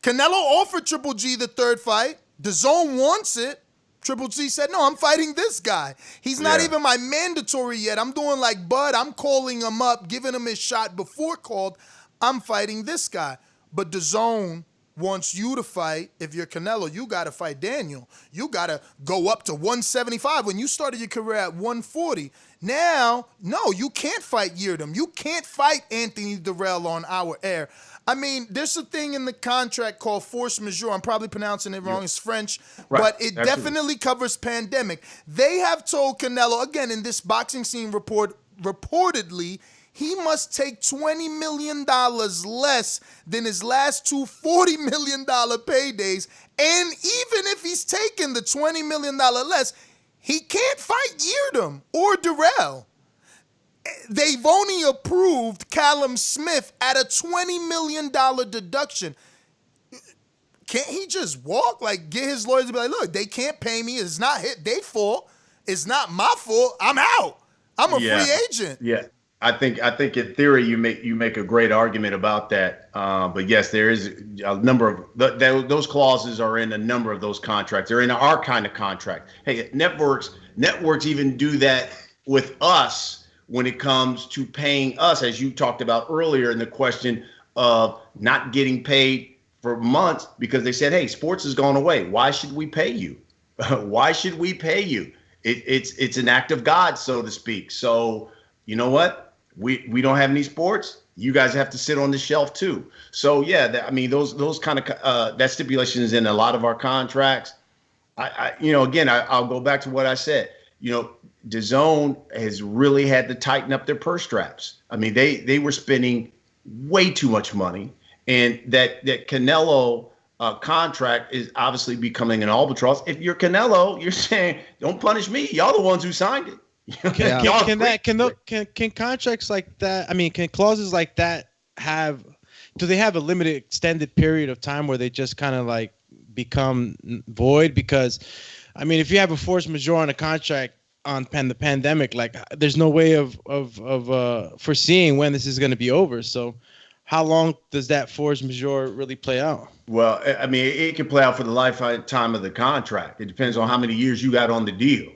Canelo offered Triple G the third fight. DAZN wants it. Triple G said, no, I'm fighting this guy. He's not even my mandatory yet. I'm doing like Bud. I'm calling him up, giving him his shot before called. I'm fighting this guy. But DAZN wants you to fight. If you're Canelo, you got to fight Daniel. You got to go up to 175 when you started your career at 140. Now, no, you can't fight Yildirim. You can't fight Anthony Durrell on our air. I mean, there's a thing in the contract called force majeure. I'm probably pronouncing it wrong. It's French, but it definitely covers pandemic. They have told Canelo, again, in this boxing scene report, reportedly, he must take $20 million less than his last two $40 million paydays. And even if he's taking the $20 million less, he can't fight Yildirim or Durrell. They've only approved Callum Smith at a $20 million deduction. Can't he just walk? Like, get his lawyers to be like, look, they can't pay me. It's not their fault. It's not my fault. I'm out. I'm a free agent. Yeah. I think in theory you make a great argument about that. But yes, there is a number of those clauses are in a number of those contracts. They're in our kind of contract. Hey, networks even do that with us when it comes to paying us, as you talked about earlier in the question of not getting paid for months because they said, hey, sports has gone away. Why should we pay you? Why should we pay you? It's an act of God, so to speak. So you know what? We don't have any sports. You guys have to sit on the shelf too. So yeah, those kind of that stipulation is in a lot of our contracts. I'll go back to what I said. DAZN has really had to tighten up their purse straps. I mean, they were spending way too much money, and that Canelo contract is obviously becoming an albatross. If you're Canelo, you're saying, "Don't punish me. Y'all the ones who signed it." Can contracts like that? I mean, can clauses like that do they have a limited extended period of time where they just kind of like become void? Because, I mean, if you have a force majeure on a contract on the pandemic, like there's no way of foreseeing when this is going to be over. So how long does that force majeure really play out? Well, I mean, it can play out for the lifetime of the contract. It depends on how many years you got on the deal.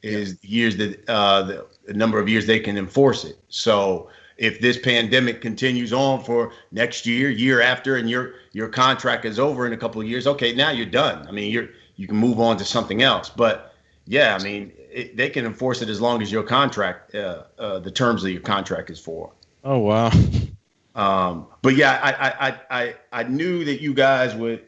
Is years that the number of years they can enforce it. So if this pandemic continues on for next year after, and your contract is over in a couple of years, okay, now you're done. I mean, you can move on to something else. But yeah, I mean, they can enforce it as long as your contract, the terms of your contract is for. Oh wow. But yeah, I knew that you guys would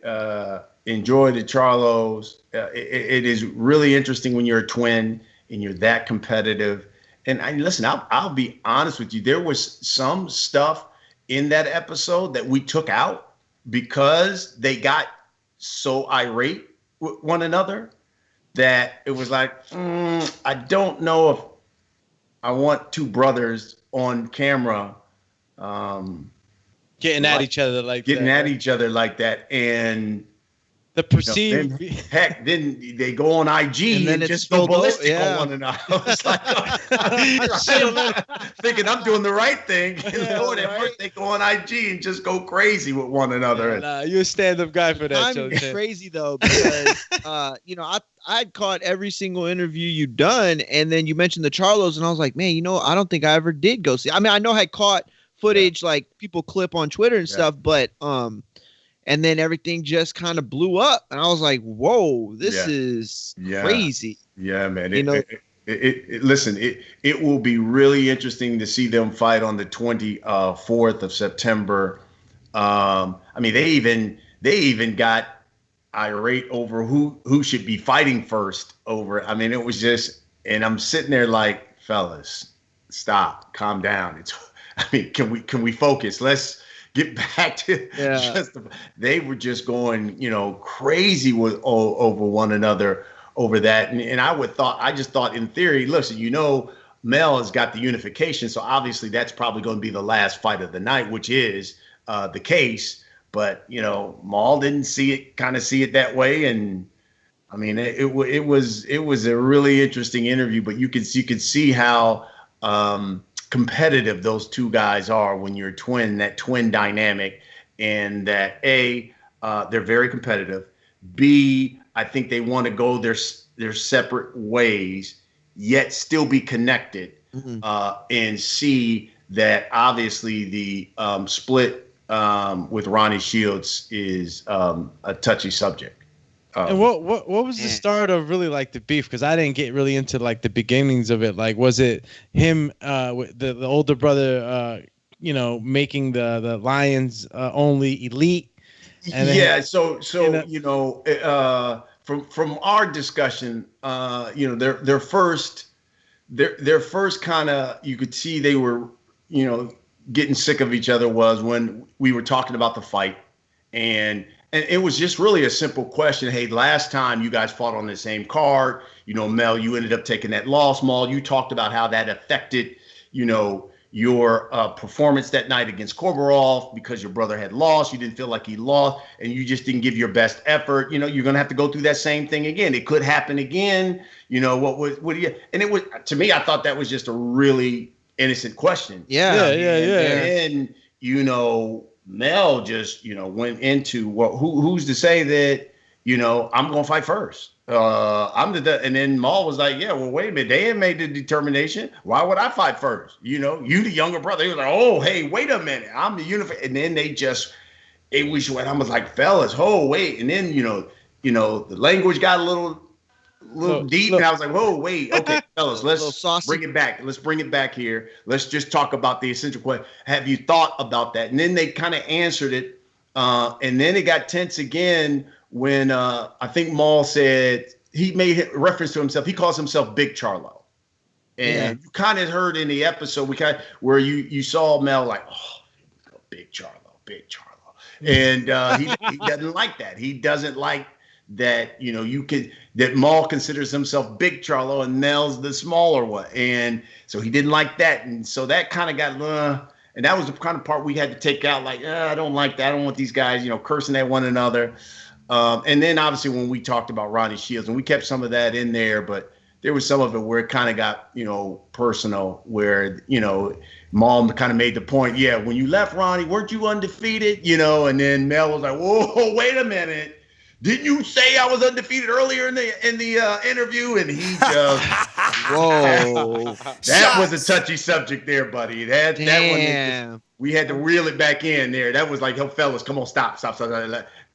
enjoy the Charlos. It is really interesting when you're a twin and you're that competitive. and listen, I'll be honest with you. There was some stuff in that episode that we took out because they got so irate with one another that it was like, I don't know if I want two brothers on camera getting at each other like that, and the perceived then they go on IG and just go ballistic on one another. It's like, thinking I'm doing the right thing. Lord, at first they go on IG and just go crazy with one another. You're a stand-up guy for that. I'm crazy though, because I'd caught every single interview you've done, and then you mentioned the Charlos, and I was like, man, I don't think I ever did go see. I mean, I know I caught footage like people clip on Twitter and stuff, but and then everything just kind of blew up, and I was like, whoa, this is crazy. Yeah, man. Listen, it will be really interesting to see them fight on the 24th of September. I mean, they even got irate over who should be fighting first over. I mean, it was just, and I'm sitting there like, fellas, stop, calm down. Can we focus? Let's get back to they were just going, crazy over one another over that. And I just thought in theory, listen, Mel has got the unification. So obviously that's probably going to be the last fight of the night, which is the case. But, Maul didn't see it that way. And I mean, it was a really interesting interview, but you could see how competitive those two guys are when you're that twin dynamic, and that they're very competitive. B, I think they want to go their separate ways, yet still be connected. And C, that obviously the split with Ronnie Shields is a touchy subject. And what was the start of really like the beef? Because I didn't get really into like the beginnings of it. Like, was it him, the older brother, making the Lions only elite? And then, from our discussion, their first kind of, you could see they were, getting sick of each other was when we were talking about the fight, and it was just really a simple question. Hey, last time you guys fought on the same card, Mel, you ended up taking that loss. Maul, you talked about how that affected, your performance that night against Korbarov because your brother had lost. You didn't feel like he lost, and you just didn't give your best effort. You're going to have to go through that same thing again. It could happen again. What do you? And it was, to me, I thought that was just a really innocent question. And Mel just, went into who's to say that, I'm going to fight first. And then Maul was like, yeah, well, wait a minute. They had made the determination. Why would I fight first? You the younger brother. He was like, oh, hey, wait a minute. I'm the unified. And then it was when I was like, fellas, oh, wait. And then, the language got a little deep. And I was like, whoa, wait. Okay, fellas, let's bring it back. Let's bring it back here. Let's just talk about the essential question. Have you thought about that? And then they kind of answered it. And then it got tense again when I think Maul said, he made reference to himself. He calls himself Big Charlo. And you kind of heard in the episode, where you saw Mel like, oh, Big Charlo. And he doesn't like that. He doesn't like that, that Maul considers himself Big Charlo and Mel's the smaller one. And so he didn't like that. And so that kind of got, and that was the kind of part we had to take out, like, I don't like that. I don't want these guys, cursing at one another. And then obviously when we talked about Ronnie Shields, and we kept some of that in there, but there was some of it where it kind of got, personal, where, Maul kind of made the point, when you left Ronnie, weren't you undefeated? And then Mel was like, whoa, wait a minute. Didn't you say I was undefeated earlier in the interview? And he just, whoa, that was a touchy subject there, buddy. That one, we had to reel it back in there. That was like, oh, fellas, come on, stop.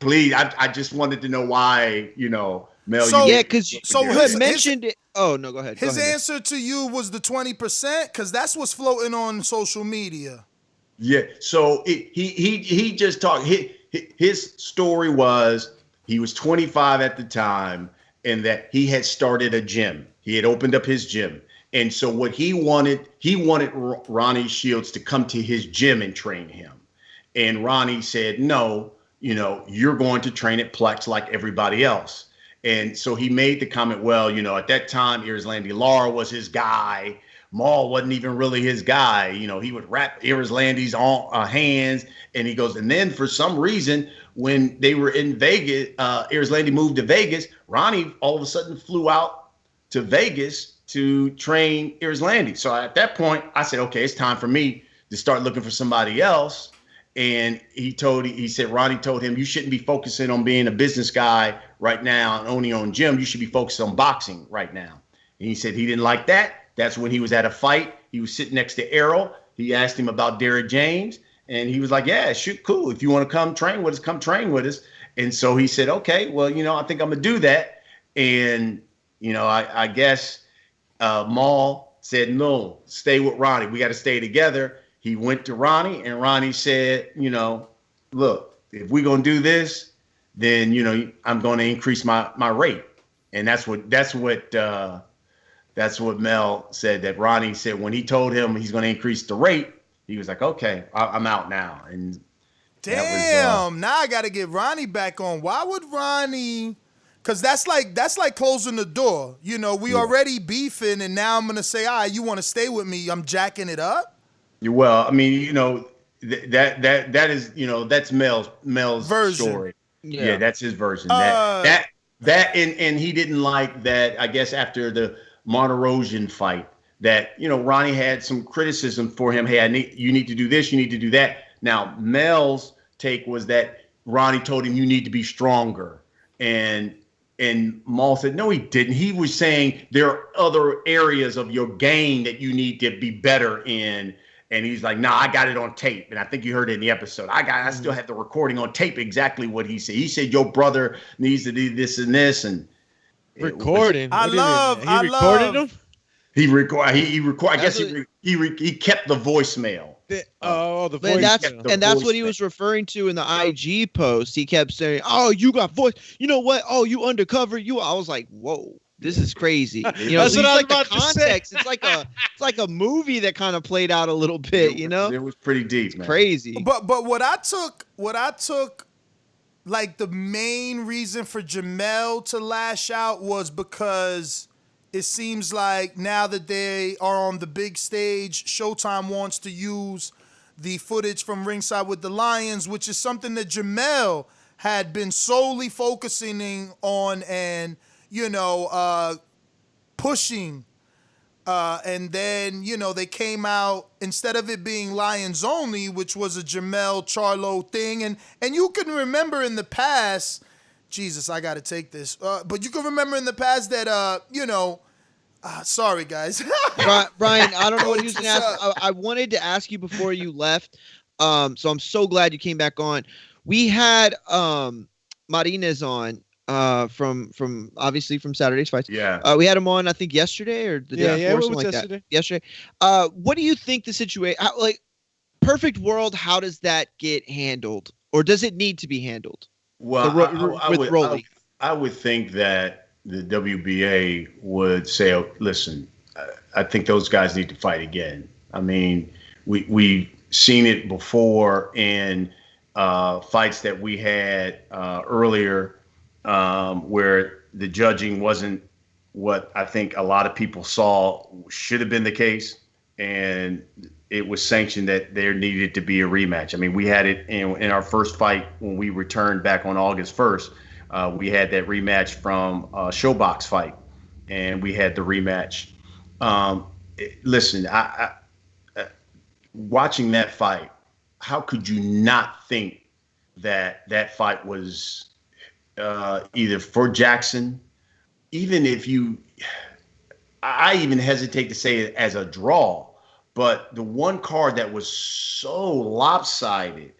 Please, I just wanted to know why, Mel. Because you had mentioned it. Oh no, go ahead. His answer to you was the 20%, because that's what's floating on social media. Yeah. So he just talked. His story was he was 25 at the time, and that he had started a gym. He had opened up his gym, And so what he wanted Ronnie Shields to come to his gym and train him. And Ronnie said, no, you're going to train at Plex like everybody else. And so he made the comment, well, at that time, Erislandy Lara was his guy. Maul wasn't even really his guy. He would wrap Erislandy's hands. And he goes, and then for some reason, when they were in Vegas, Erislandy moved to Vegas. Ronnie all of a sudden flew out to Vegas to train Erislandy. So at that point, I said, okay, it's time for me to start looking for somebody else. And he said Ronnie told him, you shouldn't be focusing on being a business guy right now and owning your own gym. You should be focused on boxing right now. And he said he didn't like that. That's when he was at a fight. He was sitting next to Errol. He asked him about Derrick James. And he was like, yeah, shoot, cool. If you want to come train with us, come train with us. And so he said, okay, well, I think I'm going to do that. And, I guess Maul said, no, stay with Ronnie. We got to stay together. He went to Ronnie, and Ronnie said, look, if we're going to do this, then, I'm going to increase my rate. And that's what Mel said, that Ronnie said when he told him he's going to increase the rate, he was like, okay, I'm out now. And damn, now I got to get Ronnie back on. Why would Ronnie? Because that's like closing the door. We already beefing, and now I'm going to say, all right, you want to stay with me? I'm jacking it up? Well, I mean, that is, that's Mel's version. Story. Yeah, that's his version. And he didn't like that, I guess, after the Monterosian fight, that, Ronnie had some criticism for him. Hey, you need to do this, you need to do that. Now, Mel's take was that Ronnie told him you need to be stronger. And Maul said, no, he didn't. He was saying there are other areas of your game that you need to be better in. And he's like, nah, I got it on tape. And I think you heard it in the episode. I still have the recording on tape, exactly what he said. He said, your brother needs to do this and this. And recording. I recorded him? He recorded. I guess he kept the voicemail. The voicemail. That's what he was referring to in the IG post. He kept saying, oh, you got voice. You know what? Oh, you undercover. I was like, whoa. This is crazy. That's what I was about to say. It's like a movie that kind of played out a little bit. It was pretty deep, man. Crazy. But what I took, like the main reason for Jamel to lash out was because it seems like now that they are on the big stage, Showtime wants to use the footage from Ringside with the Lions, which is something that Jamel had been solely focusing on and pushing. And then, they came out, instead of it being Lions only, which was a Jamel Charlo thing. And you can remember in the past, Jesus, I got to take this. But you can remember in the past that, sorry, guys. Brian, I don't know what he was going to ask. I wanted to ask you before you left. So I'm so glad you came back on. We had Martinez on. From obviously from Saturday's fights. Yeah. We had him on, I think yesterday or the day before, something like yesterday. that. Yesterday. What do you think the situation? Perfect world? How does that get handled, or does it need to be handled? Well, I would think that the WBA would say, oh, listen, I think those guys need to fight again. I mean, we've seen it before in fights that we had earlier. Where the judging wasn't what I think a lot of people saw should have been the case, and it was sanctioned that there needed to be a rematch. I mean, we had it in our first fight when we returned back on August 1st. We had that rematch from a Showbox fight, and we had the rematch. Listen, I watching that fight, how could you not think that fight was either for Jackson, even if I even hesitate to say it as a draw, but the one card that was so lopsided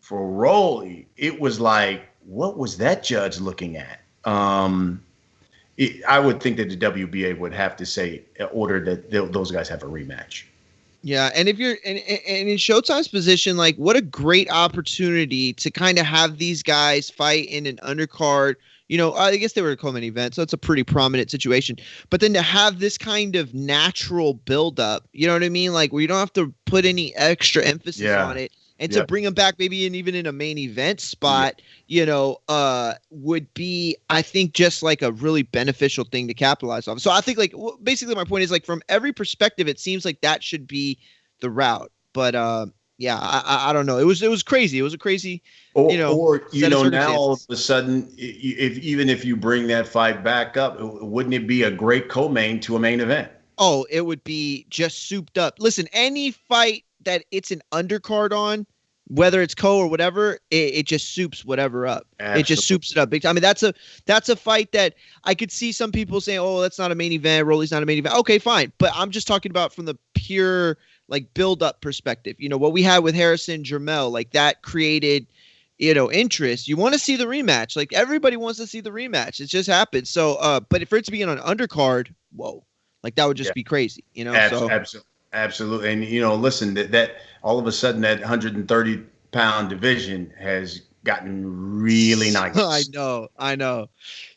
for Rolly, it was like, what was that judge looking at? I would think that the WBA would have to say, order that those guys have a rematch. Yeah, and if you're and in Showtime's position, like, what a great opportunity to kind of have these guys fight in an undercard I guess they were a co-main event, so it's a pretty prominent situation. But then to have this kind of natural build-up, you know what I mean? Like where you don't have to put any extra emphasis on it. And to bring him back maybe even in a main event spot, would be, I think, just like a really beneficial thing to capitalize on. So I think basically my point is like from every perspective, it seems like that should be the route. But I don't know. It was crazy. It was a crazy, now all of a sudden, even if you bring that fight back up, wouldn't it be a great co-main to a main event? Oh, it would be just souped up. Listen, any fight that it's an undercard on, whether it's or whatever, it just soups whatever up. Absolutely. It just soups it up big time. I mean, that's a fight that I could see some people saying, "Oh, that's not a main event. Rolly's not a main event." Okay, fine, but I'm just talking about from the pure like build up perspective. What we had with Harrison Jermel, like that created interest. You want to see the rematch. Like everybody wants to see the rematch. It just happened. So, but for it to be on an undercard, whoa, like that would just be crazy. Absolutely. And, listen, that all of a sudden that 130-pound division has gotten really nice. I know.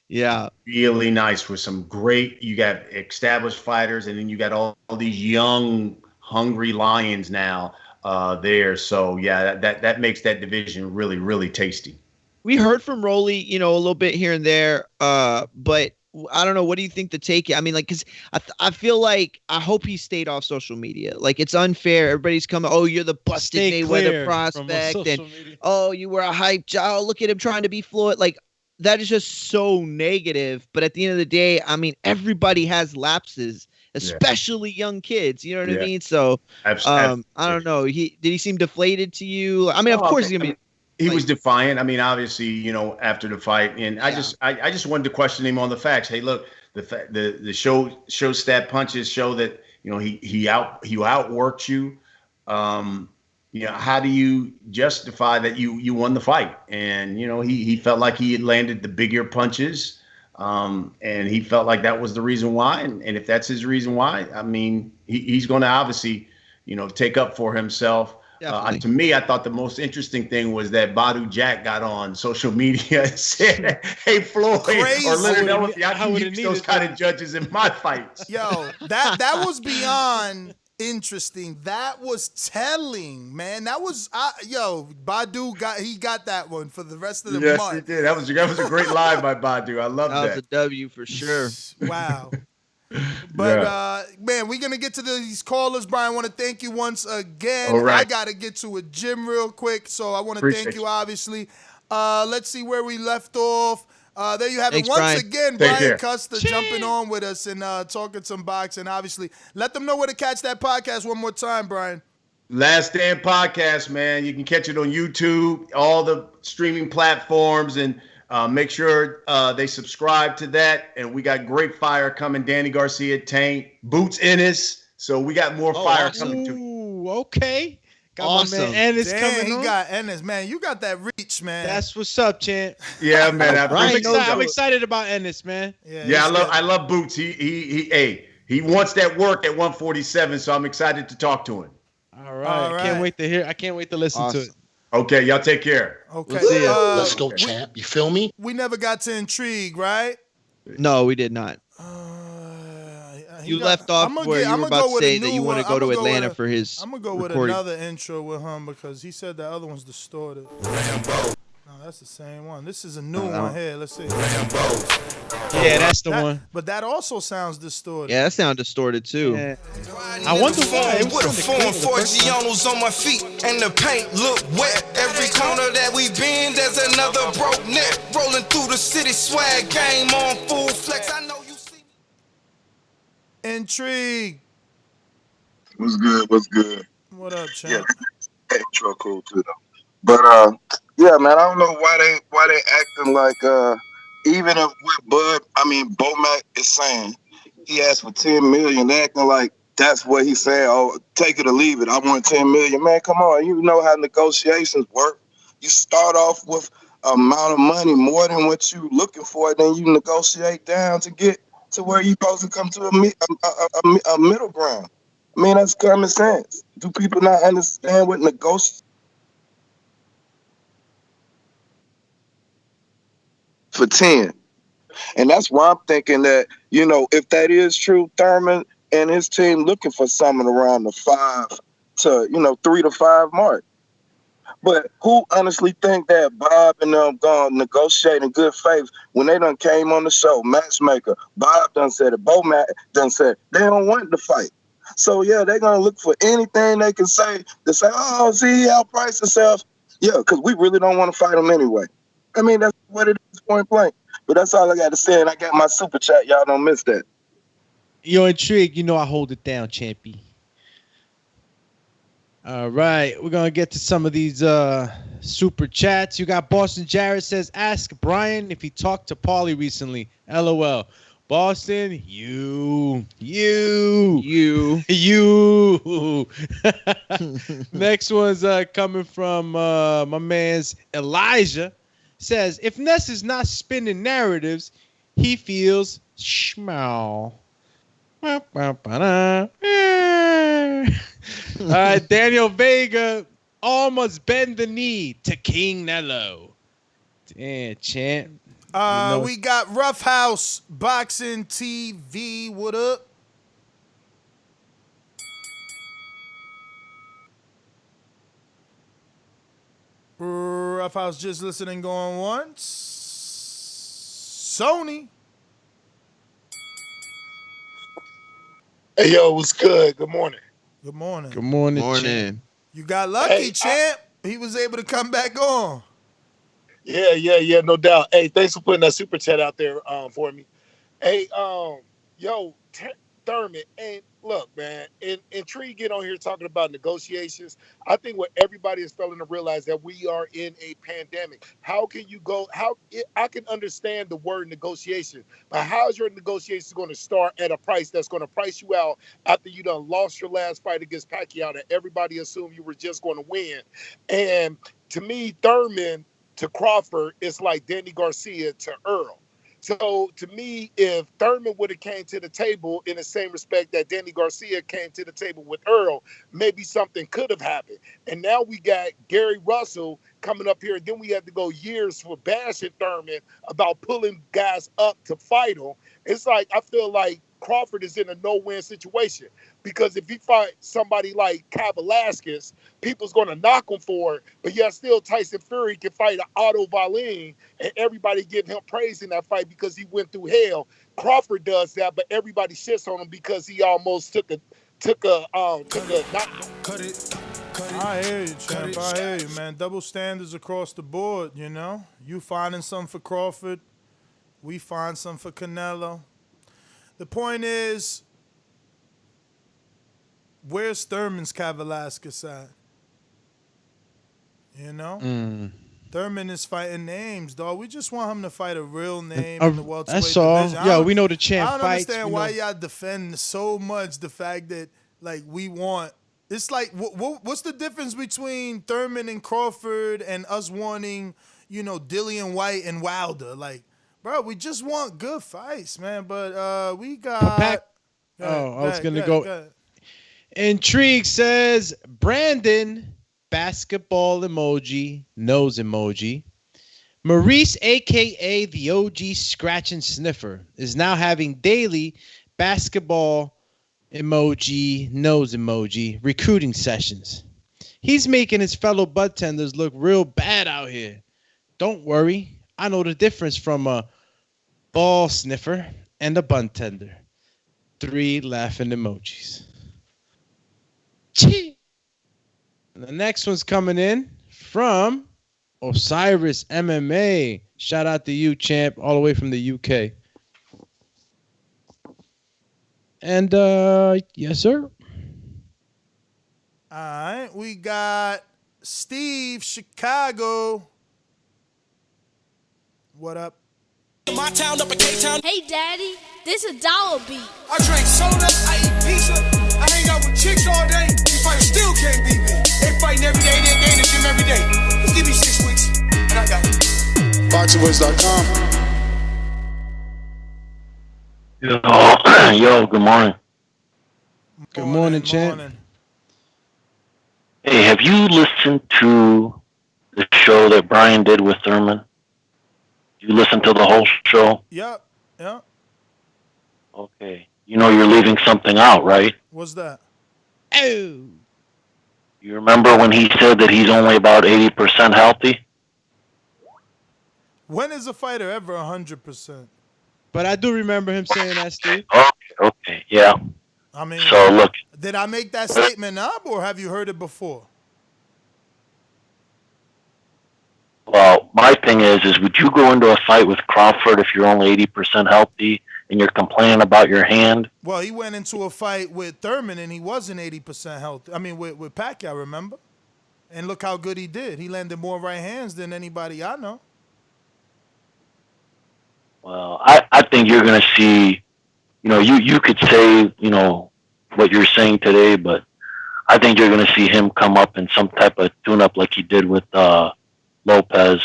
Yeah. Really nice with some great, you got established fighters, and then you got all these young, hungry lions now there. So, yeah, that makes that division really, really tasty. We heard from Rolly, a little bit here and there, but I don't know. What do you think the take? I mean, like, because I feel like I hope he stayed off social media. Like, it's unfair. Everybody's coming. Oh, you're the busted Mayweather prospect, and oh, you were a hype job. Oh, look at him trying to be Floyd. Like, that is just so negative. But at the end of the day, I mean, everybody has lapses, especially young kids. You know what I mean? So, I don't know. Did he seem deflated to you? I mean, of course he's gonna be. He was defiant. I mean, obviously, after the fight, and I just wanted to question him on the facts. Hey, look, the show stat punches show that he outworked you. How do you justify that you won the fight? And he felt like he had landed the bigger punches, and he felt like that was the reason why. And if that's his reason why, I mean, he's going to obviously take up for himself. To me, I thought the most interesting thing was that Badu Jack got on social media and said, "Hey, Floyd or Leonard Ellis, I can use those kind of judges in my fights." Yo, that was beyond interesting. That was telling, man. That was Badu got that one for the rest of the month. Yes, he did. That was a great line by Badu. I love that. That was a W for sure. Wow. But man, we're gonna get to these callers. Brian, I want to thank you once again. All right. I gotta get to a gym real quick, so I want to thank you. Obviously, let's see where we left off. There you have it. Once again, Brian Custer jumping on with us and talking some boxing. Obviously, let them know where to catch that podcast one more time, Brian. Last Stand Podcast, man. You can catch it on YouTube, all the streaming platforms, and make sure they subscribe to that. And we got great fire coming. Danny Garcia, Tank, Boots Ennis. So we got more fire coming too. Ooh, okay. Got awesome. My man Ennis coming on. He got Ennis, man. You got that reach, man. That's what's up, champ. Yeah, man. I'm excited about Ennis, man. Yeah, I love Boots. He wants that work at 147, so I'm excited to talk to him. All right. I can't wait to listen to it. Okay, y'all take care. Okay. Let's go, champ. You feel me? We never got to Intrigue, right? No, we did not. You left off where you were about to say that you want to go to Atlanta for his I'm going to go with another intro with him because he said the other one's distorted. Rambo. No, that's the same one. This is a new one here. Let's see. Yeah, that's the one. But that also sounds distorted. Yeah, that sounds distorted too. Yeah. I wonder why. With a form, 4 Gianos on my feet, and the paint look wet. Every corner that we been, there's another broke net. Rolling through the city, swag game on full flex. I know you see. Intrigue. What's good? What's good? What up, champ? Yeah, intro cool too though. But yeah, man, I don't know why they acting like even if with Bud, I mean Bomac is saying he asked for 10 million, they acting like that's what he's saying. Oh, take it or leave it. I want 10 million. Man, come on. You know how negotiations work. You start off with amount of money more than what you looking for, then you negotiate down to get to where you supposed to come to a middle ground. I mean, that's common sense. Do people not understand what negotiation? for 10. And that's why I'm thinking that, if that is true, Thurman and his team looking for something around the 3 to 5 mark. But who honestly think that Bob and them gonna negotiate in good faith when they done came on the show? Matchmaker, Bob done said it, Bo Matt done said they don't want the fight. So yeah, they're gonna look for anything they can say to say, oh, see, he outpriced himself. Yeah, because we really don't want to fight him anyway. I mean, that's what it is, point blank. But that's all I got to say, and I got my super chat. Y'all don't miss that. You're intrigued. I hold it down, Champy. All right, we're gonna get to some of these super chats. You got Boston Jarrett says, ask Brian if he talked to Paulie recently. LOL. Boston, you. Next one's coming from my man's Elijah. Says, if Ness is not spinning narratives, he feels schmal. Daniel Vega, all must bend the knee to King Nello. Damn, champ. We got Rough House Boxing TV. What up? Rough House just listening going once. Sony. Hey, yo, what's good? Good morning. Good morning. Good morning, champ. You got lucky, champ. He was able to come back on. Yeah, no doubt. Hey, thanks for putting that super chat out there for me. Hey, Thurman, and look, man, and Tree get on here talking about negotiations. I think what everybody is failing to realize that we are in a pandemic. How can you go? I can understand the word negotiation, but how is your negotiation going to start at a price that's going to price you out after you done lost your last fight against Pacquiao that everybody assumed you were just going to win? And to me, Thurman to Crawford is like Danny Garcia to Earl. So to me, if Thurman would have came to the table in the same respect that Danny Garcia came to the table with Earl, maybe something could have happened. And now we got Gary Russell coming up here. And then we had to go years for bashing Thurman about pulling guys up to fight him. It's like, I feel like Crawford is in a no-win situation because if he fight somebody like Kai Velasquez, people's going to knock him for it. But yeah, still Tyson Fury can fight an Otto Wallin and everybody giving him praise in that fight because he went through hell. Crawford does that, but everybody shits on him because he almost took a knock. Cut it. I hear you, champ. I hear you, man. Double standards across the board, You finding some for Crawford. We find some for Canelo. The point is, where's Thurman's Kai Velasquez at? Thurman is fighting names, dog. We just want him to fight a real name in the welterweight division. Yeah, we know the champ fights. I don't understand why y'all defend so much the fact that, we want... It's like, what's the difference between Thurman and Crawford and us wanting, Dillian White and Wilder? Bro, we just want good fights, man. But we got... I was going to go. Intrigue says, Brandon, basketball emoji, nose emoji. Maurice, a.k.a. the OG Scratch and Sniffer, is now having daily basketball emoji, nose emoji, recruiting sessions. He's making his fellow bud tenders look real bad out here. Don't worry. I know the difference from a ball sniffer and a bun tender. 3 laughing emojis. Chee. And the next one's coming in from Osiris MMA. Shout out to you, champ, all the way from the UK. And yes, sir. All right, we got Steve, Chicago. What up? My town up in K-Town. Hey, Daddy, this a dollar beat. I drink soda, I eat pizza, I hang out with chicks all day. These fighters still can't beat me. They fighting every day, they in the gym every day. Just give me 6 weeks, and I got it. BoxingVoice.com. Yo, good morning. Good morning, champ. Hey, have you listened to the show that Brian did with Thurman? You listen to the whole show? Yep. Yep. Okay. You know you're leaving something out, right? What's that? Oh. You remember when he said that he's only about 80% healthy? When is a fighter ever 100%? But I do remember him saying that, Steve. Okay, yeah. I mean, So look, did I make that statement up, or have you heard it before? well, my thing is would you go into a fight with Crawford if you're only 80% healthy and you're complaining about your hand? Well, he went into a fight with Thurman and he wasn't 80% healthy. I mean, with Pacquiao, remember? And look how good he did. He landed more right hands than anybody I know. Well, I think you're going to see, you could say, what you're saying today, but I think you're going to see him come up in some type of tune-up like he did with Lopez.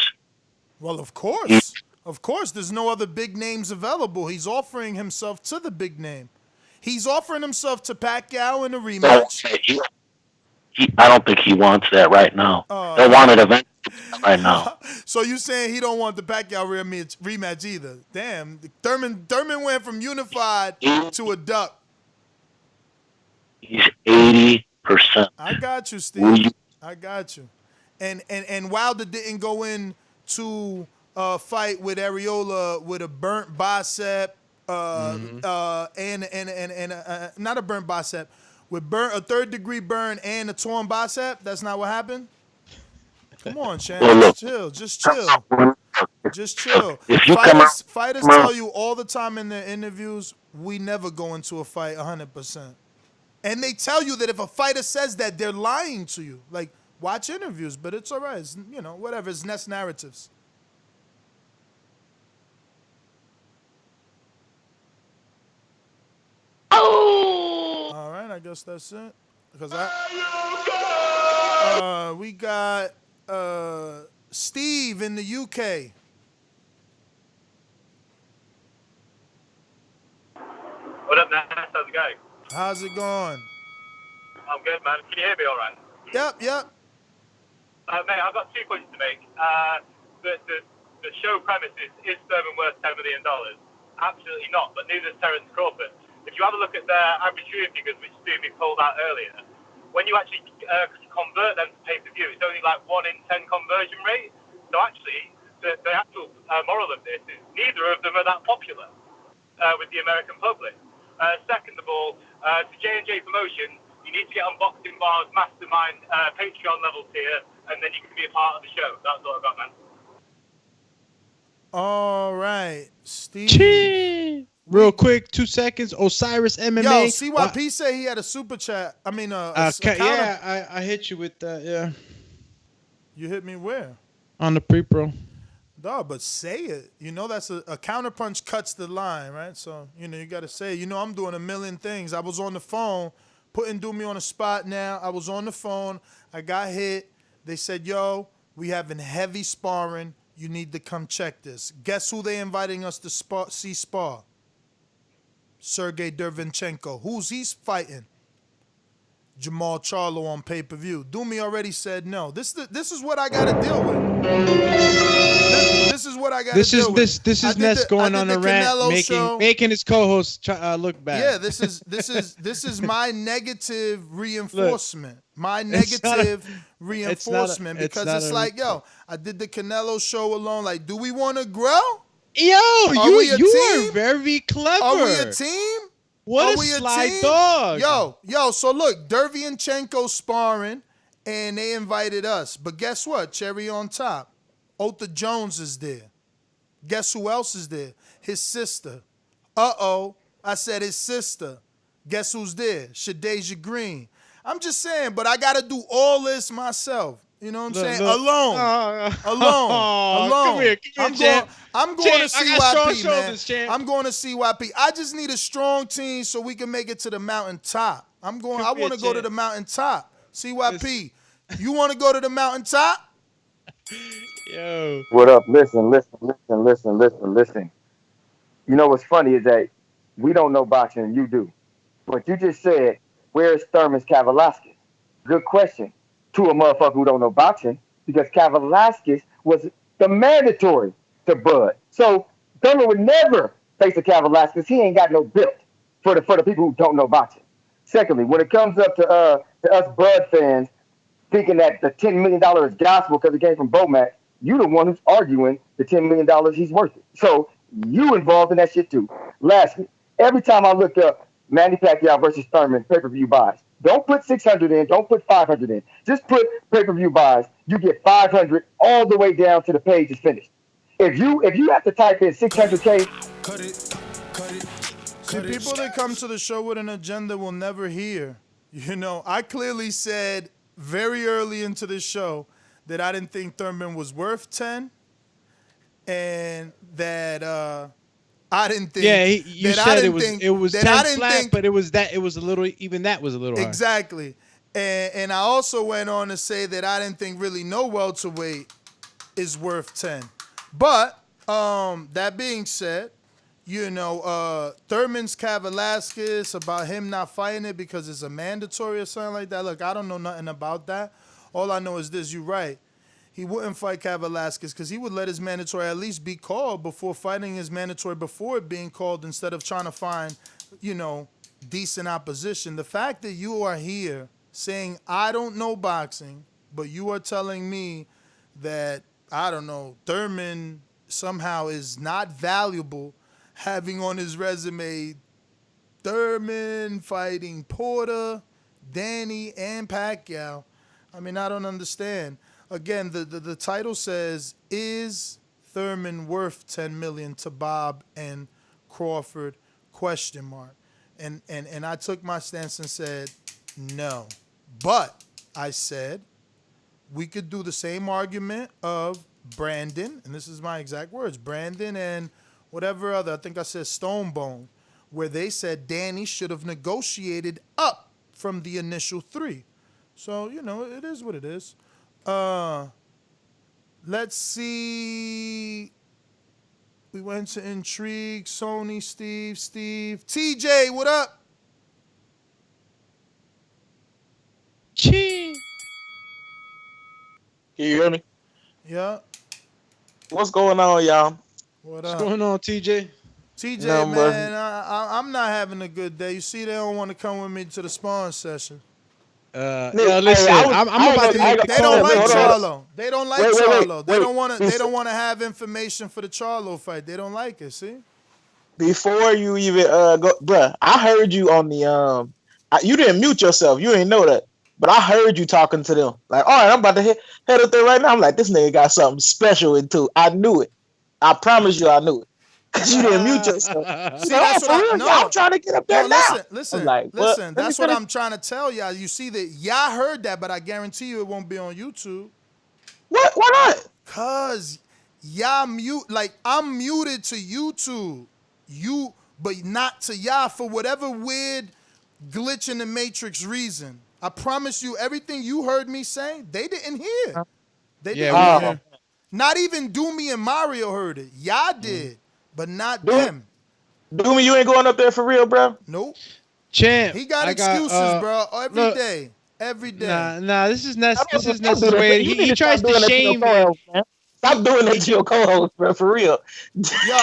Well, of course. Of course, there's no other big names available. He's offering himself to the big name. He's offering himself to Pacquiao in a rematch. I don't think he wants that right now. They want it eventually right now. So you saying he don't want the Pacquiao rematch either? Damn, Thurman went from unified to a duck. He's 80%. I got you, Steve. I got you. And Wilder didn't go in to fight with Areola with a burnt bicep, and not a burnt bicep, with a third-degree burn and a torn bicep. That's not what happened. Come on, Chan. Just chill. Just chill. Just chill. Fighters tell you all the time in their interviews, we never go into a fight 100%. And they tell you that if a fighter says that, they're lying to you. Like, watch interviews, but it's all right. It's, whatever. It's Nest narratives. Oh! All right, I guess that's it. Because we got Steve in the UK. What up, Ness? How's it going? How's it going? I'm good, man. Can you hear me all right? Yep. Mate, I've got 2 points to make. The show premise is Thurman worth $10 million? Absolutely not, but neither is Terence Crawford. If you have a look at their average viewing figures, which Stevie pulled out earlier, when you actually convert them to pay-per-view, it's only like 1 in 10 conversion rate. So actually, the actual moral of this is neither of them are that popular with the American public. Second of all, to J&J Promotions, you need to get on Boxing Bar's Mastermind Patreon level tier, and then you can be a part of the show. That's all I've got, man. All right, Steve. Real quick, 2 seconds. Osiris MMA. Yo, CYP said he had a super chat. I mean, yeah, I hit you with that. Yeah. You hit me where? On the pre-pro. No, but say it. That's a counterpunch cuts the line, right? So, you got to say it. I'm doing a million things. I was on the phone, putting Do Me on the spot now. I was on the phone. I got hit. They said, yo, we having heavy sparring. You need to come check this. Guess who they inviting us to see spar? Sergey Derevyanchenko. Who's he fighting? Jamal Charlo on pay-per-view. Doomy already said no. This is what I got to deal with. This is what I got to deal with. This is Ness going on a rant, making his co-host look bad. Yeah, this is my negative reinforcement. Reinforcement because it's like, yo, I did the Canelo show alone. Like, do we want to grow? Yo, you are very clever. Are we a team? What a sly dog. Yo, so look, Derevyanchenko sparring, and they invited us. But guess what? Cherry on top. Otha Jones is there. Guess who else is there? His sister. Uh-oh. I said his sister. Guess who's there? Shadeja Green. I'm just saying, but I got to do all this myself. You know what I'm saying? Alone. Come here, I'm going to CYP, man. I'm going to CYP. I just need a strong team so we can make it to the mountaintop. I want to go to the mountaintop. CYP, you want to go to the mountaintop? Yo. What up? Listen. You know what's funny is that we don't know boxing and you do. But you just said, where's Thurman's Kavaliauskas? Good question. To a motherfucker who don't know boxing, because Kavaliauskas was the mandatory to Bud. So Thurman would never face a Kavalier because he ain't got no built for the people who don't know boxing. Secondly, when it comes up to us Bud fans thinking that the $10 million is gospel because it came from Bomac, you the one who's arguing the $10 million he's worth it. So you involved in that shit too. Lastly, every time I look up Manny Pacquiao versus Thurman pay-per-view buys, don't put 600 in, don't put 500 in. Just put pay-per-view buys. You get 500 all the way down to the page is finished. If you have to type in 600K, see, people that come to the show with an agenda will never hear. You know, I clearly said very early into the show that I didn't think Thurman was worth 10, and that I didn't think. Yeah, you said it was 10 flat, but it was a little high. Exactly. And I also went on to say that I didn't think really no welterweight is worth 10. But that being said, you know, Thurman's Kavalier about him not fighting it because it's a mandatory or something like that. Look, I don't know nothing about that. All I know is this: you're right. He wouldn't fight Kavalier because he would let his mandatory at least be called before fighting his mandatory before it being called, instead of trying to find, you know, decent opposition. The fact that you are here saying I don't know boxing, but you are telling me that, I don't know, Thurman somehow is not valuable, having on his resume Thurman fighting Porter, Danny, and Pacquiao. I mean, I don't understand. Again, the title says, is Thurman worth $10 million to Bob and Crawford? ? And I took my stance and said no. But I said we could do the same argument of Brandon, and this is my exact words, Brandon and whatever other, I think I said Stonebone, where they said Danny should have negotiated up from the initial 3. So, you know, it is what it is. Let's see. We went to Intrigue, Sony, Steve. TJ, what up? Can you hear me? Yeah. What's going on, y'all? What's going on, TJ? TJ, No, man, I'm not having a good day. You see, they don't want to come with me to the spawn session. Listen, I'm about to make a They call. don't like Charlo. They don't like Charlo. They wait. don't want to have information for the Charlo fight. They don't like it. See. Before you even go, bruh, I heard you on the you didn't mute yourself. You didn't know that, but I heard you talking to them. Like, all right, I'm about to head up there right now. I'm like, this nigga got something special into. I knew it. I promise you, I knew it. Cause you didn't mute yourself. See, that's what I'm trying to get up there now. Listen. Like, That's what I'm trying to tell y'all. You see that y'all heard that, but I guarantee you it won't be on YouTube. What? Why not? Cause y'all mute. Like, I'm muted to YouTube. But not to y'all for whatever weird glitch in the matrix reason. I promise you, everything you heard me say, they didn't hear. They didn't hear. Not even Doomy and Mario heard it. Y'all did, but not them. Doomy, you ain't going up there for real, bro? Nope. Champ. He got excuses, bro. Every day. Nah. This is necessary. He tries to shame me. Stop doing that to your co-host, bro. For real. Yo,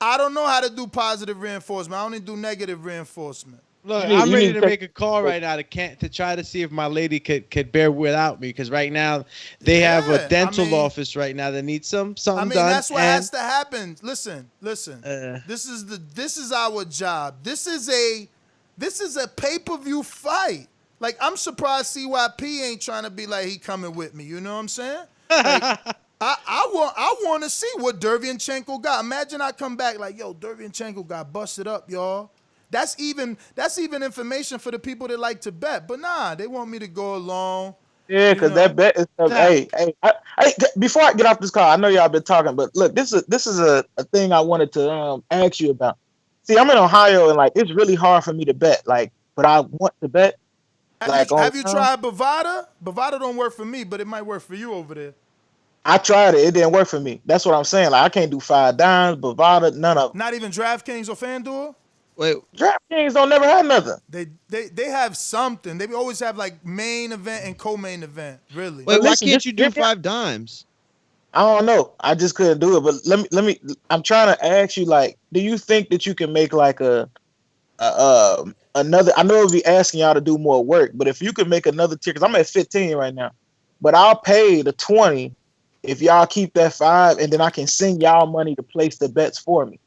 I don't know how to do positive reinforcement. I only do negative reinforcement. Look, I'm ready to make a call right now to try to see if my lady could bear without me, because right now they have a dental office right now that needs something done. That's what has to happen. Listen. This is our job. This is a pay-per-view fight. Like, I'm surprised CYP ain't trying to be like he coming with me. You know what I'm saying? Like, I want to see what Derevyanchenko got. Imagine I come back like, yo, Derevyanchenko got busted up, y'all. That's even information for the people that like to bet. But nah, they want me to go along. Yeah, because that bet is hey, before I get off this call, I know y'all been talking, but look, this is a thing I wanted to ask you about. See, I'm in Ohio and like it's really hard for me to bet, like, but I want to bet. Have you tried Bovada? Bovada don't work for me, but it might work for you over there. I tried it. It didn't work for me. That's what I'm saying. Like, I can't do 5 dimes, Bovada, none of them. Not even DraftKings or FanDuel? Wait, DraftKings don't never have nothing. They have something. They always have like main event and co-main event. Really? Wait, why can't you do 5 dimes? I don't know. I just couldn't do it. But let me. I'm trying to ask you, like, do you think that you can make like another? I know it'll be asking y'all to do more work, but if you could make another tier, because I'm at 15 right now, but I'll pay the 20 if y'all keep that 5, and then I can send y'all money to place the bets for me.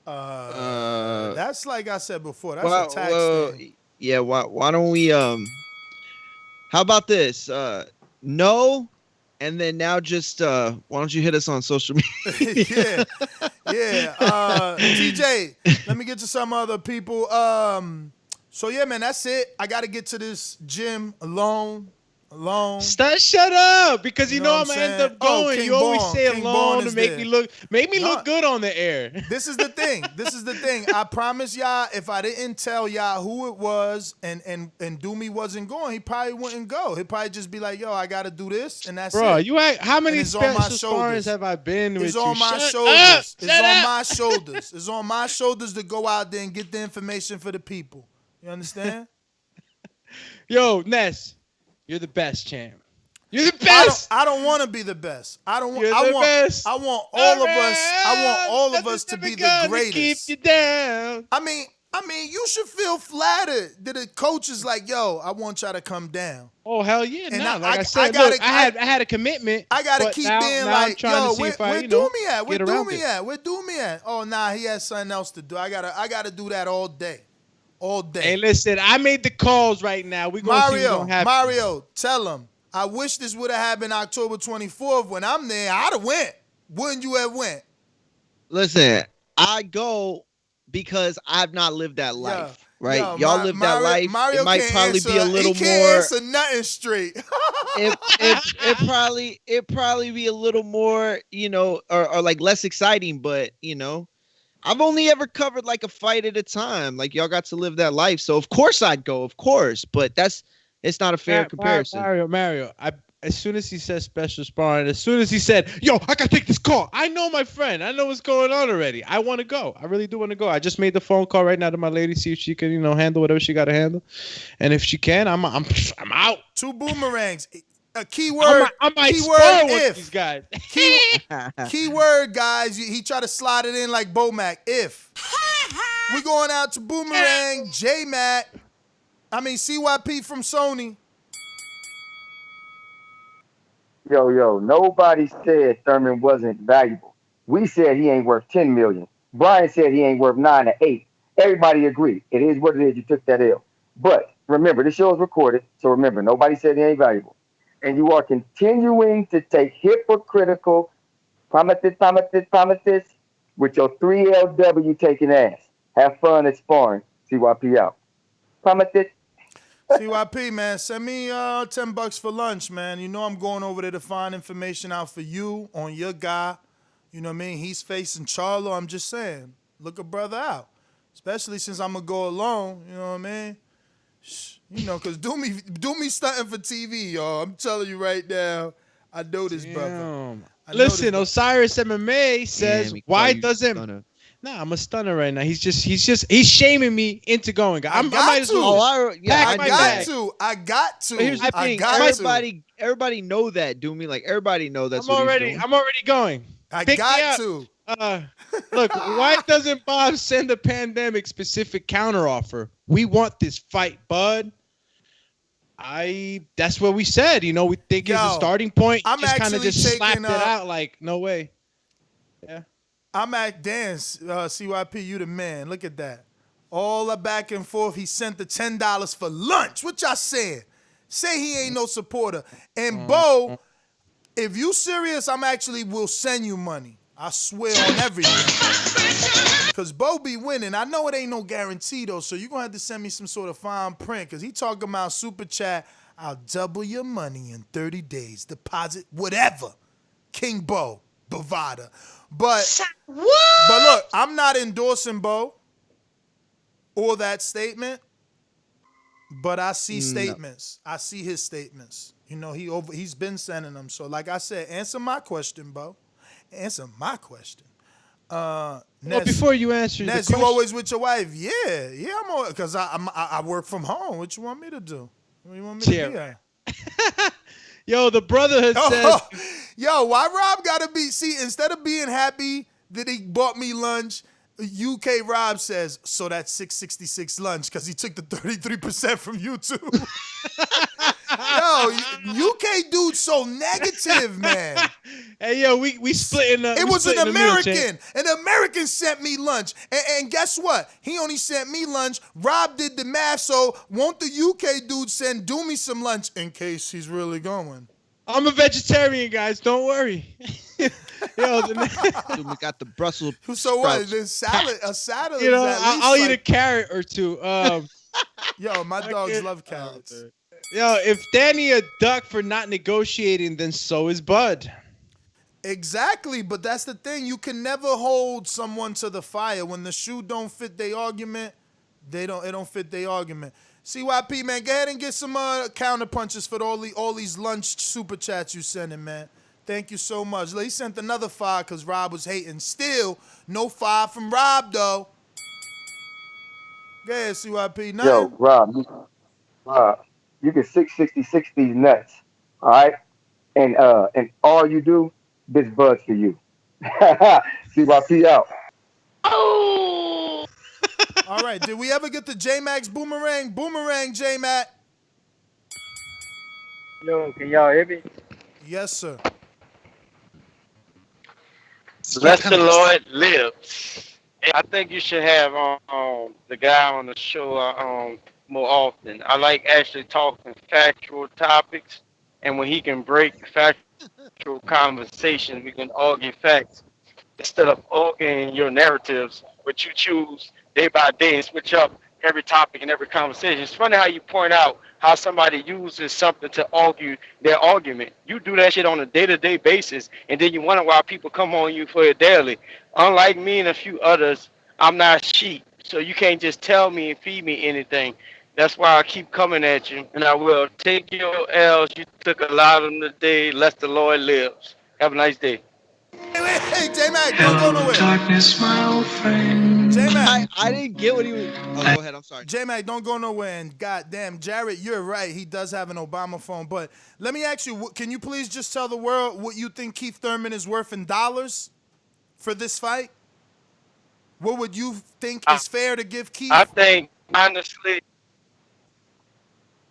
That's like I said before. That's a tax thing. Yeah. Why don't we? How about this? No. And then now just why don't you hit us on social media? Yeah. TJ, let me get to some other people. So yeah, man, that's it. I gotta get to this gym alone. Shut up, because you know I'm gonna end up going. King You always Bond. say King alone Bond to is make there. me look good on the air. This is the thing. I promise y'all, if I didn't tell y'all who it was and Doomy wasn't going, he probably wouldn't go. He'd probably just be like, yo, I gotta do this, and that's Bro, it. how many And it's on my special sparrings have I been with It's you? on my Shut shoulders. up! It's on my shoulders. It's on my shoulders to go out there and get the information for the people. You understand? Yo, Ness, you're the best, champ. You're the best. I don't want to be the best. I don't want. You're I the want. best. I want all of us. I want all of us to be the greatest. Keep you down. I mean, you should feel flattered that the coach is like, "Yo, I want y'all to come down." Oh hell yeah! And Like I said, look, I had a commitment. I gotta but keep now, being now like, I'm trying "Yo, to see where if I, Doomy at? Where get around Doomy it. at? Where Doomy at?" Oh, nah, he has something else to do. I gotta do that all day. All day. Hey, listen, I made the calls right now. We gonna see what's gonna happen. Mario, tell him. I wish this would have happened October 24th. When I'm there, I'd have went. Wouldn't you have went? Listen, I go because I've not lived that life. Right? Y'all live that life. Mario it might can't probably answer, be a little he can't more. Answer nothing straight. it probably be a little more, or like less exciting, but I've only ever covered like a fight at a time. Like y'all got to live that life. So of course I'd go, of course, but it's not a fair comparison. Mario, as soon as he said special sparring, as soon as he said, yo, I gotta take this call. I know my friend. I know what's going on already. I want to go. I really do want to go. I just made the phone call right now to my lady, see if she can, handle whatever she got to handle. And if she can, I'm out. 2 boomerangs. A keyword. I might keyword spar if. with these guys. Keyword, guys. He tried to slide it in like Bomac. If. We going out to Boomerang, J-Mac. CYP from Sony. Yo, nobody said Thurman wasn't valuable. We said he ain't worth 10 million. Brian said he ain't worth 9 or 8. Everybody agreed. It is what it is. You took that L. But remember, this show is recorded, so remember, nobody said he ain't valuable. And you are continuing to take hypocritical promises with your 3LW taking ass. Have fun at sparring. CYP out. Promises. CYP, man, send me $10 for lunch, man. You know I'm going over there to find information out for you on your guy. You know what I mean? He's facing Charlo. I'm just saying, look a brother out. Especially since I'm going to go alone. You know what I mean? Because do me stunting for TV, y'all. I'm telling you right now, I know this brother. Listen, Osiris MMA says, why doesn't... Nah, I'm a stunner right now. He's shaming me into going. I got to. But here's the thing. Everybody know that, Doomy. Like everybody know that's what he's doing. I'm already going. I got to. Look, why doesn't Bob send a pandemic specific counteroffer? We want this fight, bud. That's what we said. We think it's a starting point. I'm just kind of slapped it out like, no way. Yeah. I'm at Dance, CYP, you the man. Look at that. All the back and forth. He sent the $10 for lunch. What y'all saying? Say he ain't no supporter. And Bo, if you serious, I'm actually will send you money. I swear on everything. Because Bo be winning. I know it ain't no guarantee, though, so you're going to have to send me some sort of fine print. Because he talking about super chat. I'll double your money in 30 days. Deposit whatever. King Bo, Bovada. But look, I'm not endorsing Bo or that statement, but I see statements. I see his statements. He's been sending them. So like I said, answer my question, Bo. Answer my question. Ness, before you answer Ness, the question, you always with your wife? Yeah, I'm always, because I work from home. What you want me to do? What you want me to be at? Yo, the brother has said. Yo, why Rob gotta be? See, instead of being happy that he bought me lunch, UK Rob says, so that's 666 lunch because he took the 33% from YouTube. Yo, UK dude so negative, man. Hey, yo, we splitting up. It was an American. An American sent me lunch. And guess what? He only sent me lunch. Rob did the math, so won't the UK dude send Doomy some lunch in case he's really going? I'm a vegetarian, guys. Don't worry. Yo, we got the Brussels. So what? There's salad. A salad. You know, I'll eat a carrot or two. Yo, my dogs love carrots. Yo, if Danny a duck for not negotiating, then so is Bud. Exactly, but that's the thing. You can never hold someone to the fire. When the shoe don't fit their argument, it don't fit their argument. CYP, man, go ahead and get some counter punches for all these lunch super chats you sending, man. Thank you so much. He sent another 5 because Rob was hating. Still, no 5 from Rob, though. Go ahead, CYP. Nothing. Yo, Rob, you can 666 these nuts, all right? And all you do, this Bud's for you. CYP out. Oh! All right, did we ever get the J-Max boomerang? Boomerang, J-Mac. Yo, can y'all hear me? Yes, sir. Bless the Lord lives. I think you should have the guy on the show more often. I like actually talking factual topics, and when he can break factual conversations, we can argue facts instead of arguing your narratives, which you choose day by day and switch up every topic and every conversation. It's funny how you point out how somebody uses something to argue their argument. You do that shit on a day-to-day basis, and then you wonder why people come on you for it daily. Unlike me and a few others, I'm not sheep, so you can't just tell me and feed me anything. That's why I keep coming at you, and I will. Take your L's. You took a lot of them today. Let the Lord lives. Have a nice day. Hey, J-Mac, don't go nowhere. Darkness, my old friend. J-Mac. I didn't get what he was. Oh, go ahead. I'm sorry. J-Mac, don't go nowhere. And goddamn, Jared, you're right. He does have an Obama phone. But let me ask you, can you please just tell the world what you think Keith Thurman is worth in dollars for this fight? What would you think is fair to give Keith? I think, honestly,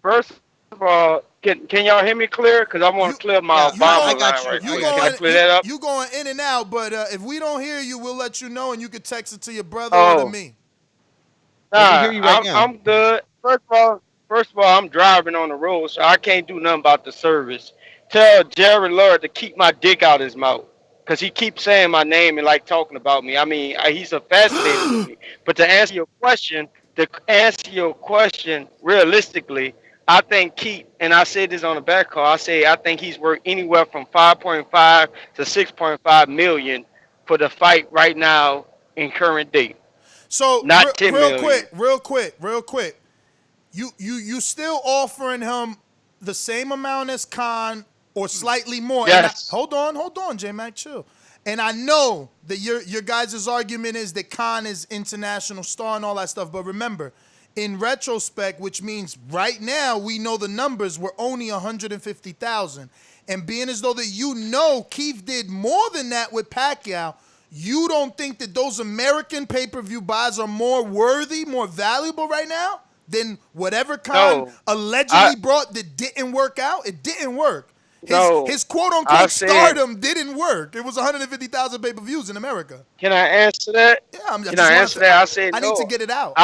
first of all, can y'all hear me clear? Because I want to clear my Obama line right quick. Can I clear that up? You going in and out, but if we don't hear you, we'll let you know, and you can text it to your brother or to me. Nah, I'm good. First of all, I'm driving on the road, so I can't do nothing about the service. Tell Jared Lord to keep my dick out his mouth, because he keeps saying my name and like talking about me. I mean, he's a fascinating to me. But to answer your question, realistically, I think Keith, and I said this on the back call, I think he's worth anywhere from 5.5 to 6.5 million for the fight right now in current date. So not 10 million. Real quick. You still offering him the same amount as Khan or slightly more? Yes. Hold on, J-Mac, chill. And I know that your guys' argument is that Khan is international star and all that stuff, but remember, in retrospect, which means right now we know the numbers were only 150,000. And being as though that Keith did more than that with Pacquiao, you don't think that those American pay-per-view buys are more worthy, more valuable right now than whatever Khan allegedly brought that didn't work out? It didn't work. His quote-unquote stardom didn't work. It was 150,000 pay-per-views in America. Can I answer that? Yeah, I need to get it out.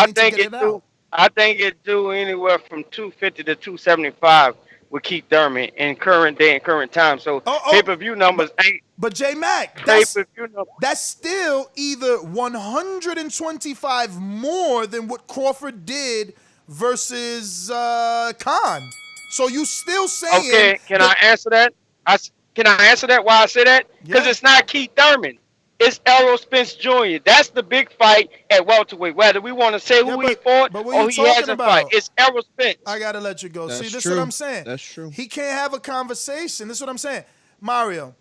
I think it do anywhere from 250 to 275 with Keith Thurman in current day and current time. So pay-per-view numbers ain't. But J-Mac, that's still either 125 more than what Crawford did versus Khan. So you still saying? Okay, can I answer that? Can I answer that? Why I say that? Because it's not Keith Thurman. It's Errol Spence Jr. That's the big fight at welterweight. Whether we want to say who he fought or he hasn't fought, it's Errol Spence. I gotta let you go. That's See, this true. is what I'm saying. That's true. He can't have a conversation. This is what I'm saying. Mario,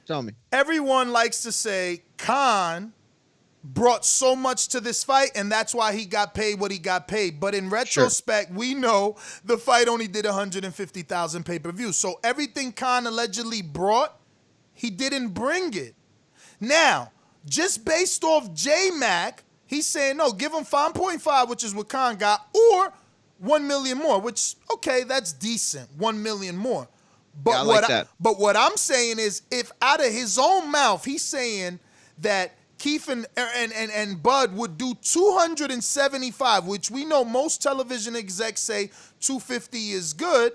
tell me. Everyone likes to say Khan brought so much to this fight, and that's why he got paid what he got paid. But in retrospect, we know the fight only did 150,000 pay-per-views. So everything Khan allegedly brought, he didn't bring it. Now, just based off J-Mac, he's saying, no, give him 5.5, which is what Khan got, or 1 million more, which, okay, that's decent, 1 million more. But, I like that. But what I'm saying is, if out of his own mouth, he's saying that Keith and Bud would do 275, which we know most television execs say 250 is good.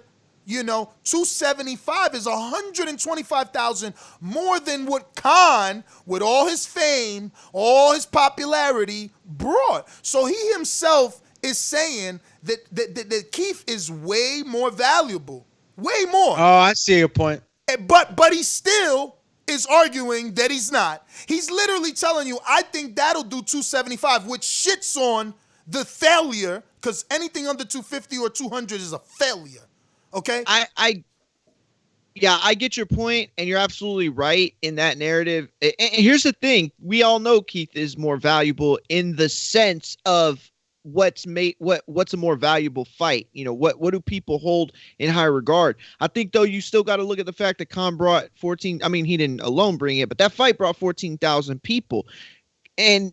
275 is 125,000 more than what Khan, with all his fame, all his popularity, brought. So he himself is saying that Keith is way more valuable, way more. Oh, I see your point. But he still is arguing that he's not. He's literally telling you, I think that'll do 275, which shits on the failure, because anything under 250 or 200 is a failure. Okay? I get your point, and you're absolutely right in that narrative. And here's the thing. We all know Keith is more valuable in the sense of what's a more valuable fight. What do people hold in high regard? I think, though, you still got to look at the fact that Khan brought 14. I mean, he didn't alone bring it, but that fight brought 14,000 people. And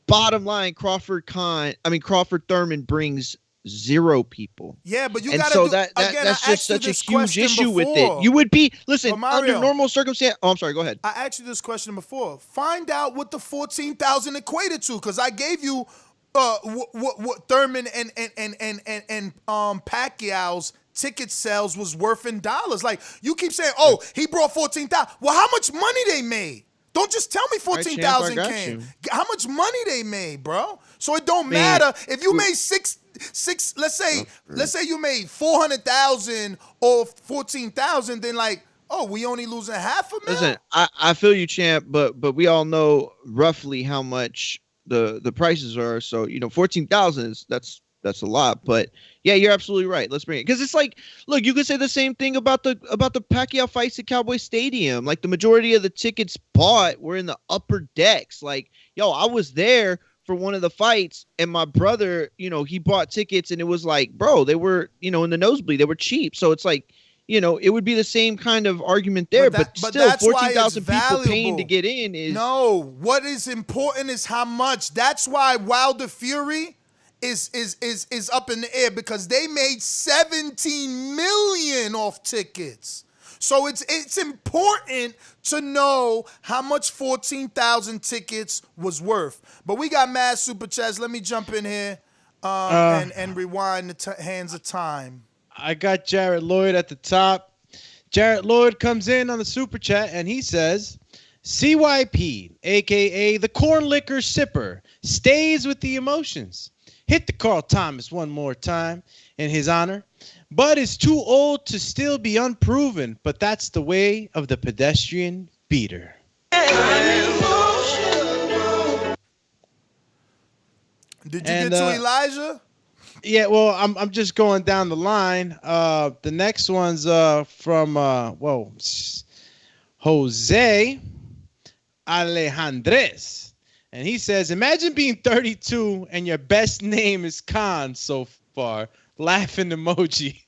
bottom line, Crawford Thurman brings 0 people. Yeah, but you and gotta so do, that's again, just such a huge issue before. with it. You would be Mario, under normal circumstance. Oh, I'm sorry. Go ahead. I asked you this question before. Find out what the 14,000 equated to, because I gave you what Thurman and Pacquiao's ticket sales was worth in dollars. Like, you keep saying, he brought 14,000. Well, how much money they made? Don't just tell me 14,000 came. How much money they made, bro? So it don't matter if you made six. Let's say you made 400,000 or 14,000. Then we only losing $500,000. Listen, I feel you, champ, but we all know roughly how much the prices are. So 14,000 is that's a lot. But yeah, you're absolutely right. Let's bring it, because it's like, look, you could say the same thing about the Pacquiao fights at Cowboy Stadium. Like, the majority of the tickets bought were in the upper decks. Like, I was there for one of the fights, and my brother, he bought tickets, and it was like, bro, they were, in the nosebleed, they were cheap. So it's like, it would be the same kind of argument there, but still 14,000 people paying to get in is... No, what is important is how much. That's why Wilder Fury is up in the air, because they made 17 million off tickets. So it's important to know how much 14,000 tickets was worth. But we got mad super chats. Let me jump in here and rewind the hands of time. I got Jared Lloyd at the top. Jared Lloyd comes in on the super chat and he says, CYP, a.k.a. the corn liquor sipper, stays with the emotions. Hit the Carl Thomas one more time in his honor. Bud is too old to still be unproven, but that's the way of the pedestrian beater. Did you get to Elijah? Yeah, well, I'm just going down the line. The next one's from Jose Alejandres. And he says, imagine being 32 and your best name is Khan so far. Laughing emoji.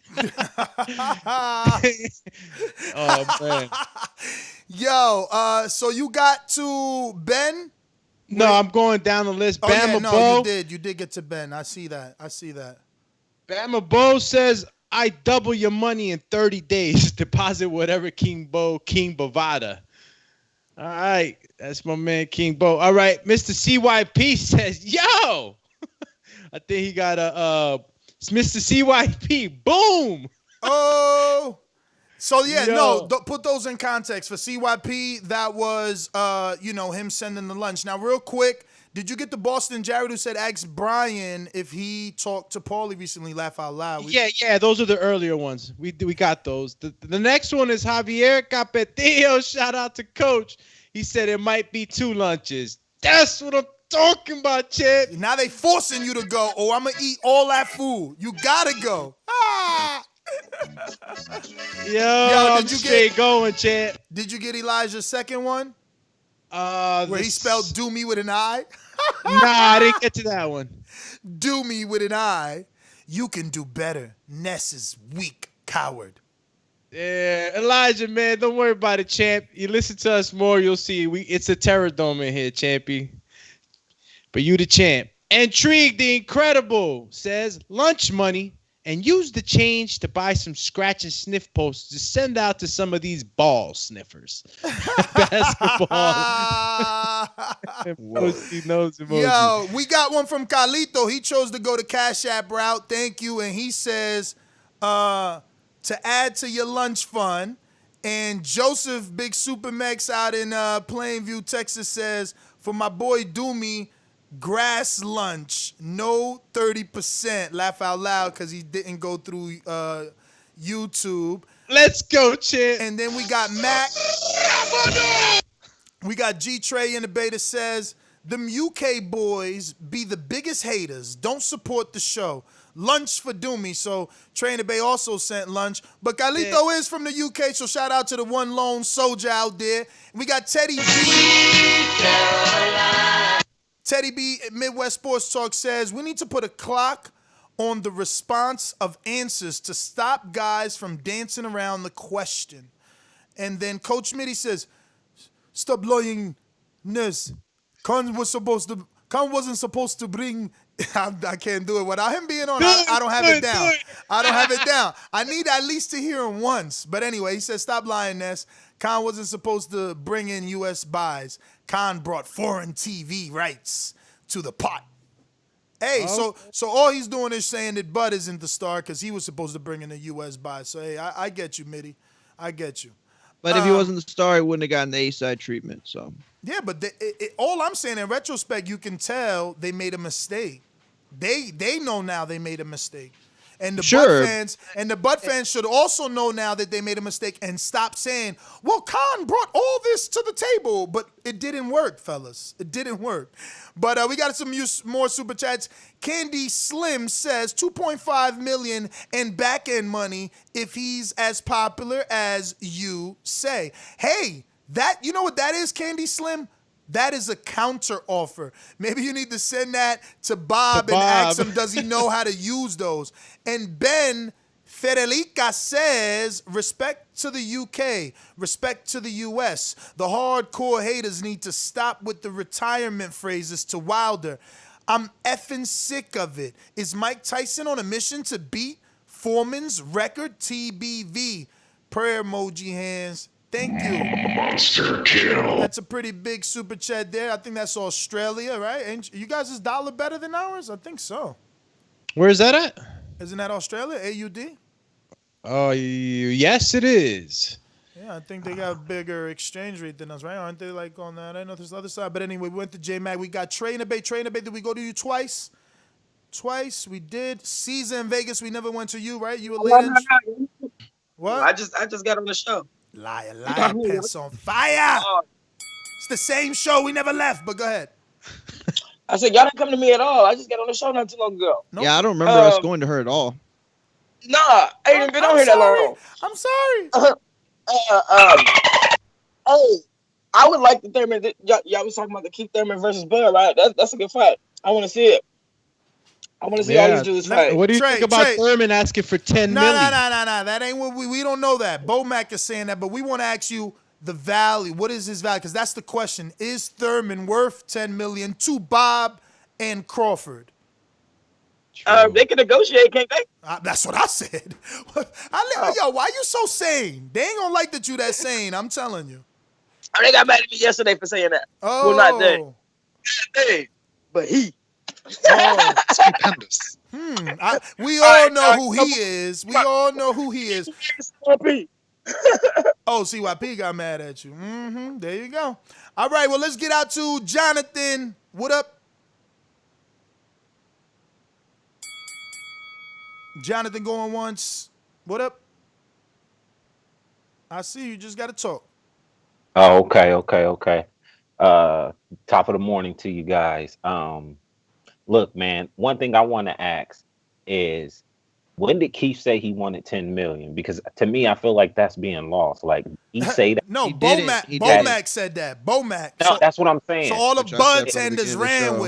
Oh, man. Yo, so you got to Ben? No, I'm going down the list. Oh, Bama yeah, no, Bo. you did get to Ben. I see that. Bama Bo says, I double your money in 30 days. Deposit whatever King Bovada. All right. That's my man, King Bo. All right. Mr. CYP says, yo. I think he got Mr. CYP. Boom. Oh. So, yeah, no, put those in context. For CYP, that was, him sending the lunch. Now, real quick, did you get the Boston Jared who said, ask Brian if he talked to Paulie recently? Laugh out loud. Yeah, those are the earlier ones. We got those. The next one is Javier Capetillo. Shout out to Coach. He said it might be 2 lunches. That's what I'm talking about, Chad. Now they forcing you to go, I'm going to eat all that food. You got to go. Yo, I'm straight going, Chad. Did you get Elijah's second one? Where he spelled "do me" with an I. Nah, I didn't get to that one. Do me with an I. You can do better. Ness is weak, coward. Yeah, Elijah, man, don't worry about it, champ. You listen to us more, you'll see. It's a terror dome in here, champy. But you the champ. Intrigue the Incredible says lunch money and use the change to buy some scratch and sniff posters to send out to some of these ball sniffers. Basketball. Emoji. Yo, we got one from Carlito. He chose to go the Cash App route. Thank you. And he says, to add to your lunch fund. And Joseph, Big Super Mex out in Plainview, Texas says, for my boy Doomy, grass lunch, no 30%. Laugh out loud because he didn't go through YouTube. Let's go, champ. And then we got Mac. We got G Trey in the beta says, them UK boys be the biggest haters. Don't support the show. Lunch for Doomy. So Trainer Bay also sent lunch. But Carlito is from the UK, so shout out to the one lone soldier out there. We got Teddy B. Teddy B at Midwest Sports Talk says, we need to put a clock on the response of answers to stop guys from dancing around the question. And then Coach Mitty says, stop lying, Ness. Khan wasn't supposed to bring. I can't do it without him being on. I don't have it down. I don't have it down. I need at least to hear him once. But anyway, he says, stop lying, Ness. Khan wasn't supposed to bring in U.S. buys. Khan brought foreign TV rights to the pot. Hey, so all he's doing is saying that Bud isn't the star because he was supposed to bring in the U.S. buys. So, hey, I get you, Mitty. I get you. But if he wasn't the star, he wouldn't have gotten the A-side treatment. So yeah, but all I'm saying in retrospect, you can tell they made a mistake. They know now they made a mistake. And the Bud fans should also know now that they made a mistake and stop saying, well, Khan brought all this to the table. But it didn't work, fellas. It didn't work. But we got some more super chats. Candy Slim says $2.5 million in back-end money if he's as popular as you say. Hey, you know what that is, Candy Slim? That is a counter offer. Maybe you need to send that to Bob and ask him, does he know how to use those? And Ben Federica says, respect to the UK, respect to the US. The hardcore haters need to stop with the retirement phrases to Wilder. I'm effing sick of it. Is Mike Tyson on a mission to beat Foreman's record? TBV. Prayer emoji hands. Thank you. Monster kill. That's a pretty big super chat there. I think that's Australia, right? Ain't you guys' dollar better than ours? I think so. Where's that at? Isn't that Australia? AUD? Oh, yes, it is. Yeah, I think they got a bigger exchange rate than us, right? Aren't they like on that? I know there's the other side. But anyway, we went to J-Mac. We got Trainer Bay. Trainer Bay, did we go to you twice? Twice, we did. Caesar in Vegas, we never went to you, right? You were late. What? I just got on the show. Liar, pants on fire. It's the same show. We never left, but go ahead. I said, y'all didn't come to me at all. I just got on the show not too long ago. Nope. Yeah, I don't remember us going to her at all. Nah, I ain't been on here that long. I'm sorry. Hey, I would like the Thurman. Y'all was talking about the Keith Thurman versus Bud, right? That's a good fight. I want to see it. I want to see all these dudes fight. What do you think about Thurman asking for $10 million? No. That ain't what we don't know that. Bo Mac is saying that, but we want to ask you the value. What is his value? Because that's the question. Is Thurman worth $10 million to Bob and Crawford? They can negotiate, can't they? That's what I said. Yo, why you so sane? They ain't gonna like that you that sane. I'm telling you. They got mad at me yesterday for saying that. Oh, well, not they, but he. Oh, stupendous. We all know who he is. We all know who he is. Oh, CYP got mad at you. There you go. All right, well, let's get out to Jonathan. What up? Jonathan going once. What up? I see you just got to talk. Oh, okay. Top of the morning to you guys. Look, man, one thing I want to ask is, when did Keith say he wanted 10 million? Because to me, I feel like that's being lost. Like he say that. No, He did it. Bomac He did it. Bomac said that. Bomac. No, that's what I'm So saying. all the Which I said bud from the tenders beginning of the ran show.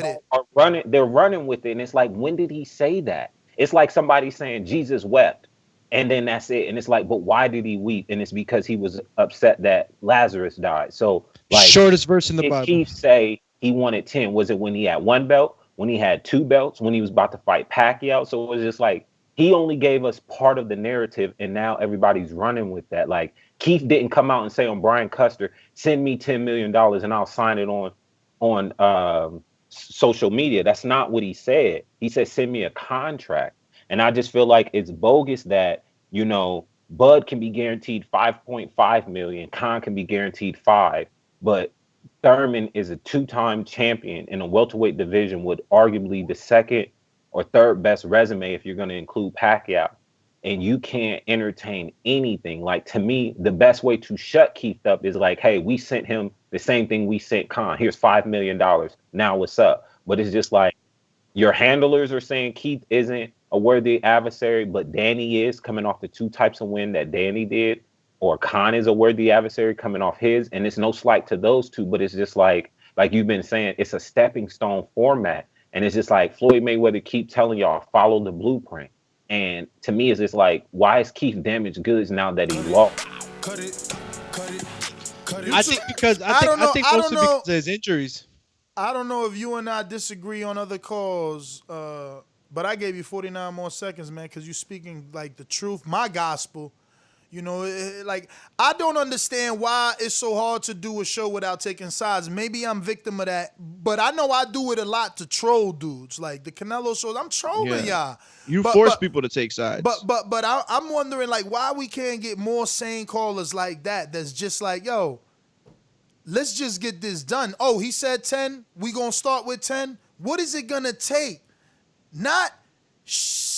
with it. They're running with it, and it's like, when did he say that? It's like somebody saying Jesus wept, and then that's it. And it's like, but why did he weep? And it's because he was upset that Lazarus died. So, like, Shortest verse in the did Bible. Keith say he wanted 10? Was it when he had one belt? When he had two belts? When he was about to fight Pacquiao? So it was just like, he only gave us part of the narrative, and now everybody's running with that. Like, Keith didn't come out and say on Brian Custer, send me $10 million and I'll sign it on social media. That's not what he said. He said, send me a contract. And I just feel like it's bogus that, you know, Bud can be guaranteed 5.5 million, Khan can be guaranteed 5, but Thurman is a two-time champion in a welterweight division with arguably the second or third best resume if you're going to include Pacquiao, and you can't entertain anything. Like, to me, the best way to shut Keith up is like, hey, we sent him the same thing we sent Khan. Here's $5 million. Now what's up? But it's just like, your handlers are saying Keith isn't a worthy adversary, but Danny is, coming off the 2 types of win that Danny did, or Khan is a worthy adversary coming off his. And it's no slight to those two, but it's just like you've been saying, it's a stepping stone format. And it's just like, Floyd Mayweather keep telling y'all, follow the blueprint. And to me, it's just like, why is Keith damaged goods now that he lost? I think because because of his injuries. I don't know if you and I disagree on other calls, but I gave you 49 more seconds, man, because you're speaking like the truth, my gospel. You know, like, I don't understand why it's so hard to do a show without taking sides. Maybe I'm victim of that, but I know I do it a lot to troll dudes. Like the Canelo shows, I'm trolling y'all. You force people to take sides. But I'm wondering, like, why we can't get more sane callers like that. That's just like, yo, let's just get this done. Oh, he said 10. We gonna start with 10. What is it gonna take? Not,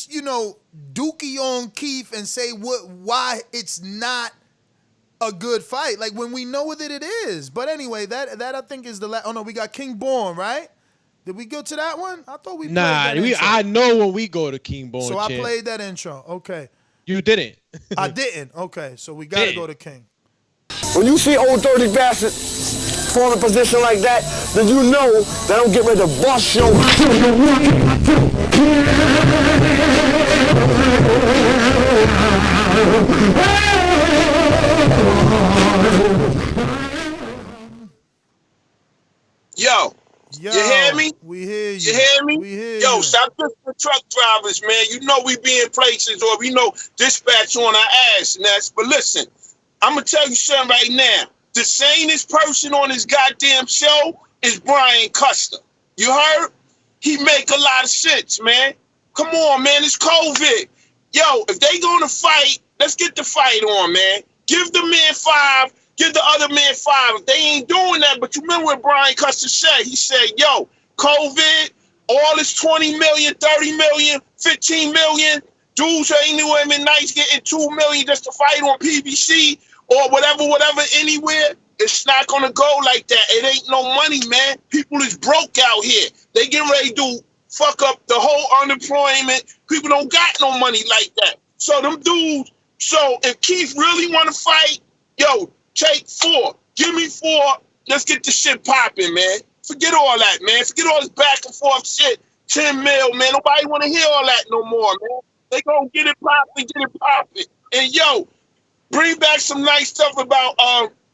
you know, dookie on Keith and say why it's not a good fight. Like, when we know that it is. But anyway, that I think is the last. Oh no, we got King Born, right? Did we go to that one? I thought we played that intro. I know when we go to King Born. So I played that intro. Okay. You didn't. I didn't. Okay, so we gotta go to King. When you see old dirty bastard fall in a position like that, then you know that I'm getting ready to bust your Yo, you hear me? We hear you. You hear me? We hear Yo, you. stop listening to truck drivers, man. You know we be in places, or we know dispatch on our ass and that's. But listen, I'm gonna tell you something right now. The sanest person on this goddamn show is Brian Custer. You heard? He make a lot of sense, man. Come on, man. It's COVID. Yo, if they gonna fight, let's get the fight on, man. Give the man 5. Give the other man 5. If they ain't doing that, but you remember what Brian Custer said? He said, yo, COVID, all this 20 million, 30 million, 15 million, dudes ain't even nice getting 2 million just to fight on PBC or whatever, anywhere. It's not gonna go like that. It ain't no money, man. People is broke out here. They getting ready to fuck up the whole unemployment. People don't got no money like that. So them dudes, so if Keith really wanna fight, yo, take 4. Give me 4. Let's get this shit popping, man. Forget all that, man. Forget all this back and forth shit. 10 mil, man. Nobody want to hear all that no more, man. They gonna get it popping. And yo, bring back some nice stuff about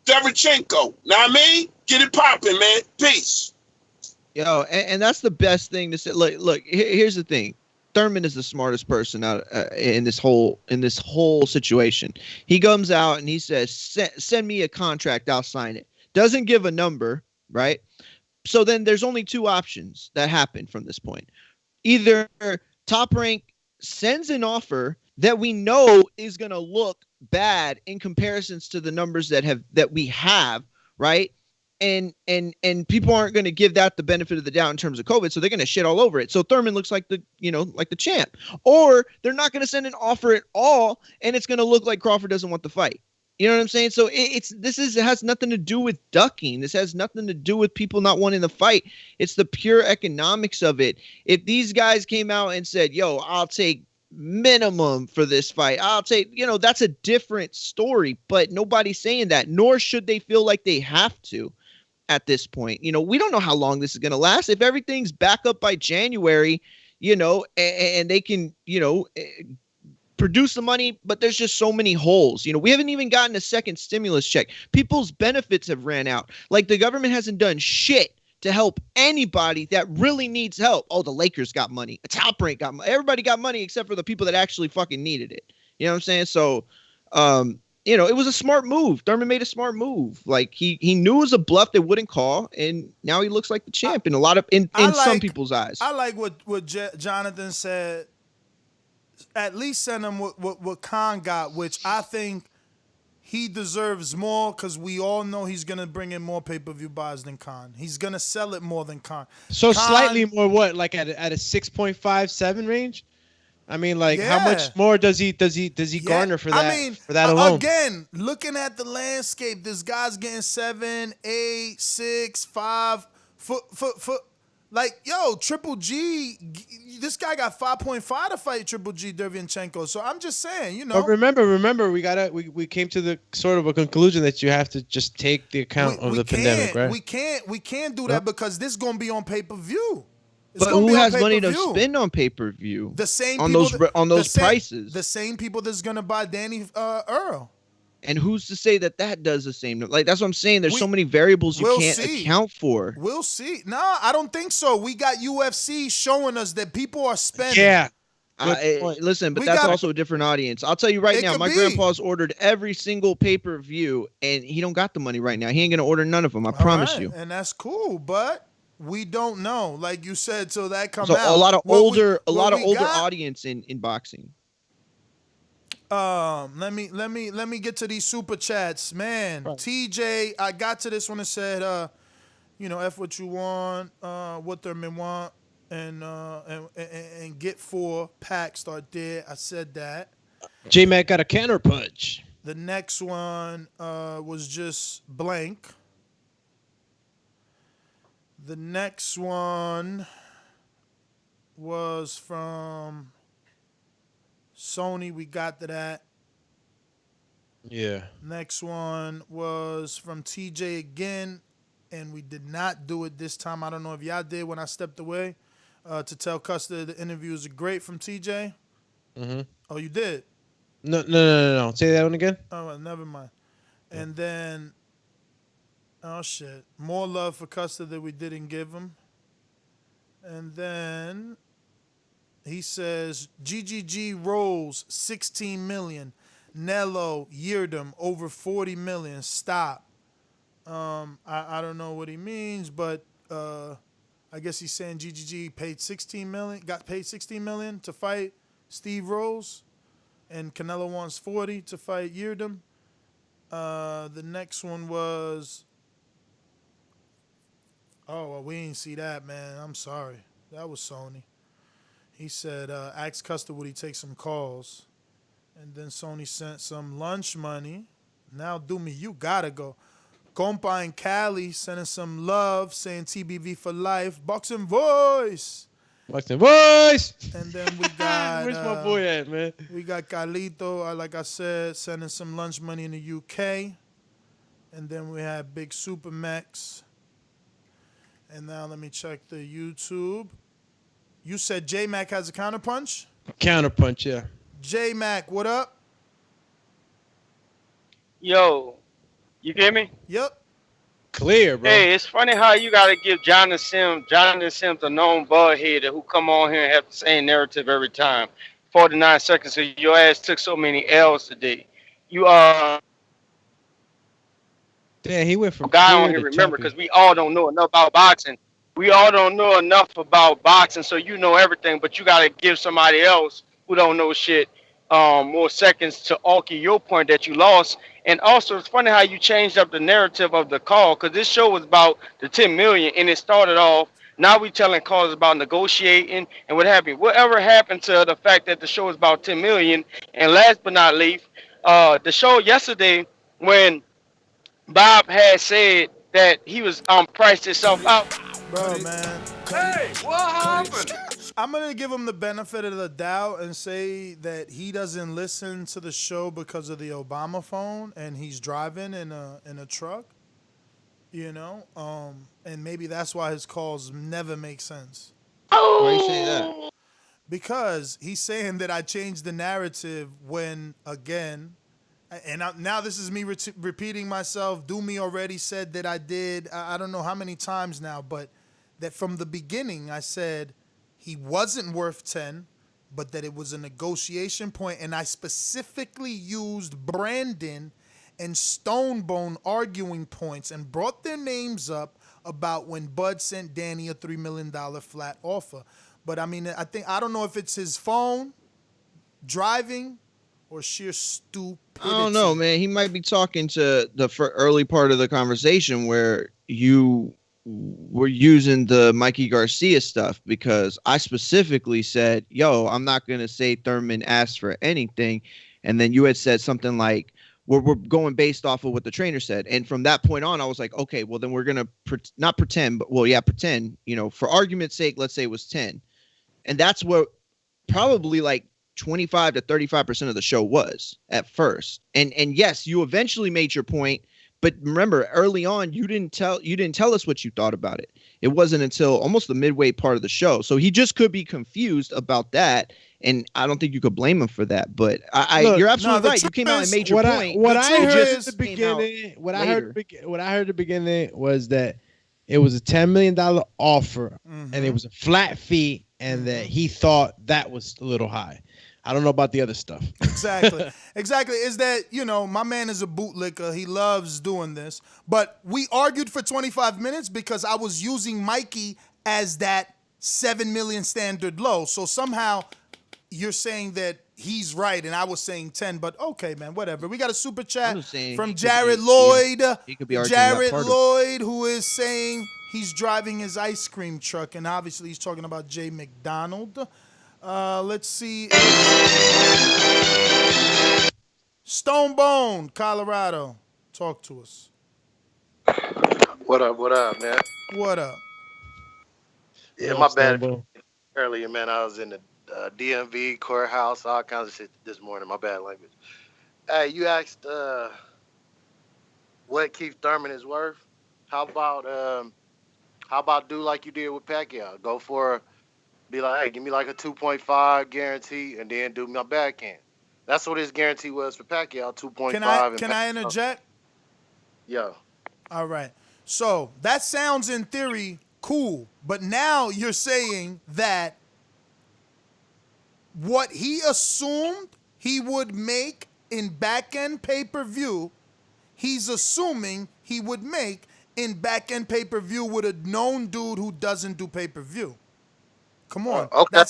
Derevchenko. Know what I mean? Get it popping, man. Peace. Yo, and that's the best thing to say. Look. Here's the thing. Thurman is the smartest person out in this whole situation. He comes out and he says, "Send me a contract, I'll sign it." Doesn't give a number, right? So then there's only 2 options that happen from this point. Either Top Rank sends an offer that we know is going to look bad in comparisons to the numbers that we have, right? And people aren't going to give that the benefit of the doubt in terms of COVID, so they're going to shit all over it. So Thurman looks like the champ. Or they're not going to send an offer at all, and it's going to look like Crawford doesn't want the fight. You know what I'm saying? So it has nothing to do with ducking. This has nothing to do with people not wanting the fight. It's the pure economics of it. If these guys came out and said, "Yo, I'll take minimum for this fight. I'll say, that's a different story, but nobody's saying that, nor should they feel like they have to at this point. We don't know how long this is going to last. If everything's back up by January, and they can, produce the money, but there's just so many holes. We haven't even gotten a second stimulus check. People's benefits have ran out. Like, the government hasn't done shit to help anybody that really needs help. Oh, the Lakers got money. The Top Rank got money. Everybody got money except for the people that actually fucking needed it. You know what I'm saying? So, it was a smart move. Thurman made a smart move. Like, he knew it was a bluff they wouldn't call, and now he looks like the champ in some people's eyes. I like what Jonathan said. At least send him what Khan got, which I think he deserves more, because we all know he's going to bring in more pay-per-view buys than Khan. He's going to sell it more than Khan. So slightly more, what, like at a 6.57 range? I mean, like, how much more does he garner for that? I mean, for that alone? Again, looking at the landscape, this guy's getting 7, 8, 6, 5 foot. Like, yo, Triple G, this guy got 5.5 to fight Triple G Derevyanchenko. So I'm just saying, But remember, we came to the sort of a conclusion that you have to just take the account of the pandemic, right? We can't do that, because this is gonna be on pay-per-view. But who has money to spend on pay-per-view? The same on people those prices. The same people that's gonna buy Danny Earl. And who's to say that does the same? Like, that's what I'm saying. There's so many variables you can't account for. We'll see. No, I don't think so. We got UFC showing us that people are spending. Yeah. Listen, but that's also a different audience. I'll tell you right now, my grandpa's ordered every single pay-per-view, and he don't got the money right now. He ain't going to order none of them. I promise you. And that's cool, but we don't know. Like you said, till that comes out. A lot of older audience in boxing. Let me get to these super chats, man. Right. TJ, I got to this one and said, F what you want, what Thurman want, and get 4 packs start there. I said that. J-Mac got a counter punch. The next one was just blank. The next one was from Sony. We got to that. Yeah. Next one was from TJ again, and we did not do it this time. I don't know if y'all did when I stepped away to tell Custer the interviews are great from TJ. Mm-hmm. Oh, you did? No. Say that one again. Oh, well, never mind. And then, oh, shit. More love for Custer that we didn't give him. And then he says, GGG rolls 16 million. Nello, Yeardom, over 40 million. Stop. I don't know what he means, but I guess he's saying GGG got paid 16 million to fight Steve Rose, and Canelo wants 40 to fight Yeardom. The next one was, oh, well, we didn't see that, man. I'm sorry. That was Sony. He said, ask Custer would he take some calls. And then Sony sent some lunch money. Now, Doomy, you gotta go. Compa in Cali sending some love, saying TBV for life. Boxing Voice. Boxing Voice. And then we got... Where's my boy at, man? We got Carlito, like I said, sending some lunch money in the UK. And then we have Big Super Max. And now let me check the YouTube. You said J-Mac has a counterpunch? Counterpunch, yeah. J-Mac, what up? Yo, you get me? Yep. Clear, bro. Hey, it's funny how you got to give Jonathan Sims a known ballhead who come on here and have the same narrative every time. 49 seconds, so your ass took so many L's today. You Damn, he went from guy on here, remember, because we all don't know enough about boxing. We all don't know enough about boxing, so you know everything, but you got to give somebody else who don't know shit more seconds to argue your point that you lost. And also, it's funny how you changed up the narrative of the call, because this show was about the 10 million, and it started off, now we telling calls about negotiating and what have you. Whatever happened to the fact that the show is about 10 million? And last but not least, the show yesterday, when Bob had said that he was priced himself out. Bro, man. Hey, what happened? I'm gonna give him the benefit of the doubt and say that he doesn't listen to the show because of the Obama phone, and he's driving in a truck. And maybe that's why his calls never make sense. Why are you saying that? Because he's saying that I changed the narrative when, again, now this is me repeating myself. Doomy already said that I did, I don't know how many times now, but that from the beginning I said he wasn't worth 10, but that it was a negotiation point, and I specifically used Brandon and Stonebone arguing points and brought their names up about when Bud sent Danny a $3 million flat offer. But I mean, I don't know if it's his phone, driving, or sheer stupidity. I don't know, man. He might be talking to the early part of the conversation where you were using the Mikey Garcia stuff, because I specifically said, yo, I'm not going to say Thurman asked for anything. And then you had said something like, we're going based off of what the trainer said. And from that point on, I was like, okay, well, then we're going to not pretend, but pretend, for argument's sake, let's say it was 10. And that's what probably like 25 to 35% of the show was at first. And yes, you eventually made your point. But remember, early on, you didn't tell us what you thought about it. It wasn't until almost the midway part of the show. So he just could be confused about that. And I don't think you could blame him for that. But you're absolutely right. You came out and made your point. What I heard at the beginning, what I heard at the beginning was that it was a $10 million offer, and it was a flat fee, and that he thought that was a little high. I don't know about the other stuff. Exactly. Is that, my man is a bootlicker. He loves doing this. But we argued for 25 minutes because I was using Mikey as that 7 million standard low. So somehow you're saying that he's right and I was saying 10. But okay, man, whatever. We got a super chat from Jared Lloyd. He could be arguing Jared that part Lloyd, who is saying he's driving his ice cream truck. And obviously he's talking about Jay McDonald. Let's see. Stonebone, Colorado. Talk to us. What up, man? What up? Yeah, my bad. Earlier, man, I was in the DMV courthouse, all kinds of shit this morning. My bad language. Hey, you asked what Keith Thurman is worth. How about do like you did with Pacquiao? Go for be like, hey, give me like a 2.5 guarantee and then do my backhand. That's what his guarantee was for Pacquiao, 2.5. Can I interject? Yeah. All right. So that sounds in theory cool, but now you're saying that what he assumed he would make in back-end pay-per-view, he's assuming he would make in back-end pay-per-view with a known dude who doesn't do pay-per-view. Come on. Okay,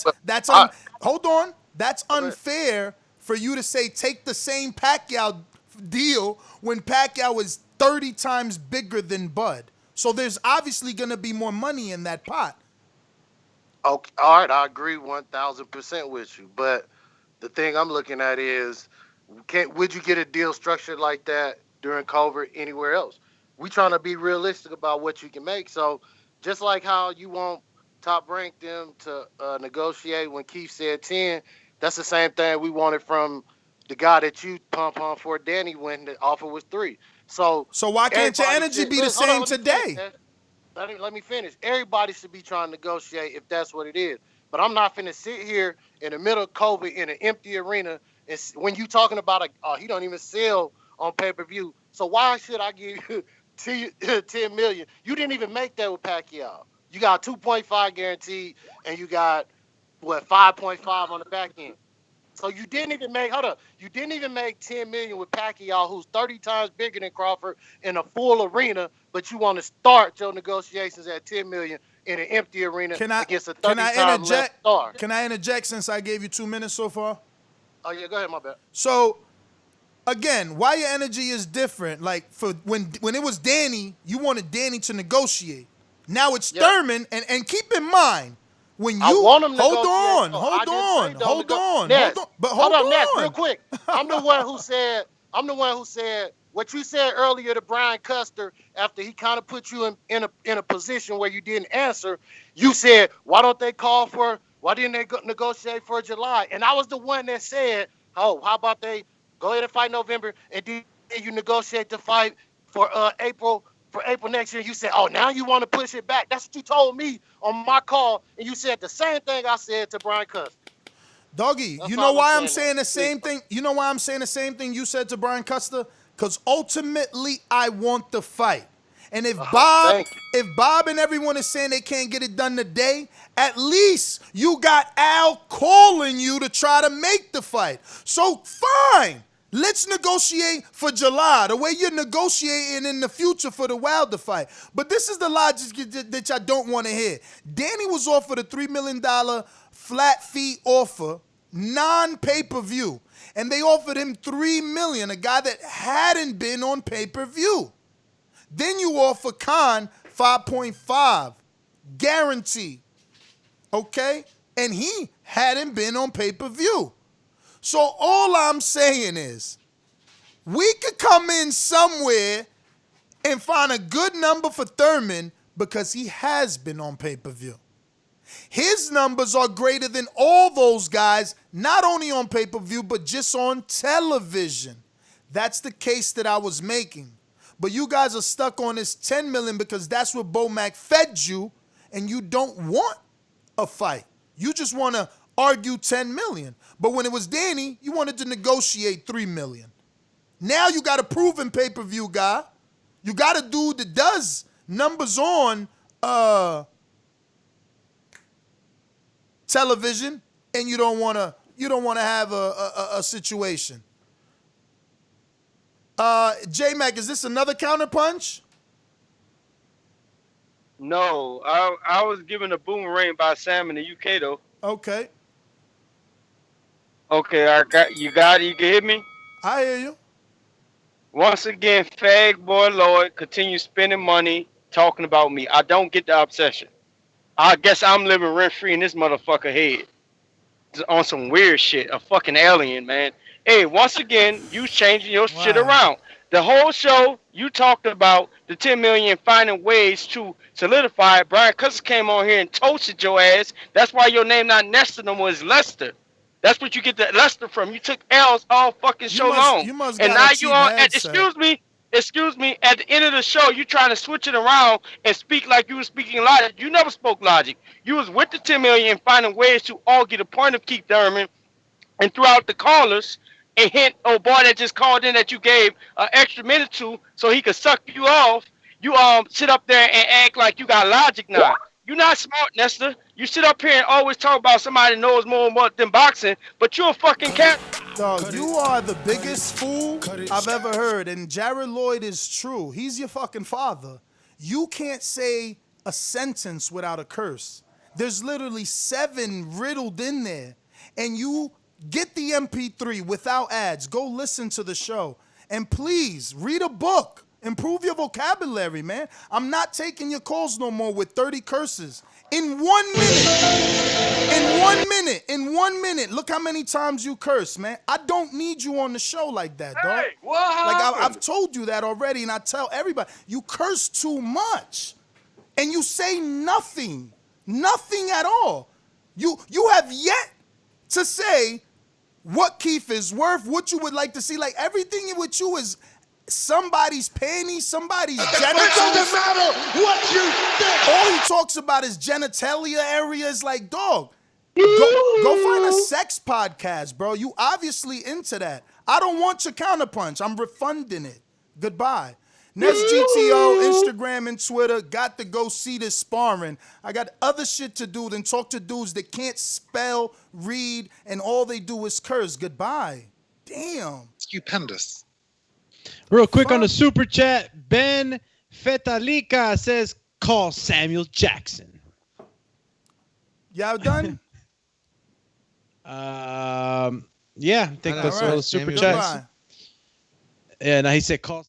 hold on. That's unfair for you to say take the same Pacquiao deal when Pacquiao is 30 times bigger than Bud. So there's obviously going to be more money in that pot. Okay, all right, I agree 1,000% with you. But the thing I'm looking at is, would you get a deal structured like that during COVID anywhere else? We trying to be realistic about what you can make. So just like how you want Top Rank them to negotiate when Keith said 10, that's the same thing we wanted from the guy that you pump on for Danny when the offer was 3. So why can't your energy be the same today? Let me finish. Everybody should be trying to negotiate if that's what it is. But I'm not finna sit here in the middle of COVID in an empty arena and when you talking about he don't even sell on pay-per-view. So why should I give you 10 million? You didn't even make that with Pacquiao. You got 2.5 guaranteed, and you got 5.5 on the back end. So you didn't even make. You didn't even make 10 million with Pacquiao, who's 30 times bigger than Crawford in a full arena. But you want to start your negotiations at 10 million in an empty arena against a 30 times less star. Can I interject since I gave you 2 minutes so far? Oh yeah, go ahead, my bad. So again, why your energy is different? Like for when it was Danny, you wanted Danny to negotiate. Now it's Thurman, and keep in mind when you hold on, Nat, real quick. I'm the one who said what you said earlier to Brian Custer after he kind of put you in a position where you didn't answer. You said, why don't they call for Why didn't they negotiate for July? And I was the one that said, oh, how about they go ahead and fight November, and then you negotiate the fight for April next year. You said, oh, now you want to push it back. That's what you told me on my call, and you said the same thing I said to Brian Custer. Doggy, That's you all know why I'm I'm saying the same thing? You know why I'm saying the same thing you said to Brian Custer? Because ultimately, I want the fight. And if Bob and everyone is saying they can't get it done today, at least you got Al calling you to try to make the fight. So fine, let's negotiate for July, the way you're negotiating in the future for the Wilder fight. But this is the logic that I don't want to hear. Danny was offered a $3 million flat fee offer, non-pay-per-view, and they offered him $3 million, a guy that hadn't been on pay-per-view. Then you offer Khan 5.5, guarantee, okay? And he hadn't been on pay-per-view. So all I'm saying is, we could come in somewhere and find a good number for Thurman because he has been on pay-per-view. His numbers are greater than all those guys, not only on pay-per-view, but just on television. That's the case that I was making. But you guys are stuck on this $10 million because that's what Bomac fed you, and you don't want a fight. You just want to argue $10 million. But when it was Danny, you wanted to negotiate $3 million. Now you got a proven pay-per-view guy. You got a dude that does numbers on television, and you don't want to have a situation. J-Mac, is this another counterpunch? No, I was given a boomerang by Sam in the UK though. Okay. Okay, you got it. You can hear me. I hear you. Once again, fag boy Lloyd continues spending money talking about me. I don't get the obsession. I guess I'm living rent free in this motherfucker head. Just on some weird shit. A fucking alien, man. Hey, once again, you changing your shit around. The whole show, you talked about the $10 million finding ways to solidify it. Brian Custer came on here and toasted your ass. That's why your name not Nestor no more, is Lester. That's what you get the Lester from. You took L's all fucking show long. And now you on, excuse me, at the end of the show, you trying to switch it around and speak like you were speaking logic. You never spoke logic. You was with the $10 million finding ways to argue the point of Keith Thurman, and throughout the callers, and hint, oh boy that just called in that you gave an extra minute to so he could suck you off. You sit up there and act like you got logic now. You're not smart, Nestor. You sit up here and always talk about somebody knows more than boxing, but you're a fucking cat. Dog, you are the biggest fool I've ever heard, and Jared Lloyd is true. He's your fucking father. You can't say a sentence without a curse. There's literally 7 riddled in there, and you get the MP3 without ads. Go listen to the show. And please, read a book. Improve your vocabulary, man. I'm not taking your calls no more with 30 curses. In 1 minute. In 1 minute. Look how many times you curse, man. I don't need you on the show like that, dog. Hey, what happened? Like, I've told you that already, and I tell everybody, you curse too much. And you say nothing. Nothing at all. You have yet to say what Keith is worth, what you would like to see. Like, everything with you is somebody's panties, somebody's genitals. It doesn't matter what you think. All he talks about is genitalia areas. Like, dog, go find a sex podcast, bro. You obviously into that. I don't want your counterpunch. I'm refunding it. Goodbye. Next GTO, Instagram and Twitter. Got to go see this sparring. I got other shit to do than talk to dudes that can't spell, read, and all they do is curse. Goodbye. Damn. Stupendous. Real quick on the super chat, Ben Fetalika says, call Samuel Jackson. Y'all done? Yeah, I think that's all the super chats. Yeah, now he said call